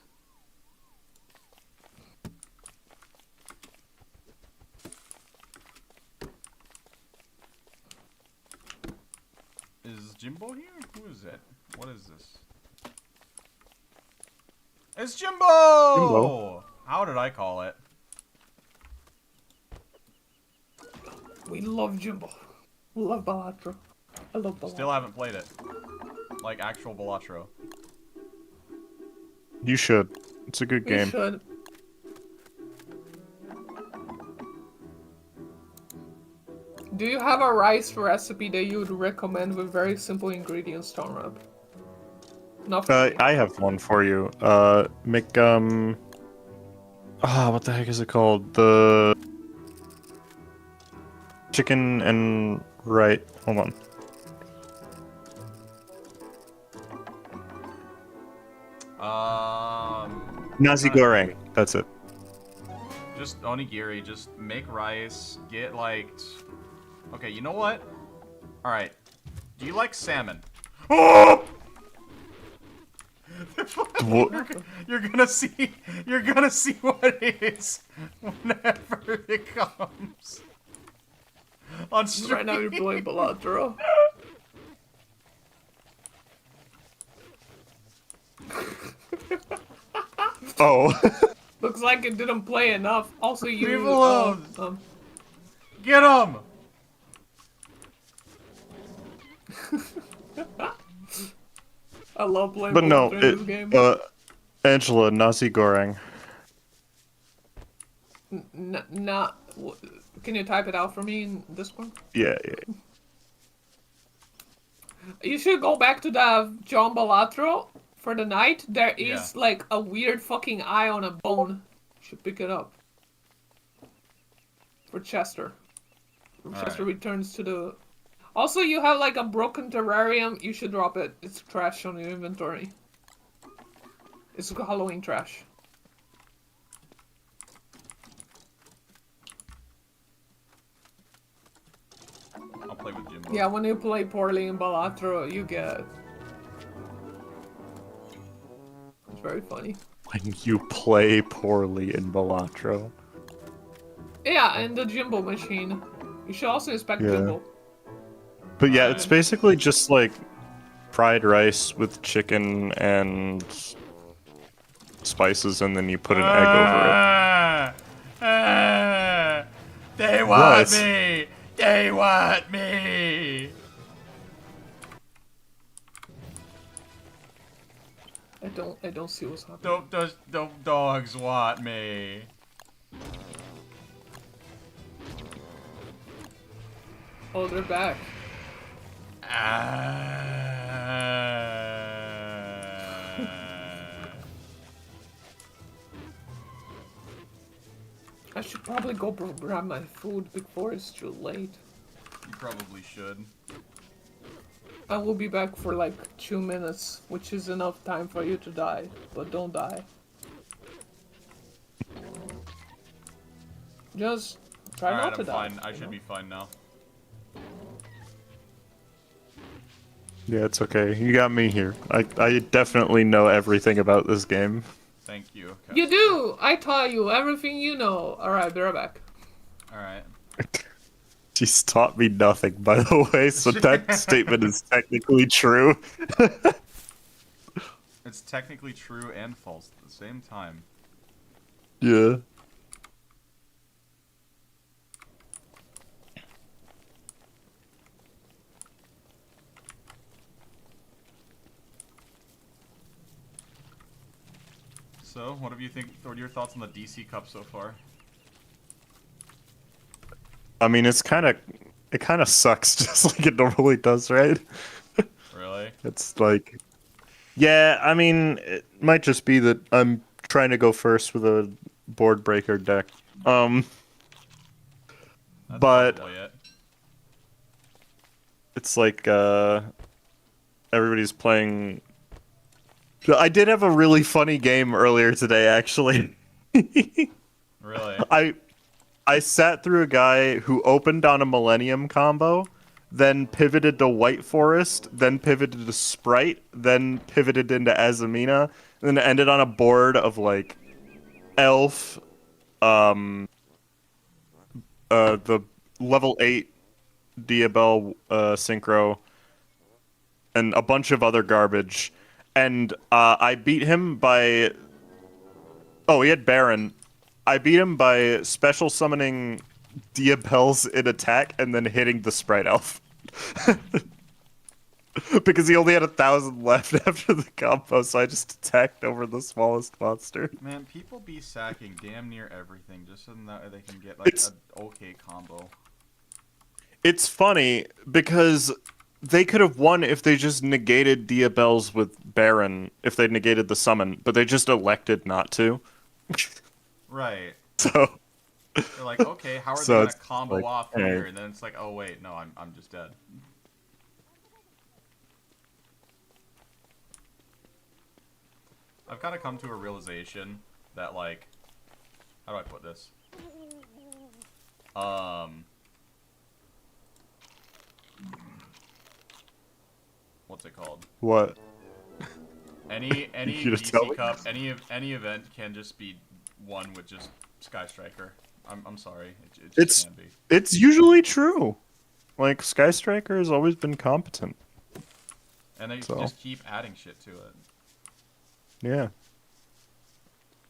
Is Jimbo here? Who is it? What is this? It's Jimbo! Jimbo. How did I call it? We love Jimbo. We love Balatro. I love Balatro. Still haven't played it. Like actual Balatro. You should. It's a good We game. should. Do you have a rice recipe that you would recommend with very simple ingredients, tonrep? Not for me. I have one for you. Make what the heck is it called? The chicken and right. Hold on. Nasi goreng. That's it. Just onigiri. Just make rice. Get like. Okay, you know what? All right. Do you like salmon? Oh! You're gonna see. You're gonna see what it is whenever it comes. On stream. Right now you're playing Balatro. Oh. Looks like it didn't play enough. Also, you. Leave alone. Get him! I love playing But no, Balatro in this game. Angela, nasi goreng. Not. Can you type it out for me in Discord? Yeah. You should go back to the John Balatro for the night. There Yeah. is like a weird fucking eye on a bone. You should pick it up. For Chester. Chester Alright. returns to the... Also, you have like a broken terrarium. You should drop it. It's trash on your inventory. It's Halloween trash. I'll play with Jimbo. Yeah, when you play poorly in Balatro, you get... It's very funny. When you play poorly in Balatro. Yeah, and the Jimbo machine. You should also inspect Yeah. Jimbo. But yeah, it's basically just like fried rice with chicken and spices, and then you put an egg over it. They want What? me! They want me! I don't see what's happening. Those dogs want me. Oh, they're back. I should probably go grab my food before it's too late. You probably should. I will be back for like 2 minutes, which is enough time for you to die, but don't die. Just try Alright, not to I'm die. fine. I you should know? be fine now. Yeah, it's okay. You got me here. I definitely know everything about this game. Thank you. You do! I taught you everything you know. Alright, be right back. Alright. She's taught me nothing, by the way, so that statement is technically true. It's technically true and false at the same time. Yeah. So, what do you think? What are your thoughts on the DC Cup so far? I mean, it kind of sucks just like it normally does, right? Really? It's like, yeah, I mean, it might just be that I'm trying to go first with a board breaker deck. That's But probably it. it's like everybody's playing. I did have a really funny game earlier today, actually. Really? I sat through a guy who opened on a Millennium combo, then pivoted to White Forest, then pivoted to Sprite, then pivoted into Azamina, and then ended on a board of like Elf, the level 8 Diabel Synchro, and a bunch of other garbage. And I beat him by... Oh, he had Baron. I beat him by special summoning Diabels in attack and then hitting the Sprite Elf. Because he only had 1,000 left after the combo, so I just attacked over the smallest monster. Man, people be sacking damn near everything just so that they can get like an okay combo. It's funny because they could have won if they just negated Diabels with Baron, if they negated the summon, but they just elected not to. Right. So They're like, okay, how are So they gonna it's combo like, off hey. here? And then it's like, oh wait, no, I'm just dead. I've kind of come to a realization that, like, how do I put this? What's it called? what? Any You gonna tell me? DC Cup, any event can just be won with just Sky Striker. I'm sorry, it just can be. It's usually true. Like Sky Striker has always been competent. And they So. just keep adding shit to it. Yeah.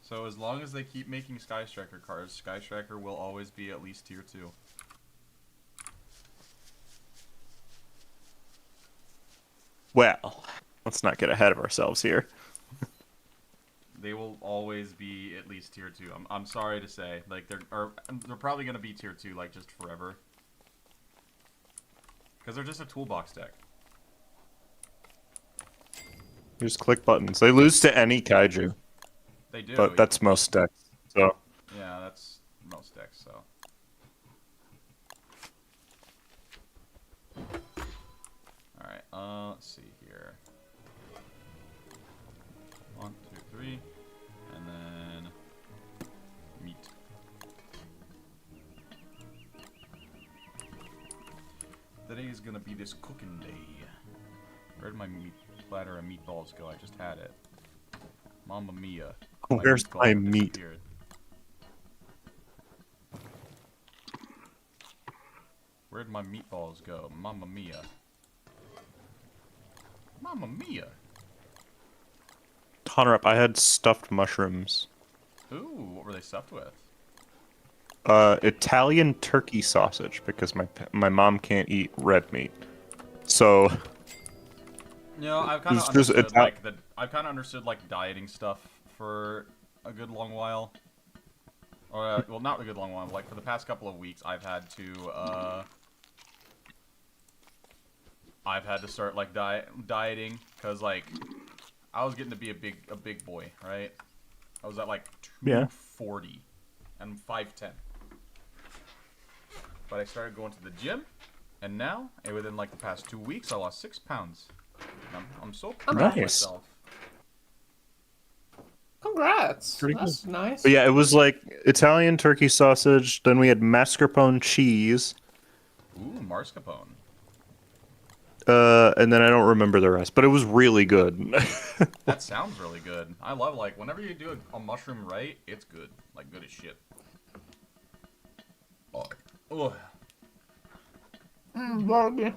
So as long as they keep making Sky Striker cards, Sky Striker will always be at least tier 2. Well, let's not get ahead of ourselves here. They will always be at least tier 2. I'm sorry to say. Like, they're probably going to be tier 2, like, just forever. Because they're just a toolbox deck. Just click buttons. They lose to any kaiju. They do. But that's most decks. So. Yeah, that's most decks, so. Alright, let's see here. 1, 2, 3. And then meat. Today is gonna be this cooking day. Where did my meat platter of meatballs go? I just had it. Mamma mia. Where's meatball my meat? disappeared. Where'd my meatballs go? Mamma mia. Mamma mia. Tonrep, I had stuffed mushrooms. Ooh, what were they stuffed with? Italian turkey sausage because my mom can't eat red meat. So. You know, I've kind of It's just understood I've kind of understood like dieting stuff for a good long while. Or well, not a good long while. Like for the past couple of weeks, I've had to start like dieting because like I was getting to be a big boy, right? I was at like 240 and 5'10". But I started going to the gym, and now, within like the past 2 weeks, I lost 6 pounds. And I'm so proud of myself. Congrats. Pretty That's good. nice. But yeah, it was like Italian turkey sausage. Then we had mascarpone cheese. Ooh, mascarpone. And then I don't remember the rest, but it was really good. That sounds really good. I love like whenever you do a mushroom right, it's good, like good as shit. Oh, ugh. Burger.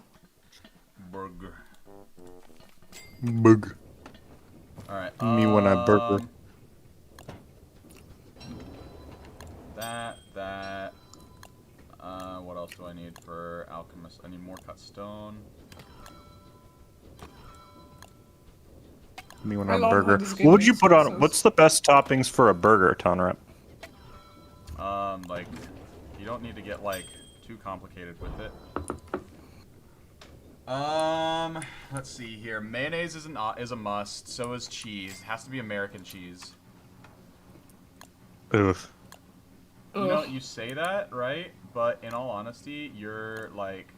Burger. Bug. All right. Me when I burger. That. What else do I need for alchemist? I need more cut stone. Me when I I'm love how burger. this game What would you makes put no on? sense. What's the best toppings for a burger, Tonrep? Like, you don't need to get like too complicated with it. Let's see here. Mayonnaise is a must. So is cheese. It has to be American cheese. Ugh. You know, you say that, right? But in all honesty, you're like,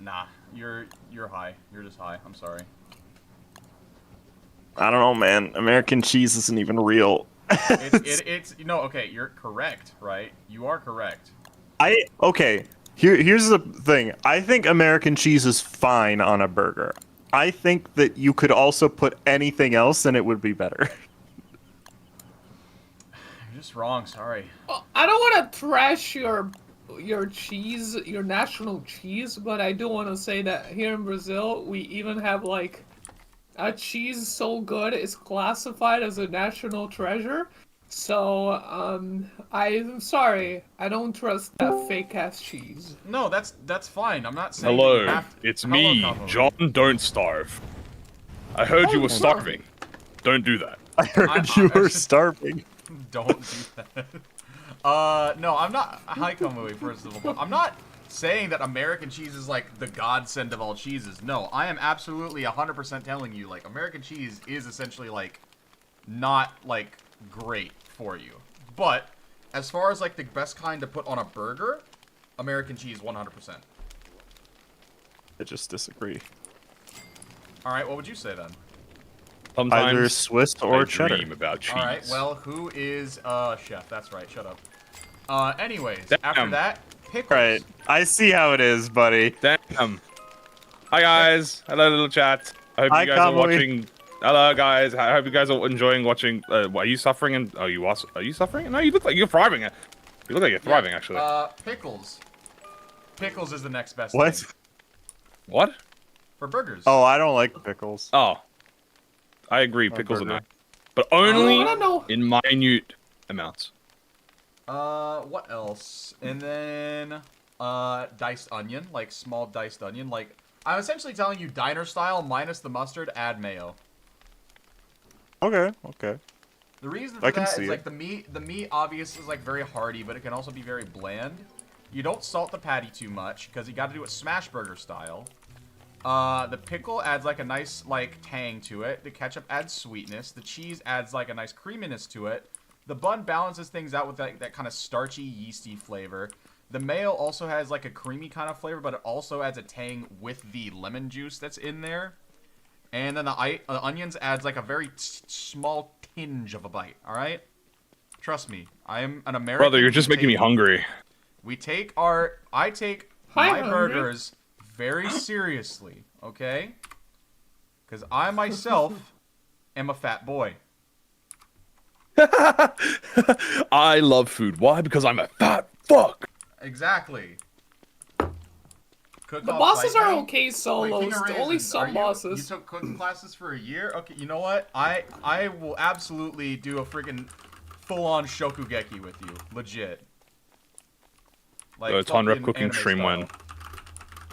nah. You're high. You're just high. I'm sorry. I don't know, man. American cheese isn't even real. It's no, okay. You're correct, right? You are correct. Okay. Here's the thing. I think American cheese is fine on a burger. I think that you could also put anything else and it would be better. You're just wrong. Sorry. Well, I don't want to trash your cheese, your national cheese, but I do want to say that here in Brazil, we even have like a cheese so good it's classified as a national treasure. So, I'm sorry, I don't trust that fake ass cheese. No, that's fine. I'm not saying. That you Hello, have to... it's Hello, me, Cabo. John. Don't starve. I heard you were starving. Don't do that. I heard you were starving. Don't do that. No, I'm not. Hi, Kamui, first of all. I'm not saying that American cheese is like the godsend of all cheeses. No, I am absolutely 100% telling you, like, American cheese is essentially, like, not, like, great for you. But, as far as, like, the best kind to put on a burger, American cheese 100%. I just disagree. Alright, what would you say then? Sometimes Either Swiss or I cheddar. dream about cheese. Alright, well, who is, chef? That's right, shut up. Anyways, Damn. after that, pickles. Right. I see how it is, buddy. Damn. Hi guys. Hello, little chat. I hope Hi, you guys are Kamui. watching. Hello, guys. I hope you guys are enjoying watching. Are you suffering? And are you suffering? No, you look like you're thriving. You look like you're thriving, actually. Pickles. Pickles is the next best What? thing. What? For burgers. Oh, I don't like pickles. Oh, I agree. On Pickles are burger. nice, but only I don't know. in minute amounts. What else? And then, diced onion, like small diced onion. Like, I'm essentially telling you diner style minus the mustard, add mayo. Okay, okay. The reason I for can that see is it. like the meat obviously is like very hearty, but it can also be very bland. You don't salt the patty too much because you got to do it smash burger style. The pickle adds like a nice like tang to it. The ketchup adds sweetness. The cheese adds like a nice creaminess to it. The bun balances things out with that kind of starchy, yeasty flavor. The mayo also has like a creamy kind of flavor, but it also adds a tang with the lemon juice that's in there. And then the onions adds like a very small tinge of a bite, alright? Trust me, I am an American. Brother, you're just making me hungry. I take Hi, my hungry. burgers very seriously, okay? Because I myself am a fat boy. I love food. Why? Because I'm a fat fuck. Exactly. The bosses are okay solos. Only some You bosses. took cooking classes for a year? Okay, you know what? I will absolutely do a freaking full-on Shokugeki with you. Legit. Like tonrep fucking cooking anime stream style. when?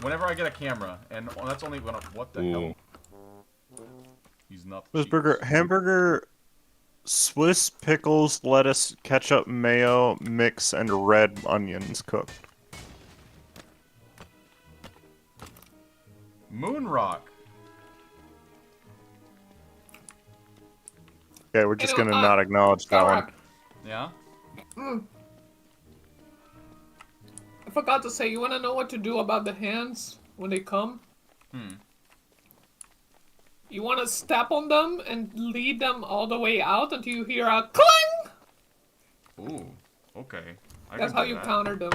Whenever I get a camera, and that's only when what the hell? He's not. This burger, hamburger, Swiss pickles, lettuce, ketchup, mayo, mix, and red onions cooked. Moonrock. Okay, we're just You know, gonna not acknowledge that one. Alright. Yeah. I forgot to say, you wanna know what to do about the hands when they come? You wanna step on them and lead them all the way out until you hear a clang! Ooh. Okay. That's how you counter them.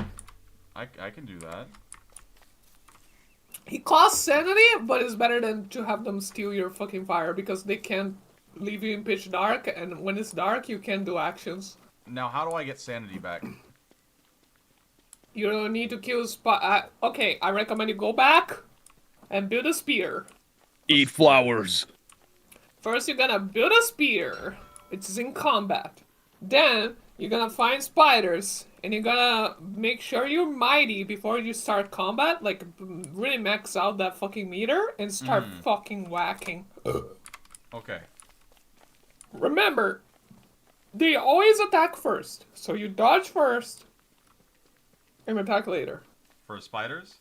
I can do that. He costs sanity, but it's better than to have them steal your fucking fire because they can't leave you in pitch dark, and when it's dark, you can't do actions. Now, how do I get sanity back? You don't need to kill okay, I recommend you go back and build a spear. Eat flowers. First, you're gonna build a spear. It's in combat. Then, you're gonna find spiders. And you're gonna make sure you're mighty before you start combat. Like, really max out that fucking meter and start fucking whacking. Okay. Remember, they always attack first. So you dodge first and attack later. For spiders?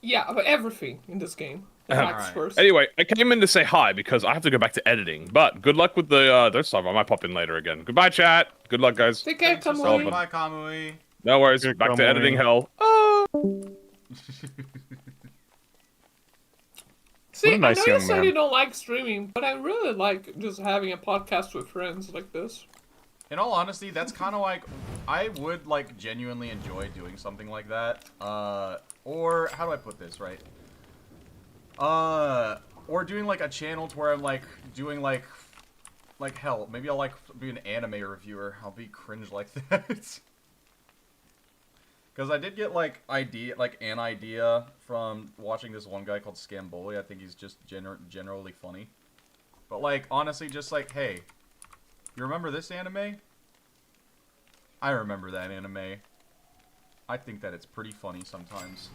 Yeah, but everything in this game attacks Alright. first. Anyway, I came in to say hi because I have to go back to editing. But good luck with the there's stuff. I might pop in later again. Goodbye, chat. Good luck, guys. Take care, Thanks for stopping Kamui. by, Kamui. No worries. Good Back to Kamui. editing hell. See, What a nice I know you young said man. you don't like streaming, but I really like just having a podcast with friends like this. In all honesty, that's kind of like, I would like genuinely enjoy doing something like that. Or how do I put this, right? Or doing like a channel to where I'm like doing like hell, maybe I'll like be an anime reviewer. I'll be cringe like that. Because I did get like an idea from watching this one guy called Scamboli. I think he's just generally funny. But like honestly, just like, hey, you remember this anime? I remember that anime. I think that it's pretty funny sometimes.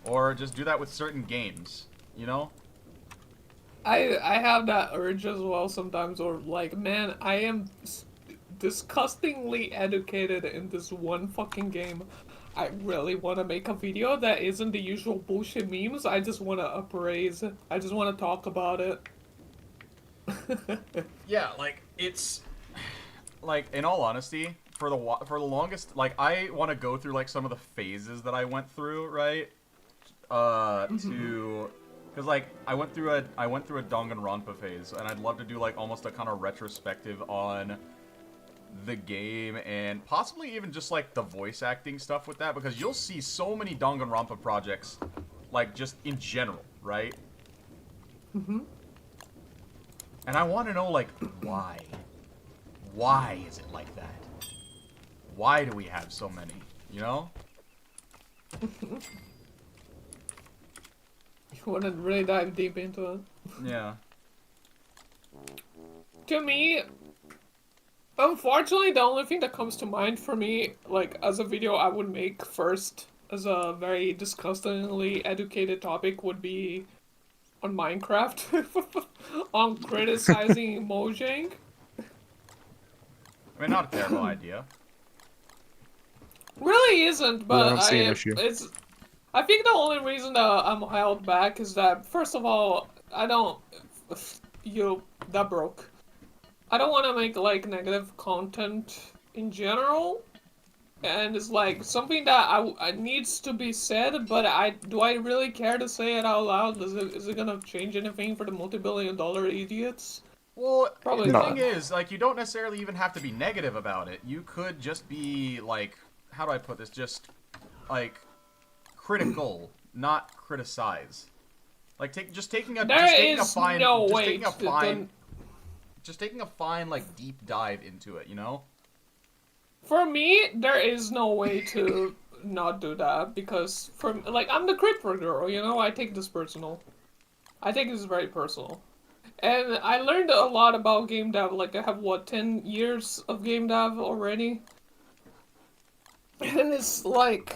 Or just do that with certain games, you know? I have that urge as well sometimes, or like, man, I am disgustingly educated in this one fucking game. I really want to make a video that isn't the usual bullshit memes. I just want to appraise it. I just want to talk about it. Yeah, like it's like in all honesty, for the longest, like I want to go through like some of the phases that I went through, right? Because like I went through a Danganronpa phase, and I'd love to do like almost a kind of retrospective on the game and possibly even just like the voice acting stuff with that, because you'll see so many Danganronpa projects, like just in general, right? And I want to know like why. Why is it like that? Why do we have so many? You know? You want to really dive deep into it? Yeah. To me, unfortunately, the only thing that comes to mind for me, like, as a video I would make first, as a very disgustingly educated topic, would be on Minecraft on criticizing Mojang. I mean, not a terrible idea. Really isn't, I but don't see an issue. I think the only reason that I'm held back is that, first of all, I don't, that broke. I don't want to make, like, negative content in general, and it's, like, something that I needs to be said, but do I really care to say it out loud? Is it gonna change anything for the multi-billion-dollar idiots? Well, Probably the not. thing is, like, you don't necessarily even have to be negative about it. You could just be, like, how do I put this? Just, like, critical, not criticize. Like, just taking a fine, like, deep dive into it, you know? For me, there is no way to not do that, because, like, I'm the crypto girl, you know? I take this personal. I take this very personal. And I learned a lot about game dev, like, I have, 10 years of game dev already? And it's like,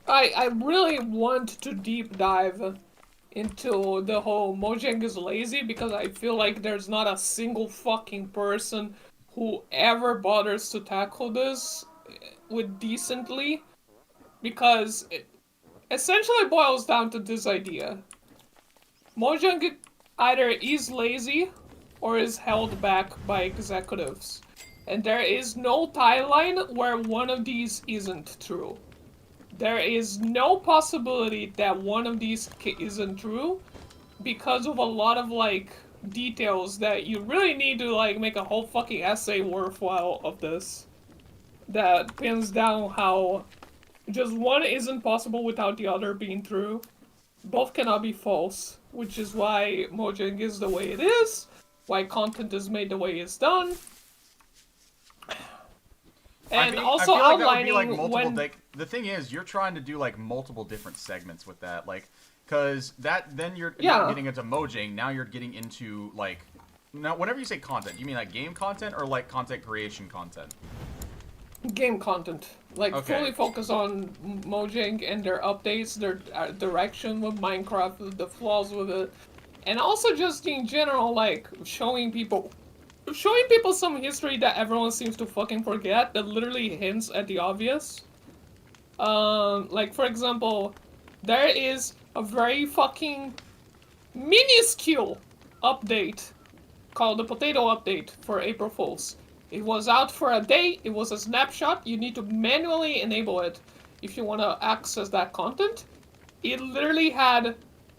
I really want to deep dive into the whole Mojang is lazy, because I feel like there's not a single fucking person who ever bothers to tackle this with decently, because it essentially boils down to this idea. Mojang either is lazy or is held back by executives, and there is no timeline where one of these isn't true. There is no possibility that one of these isn't true, because of a lot of, like, details that you really need to, like, make a whole fucking essay worthwhile of this. That pins down how just one isn't possible without the other being true. Both cannot be false, which is why Mojang is the way it is, why content is made the way it's done. And also I feel like outlining that would be, like, multiple when... the thing is, you're trying to do, like, multiple different segments with that, like, because then you're Yeah. getting into Mojang, now you're getting into, like, now whenever you say content, you mean, like, game content or, like, content creation content? Game content. Like, Okay. fully focus on Mojang and their updates, their direction with Minecraft, the flaws with it. And also just in general, like, showing people some history that everyone seems to fucking forget, that literally hints at the obvious. Like, for example, there is a very fucking minuscule update called the Potato Update for April Fools. It was out for a day, it was a snapshot, you need to manually enable it if you want to access that content. It literally had,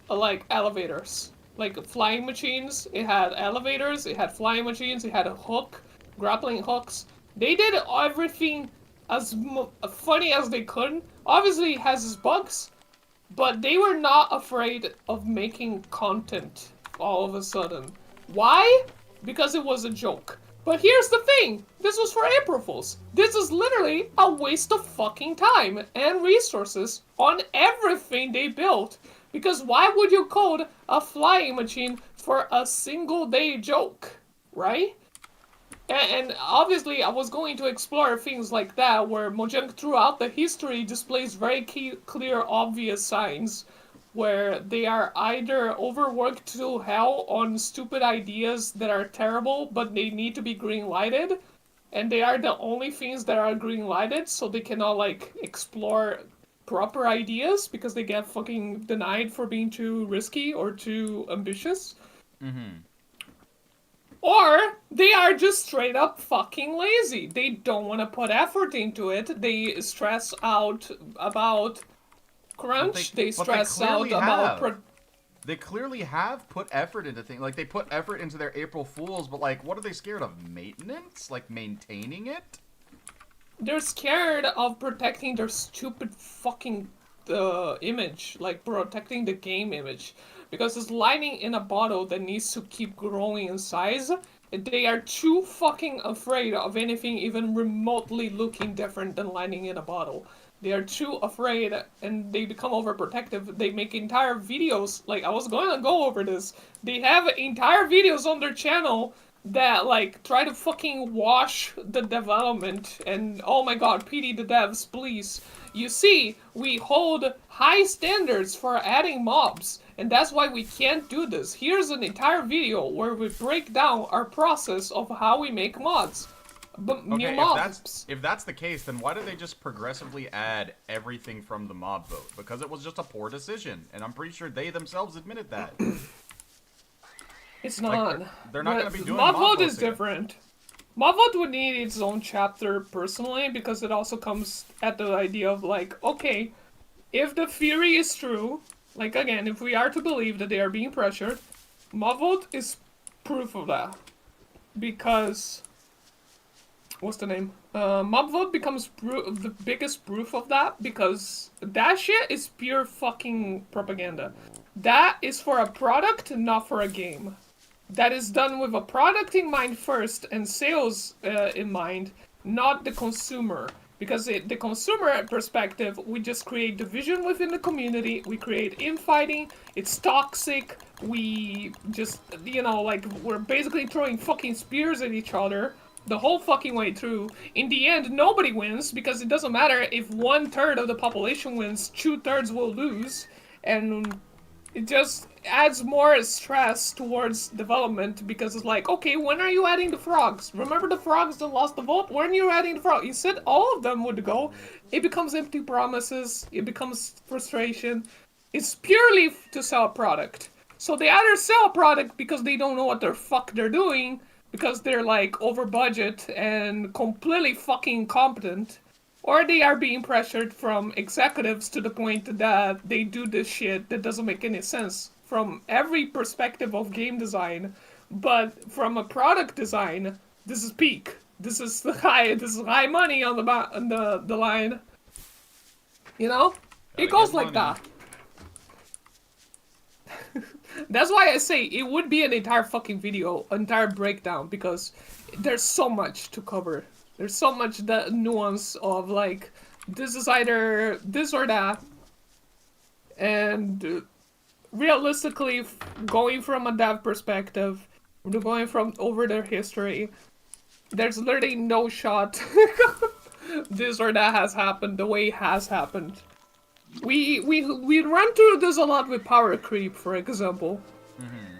like, elevators. Like, flying machines, it had elevators, it had flying machines, it had a hook, grappling hooks. They did everything as funny as they could. Obviously, it has its bugs, but they were not afraid of making content all of a sudden. Why? Because it was a joke. But here's the thing, this was for April Fools. This is literally a waste of fucking time and resources on everything they built. Because why would you code a flying machine for a single day joke, right? And obviously I was going to explore things like that, where Mojang throughout the history displays very clear, obvious signs where they are either overworked to hell on stupid ideas that are terrible, but they need to be green-lighted, and they are the only things that are green-lighted, so they cannot, like, explore proper ideas, because they get fucking denied for being too risky or too ambitious. Or they are just straight up fucking lazy. They don't want to put effort into it. They stress out about crunch. They stress out about... They clearly have put effort into things. Like, they put effort into their April Fools, but, like, what are they scared of? Maintenance? Like, maintaining it? They're scared of protecting their stupid fucking image. Like, protecting the game image. Because it's lining in a bottle that needs to keep growing in size. And they are too fucking afraid of anything even remotely looking different than lining in a bottle. They are too afraid, and they become overprotective. They make entire videos, like, I was going to go over this. They have entire videos on their channel that, like, try to fucking wash the development, and oh my god, pity the devs, please. You see, we hold high standards for adding mobs, And that's why we can't do this. Here's an entire video where we break down our process of how we make mods. New Okay, mobs. if that's the case, then why did they just progressively add everything from the mob vote? Because it was just a poor decision, and I'm pretty sure they themselves admitted that. It's Like, not. they're not going to be doing Mob mob vote is votes again. different. Mob vote would need its own chapter personally because it also comes at the idea of like, okay, if the theory is true, like again, if we are to believe that they are being pressured, mob vote is proof of that. Because what's the name? Mob vote becomes the biggest proof of that because that shit is pure fucking propaganda. That is for a product, not for a game. That is done with a product in mind first and sales in mind, not the consumer. Because the consumer perspective, we just create division within the community, we create infighting, it's toxic, we just, you know, like, we're basically throwing fucking spears at each other the whole fucking way through. In the end, nobody wins, because it doesn't matter if 1/3 of the population wins, 2/3 will lose, and it just adds more stress towards development because it's like, okay, when are you adding the frogs? Remember the frogs that lost the vote? When are you adding the frog? You said all of them would go. It becomes empty promises. It becomes frustration. It's purely to sell a product. So they either sell a product because they don't know what the fuck they're doing, because they're like over budget and completely fucking incompetent, or they are being pressured from executives to the point that they do this shit that doesn't make any sense from every perspective of game design. But from a product design, this is peak. This is high money on the line. You know? It Gotta goes get like money. that. That's why I say it would be an entire fucking video, entire breakdown, because there's so much to cover. There's so much the nuance of like, this is either this or that, and realistically, going from a dev perspective, going from over their history, there's literally no shot this or that has happened the way it has happened. We run through this a lot with power creep, for example.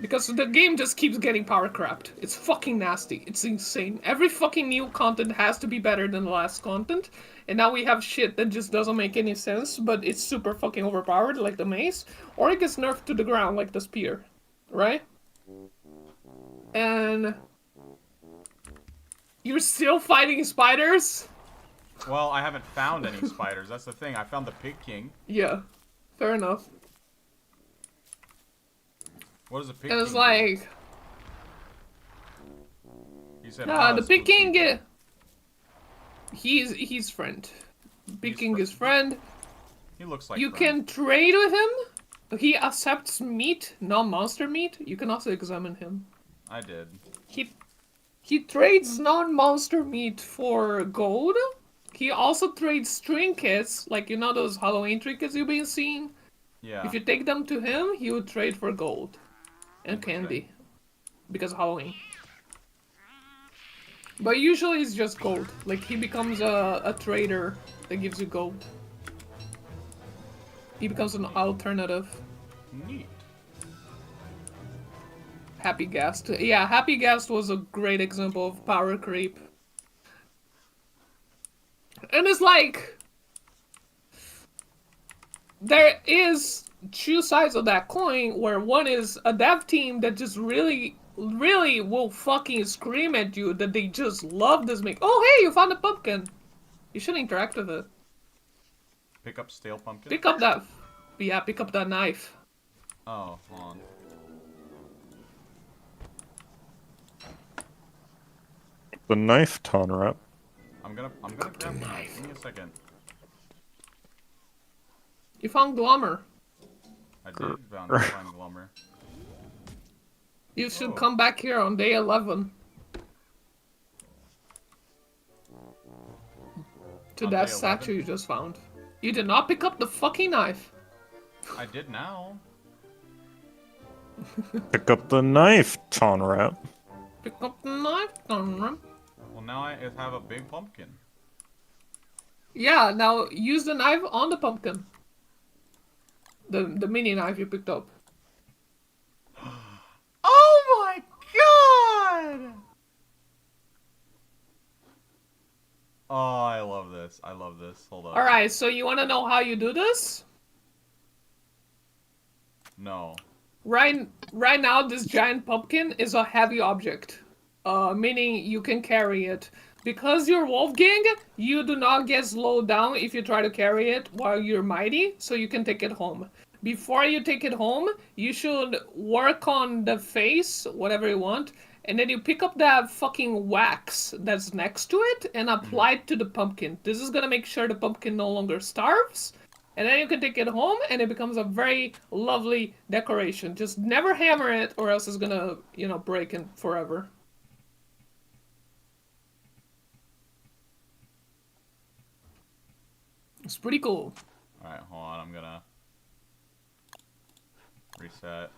Because the game just keeps getting power crept. It's fucking nasty. It's insane. Every fucking new content has to be better than the last content. And now we have shit that just doesn't make any sense, but it's super fucking overpowered, like the mace. Or it gets nerfed to the ground, like the spear. Right? And you're still fighting spiders? Well, I haven't found any spiders. That's the thing. I found the Pig King. Yeah. Fair enough. What does a Pig And King it's like... do? He said, the Pig King... He's friend. Pig King is friend. He looks like You friend. can trade with him. He accepts meat, non-monster meat. You can also examine him. I did. He trades non-monster meat for gold. He also trades trinkets, like you know those Halloween trinkets you've been seeing? Yeah. If you take them to him, he would trade for gold. And Interesting. candy. Because of Halloween. But usually it's just gold. Like he becomes a trader that gives you gold. He becomes an alternative. Neat. Happy Guest. Yeah, Happy Guest was a great example of power creep. And it's like... there is two sides of that coin, where one is a dev team that just really will fucking scream at you that they just love this make. Oh, hey, you found a pumpkin. You should interact with it. Pick up stale pumpkin? Pick up that... yeah, pick up that knife. Oh, hold on. The knife, tonrep. I'm gonna grab the knife. Give me a second. You found Glommer. I did find Glummer. You should Oh. come back here on day 11. To On that day statue 11? you just found. You did not pick up the fucking knife. I did now. Pick up the knife, tonrep. Pick up the knife, Conrad. Well, now I have a big pumpkin. Yeah, now use the knife on the pumpkin. The mini knife you picked up. Oh, I love this. I love this. Hold on. Alright, so you want to know how you do this? No. Right now, this giant pumpkin is a heavy object. Meaning you can carry it. Because you're Wolfgang, you do not get slowed down if you try to carry it while you're mighty, so you can take it home. Before you take it home, you should work on the face, whatever you want, and then you pick up that fucking wax that's next to it and apply it to the pumpkin. This is gonna make sure the pumpkin no longer starves, and then you can take it home and it becomes a very lovely decoration. Just never hammer it or else it's gonna, you know, break in forever. It's pretty cool. Alright, hold on. I'm gonna reset.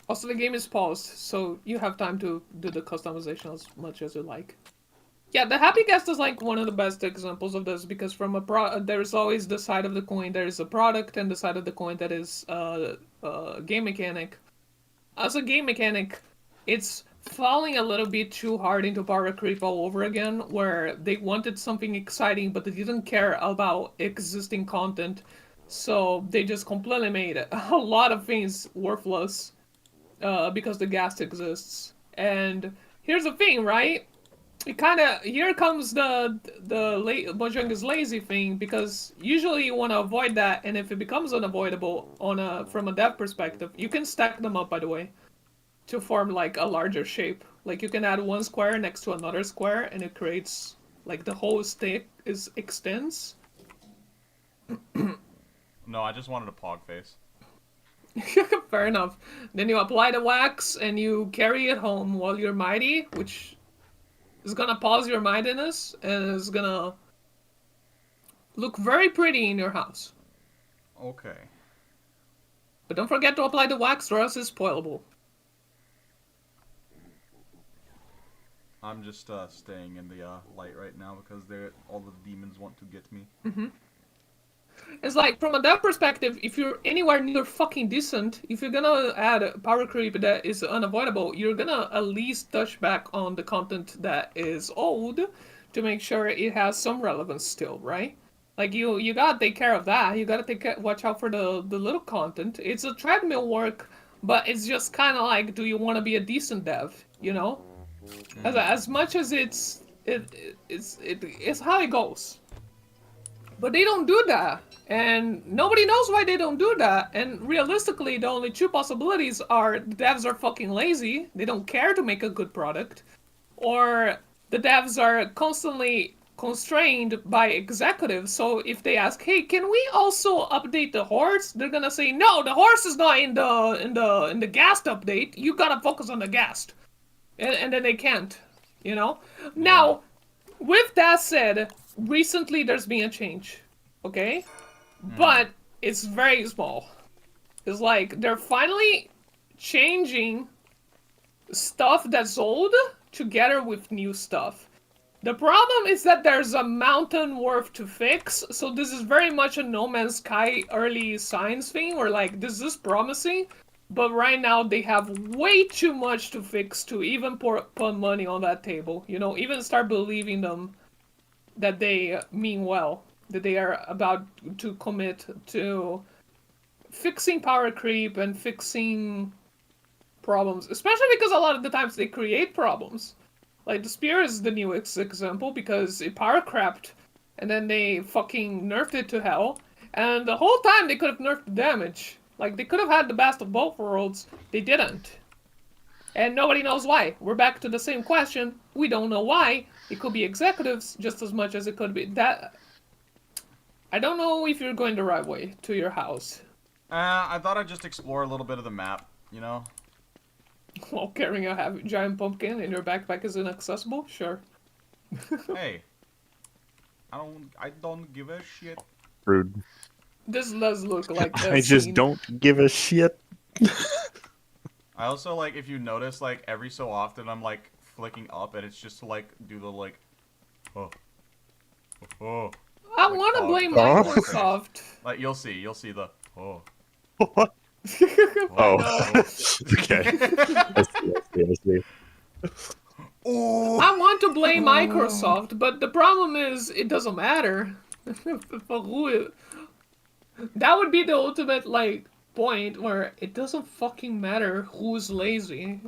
Also, the game is paused, so you have time to do the customization as much as you like. Yeah, the Happy Guest is like one of the best examples of this because from there's always the side of the coin there is a product and the side of the coin that is game mechanic. As a game mechanic, it's falling a little bit too hard into power creep all over again, where they wanted something exciting but they didn't care about existing content, so they just completely made a lot of things worthless because the gas exists. And here's the thing, right? It kind of here comes the Mojang is lazy thing, because usually you want to avoid that, and if it becomes unavoidable from a dev perspective, you can stack them up, by the way, to form like a larger shape. Like you can add one square next to another square and it creates like the whole stick extends. No, I just wanted a pog face. Fair enough. Then you apply the wax and you carry it home while you're mighty, which is gonna pause your mightiness and is gonna look very pretty in your house. Okay. But don't forget to apply the wax or else it's spoilable. I'm just staying in the light right now because all the demons want to get me. It's like, from a dev perspective, if you're anywhere near fucking decent, if you're gonna add power creep that is unavoidable, you're gonna at least touch back on the content that is old to make sure it has some relevance still, right? Like, you gotta take care of that. You gotta watch out for the little content. It's a treadmill work, but it's just kind of like, do you want to be a decent dev, you know? As much as it's how it goes. But they don't do that, and nobody knows why they don't do that. And realistically, the only two possibilities are the devs are fucking lazy, they don't care to make a good product, or the devs are constantly constrained by executives. So if they ask, hey, can we also update the horse? They're gonna say, no, the horse is not in the ghast update. You gotta focus on the ghast, and then they can't, you know. Now, with that said, recently there's been a change, okay? But it's very small. It's like they're finally changing stuff that's old together with new stuff. The problem is that there's a mountain worth to fix, so this is very much a No Man's Sky early science thing, where like, this is promising, but right now they have way too much to fix to even put money on that table, you know, even start believing them that they mean well, that they are about to commit to fixing power creep and fixing problems, especially because a lot of the times they create problems. Like, the spear is the newest example because it power crapped and then they fucking nerfed it to hell, and the whole time they could have nerfed the damage. Like, they could have had the best of both worlds. They didn't. And nobody knows why. We're back to the same question. We don't know why. It could be executives just as much as it could be that. I don't know if you're going the right way to your house. I thought I'd just explore a little bit of the map, you know? While carrying a heavy giant pumpkin in your backpack is inaccessible? Sure. Hey. I don't give a shit. Rude. This does look like a I just scene. don't give a shit. I also, like, if you notice, like, every so often I'm, like, flicking up and it's just to, like, do the, like, oh. Oh. I like, want to blame oh. Microsoft. Like, you'll see the, oh. What? Oh. No. Okay. I see. Oh. I want to blame blame Microsoft, but the problem is it doesn't matter. That would be the ultimate like point where it doesn't fucking matter who's lazy.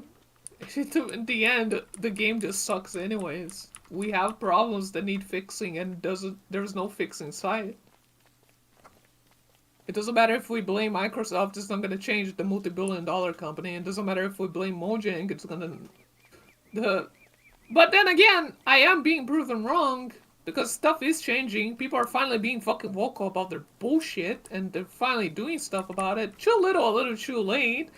In the end, the game just sucks anyways. We have problems that need fixing, and there's no fixing site. It doesn't matter if we blame Microsoft, it's not gonna change the multi-billion-dollar company. It doesn't matter if we blame Mojang, it's gonna But then again, I am being proven wrong because stuff is changing. People are finally being fucking vocal about their bullshit, and they're finally doing stuff about it. Too little, a little too late.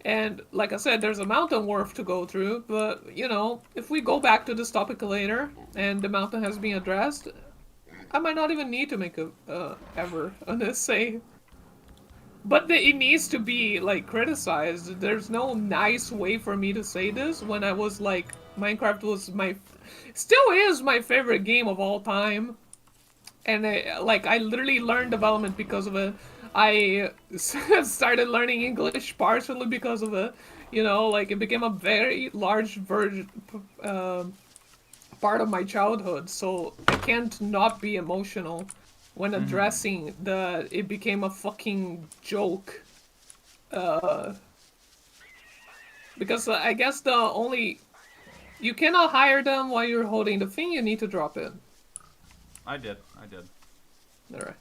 And like I said, there's a mountain worth to go through, but you know, if we go back to this topic later and the mountain has been addressed, I might not even need to make a ever an essay. But it needs to be like criticized. There's no nice way for me to say this when I was like, Minecraft was still is my favorite game of all time. And I literally learned development because of it. I started learning English partially because of it. You know, like it became a very large part of my childhood. So I can't not be emotional when addressing it became a fucking joke. Because I guess you cannot hire them while you're holding the thing, you need to drop it. I did. Alright.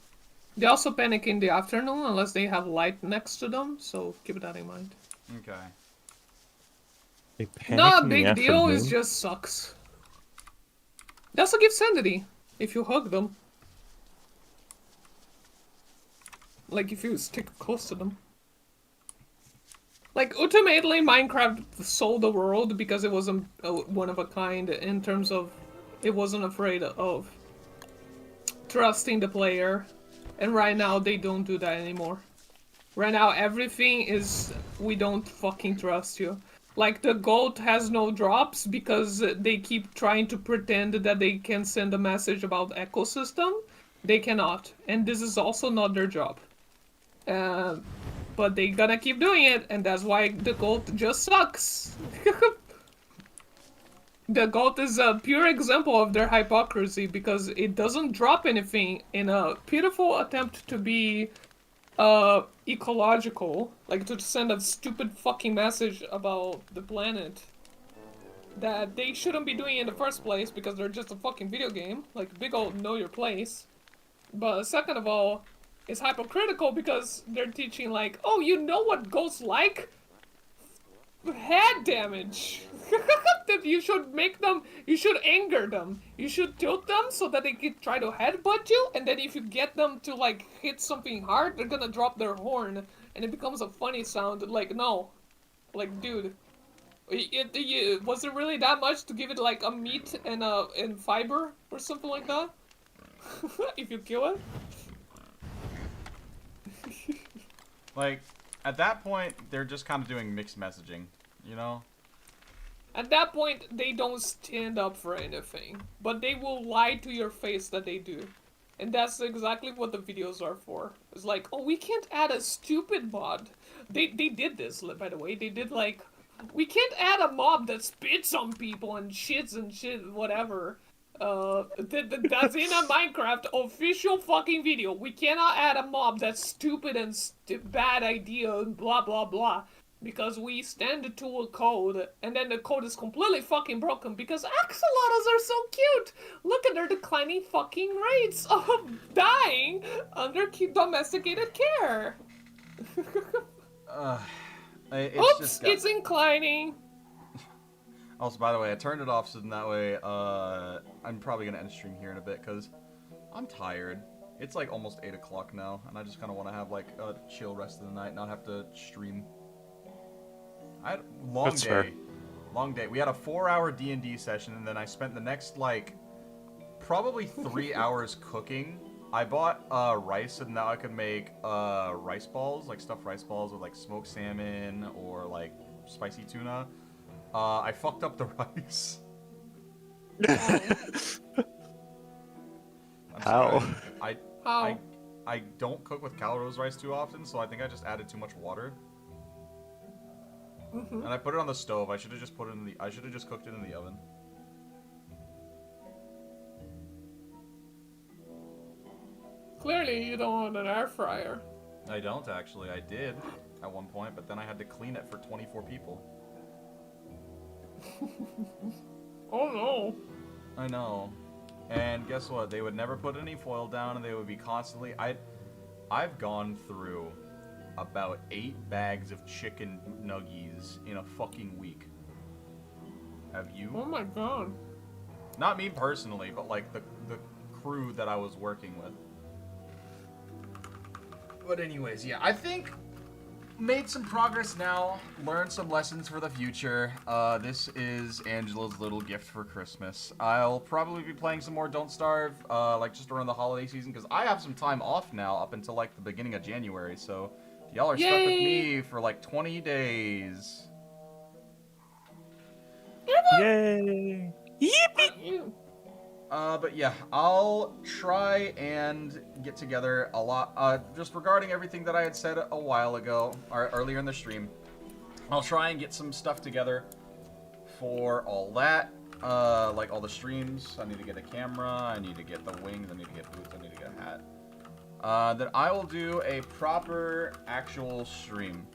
They also panic in the afternoon unless they have light next to them, so keep that in mind. Okay. They panic Not a in the big deal, it afternoon? just sucks. They also give sanity if you hug them. Like if you stick close to them. Like ultimately Minecraft sold the world because it wasn't one of a kind in terms of it wasn't afraid of trusting the player. And right now they don't do that anymore. Right now everything is we don't fucking trust you. Like the goat has no drops because they keep trying to pretend that they can send a message about ecosystem. They cannot. And this is also not their job. But they gonna keep doing it, and that's why the goat just sucks. The goat is a pure example of their hypocrisy because it doesn't drop anything in a pitiful attempt to be ecological, like to send a stupid fucking message about the planet that they shouldn't be doing in the first place because they're just a fucking video game, like big old know your place. But second of all, it's hypocritical because they're teaching like, oh, you know what goats like? Head damage. That you should make them, you should anger them. You should tilt them so that they can try to headbutt you, and then if you get them to like hit something hard, they're gonna drop their horn, and it becomes a funny sound. Like, no. Like, dude. Was it really that much to give it like a meat and fiber or something like that? If you kill it? Like, at that point, they're just kind of doing mixed messaging, you know? At that point, they don't stand up for anything. But they will lie to your face that they do. And that's exactly what the videos are for. It's like, oh, we can't add a stupid mod. They did this, by the way. They did like, we can't add a mob that spits on people and shits and shit, whatever. That's in a Minecraft official fucking video. We cannot add a mob that's stupid and bad idea and blah blah blah. Because we stand to a code, and then the code is completely fucking broken because axolotls are so cute! Look at their declining fucking rates of dying under domesticated care! Oops, it's inclining! Also, by the way, I turned it off so that way, I'm probably gonna end stream here in a bit, because I'm tired. It's like almost 8 o'clock now, and I just kind of want to have, like, a chill rest of the night, not have to stream. I had a long That's day. fair. Long day. We had a 4-hour D&D session, and then I spent the next, like, probably 3 hours cooking. I bought, rice, and now I could make, rice balls, like stuffed rice balls with, like, smoked salmon or, like, spicy tuna. I fucked up the rice. I'm How? sorry. How? I don't cook with Calrose rice too often, so I think I just added too much water. And I put it on the stove. I should have just put it in the. I should have just cooked it in the oven. Clearly, you don't want an air fryer. I don't actually. I did at one point, but then I had to clean it for 24 people. Oh no. I know. And guess what? They would never put any foil down, and they would be constantly. I've gone through about 8 bags of chicken nuggies in a fucking week. Have you? Oh my god. Not me personally, but like the crew that I was working with. But anyways, yeah, I think made some progress now, learned some lessons for the future. This is Angela's little gift for Christmas. I'll probably be playing some more Don't Starve, like just around the holiday season, because I have some time off now up until like the beginning of January, so y'all are stuck with me for like 20 days. Yay! You. But yeah, I'll try and get together a lot, just regarding everything that I had said a while ago, or earlier in the stream. I'll try and get some stuff together for all that, like all the streams. I need to get a camera, I need to get the wings, I need to get boots, I need to get a hat. Then I will do a proper, actual stream.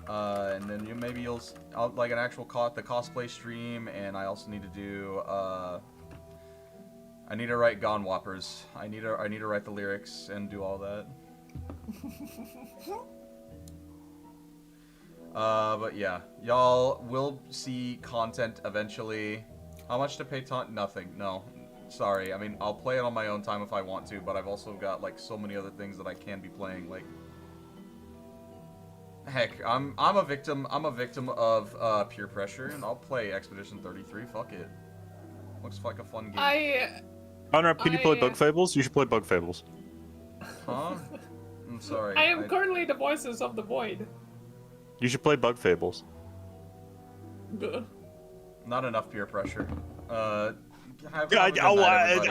And then I'll like an actual the cosplay stream, and I also need to do, I need to write Gone Whoppers. I need to write the lyrics and do all that. But yeah, y'all will see content eventually. How much to pay Nothing. No. Sorry. I mean, I'll play it on my own time if I want to, but I've also got like so many other things that I can be playing, like heck, I'm a victim of peer pressure, and I'll play Expedition 33. Fuck it. Looks like a fun game. Tonrep, can you play Bug Fables? You should play Bug Fables. Huh? I'm sorry. I am currently the voices of the void. You should play Bug Fables. Good. Not enough peer pressure. Have a Yeah, good night, everybody.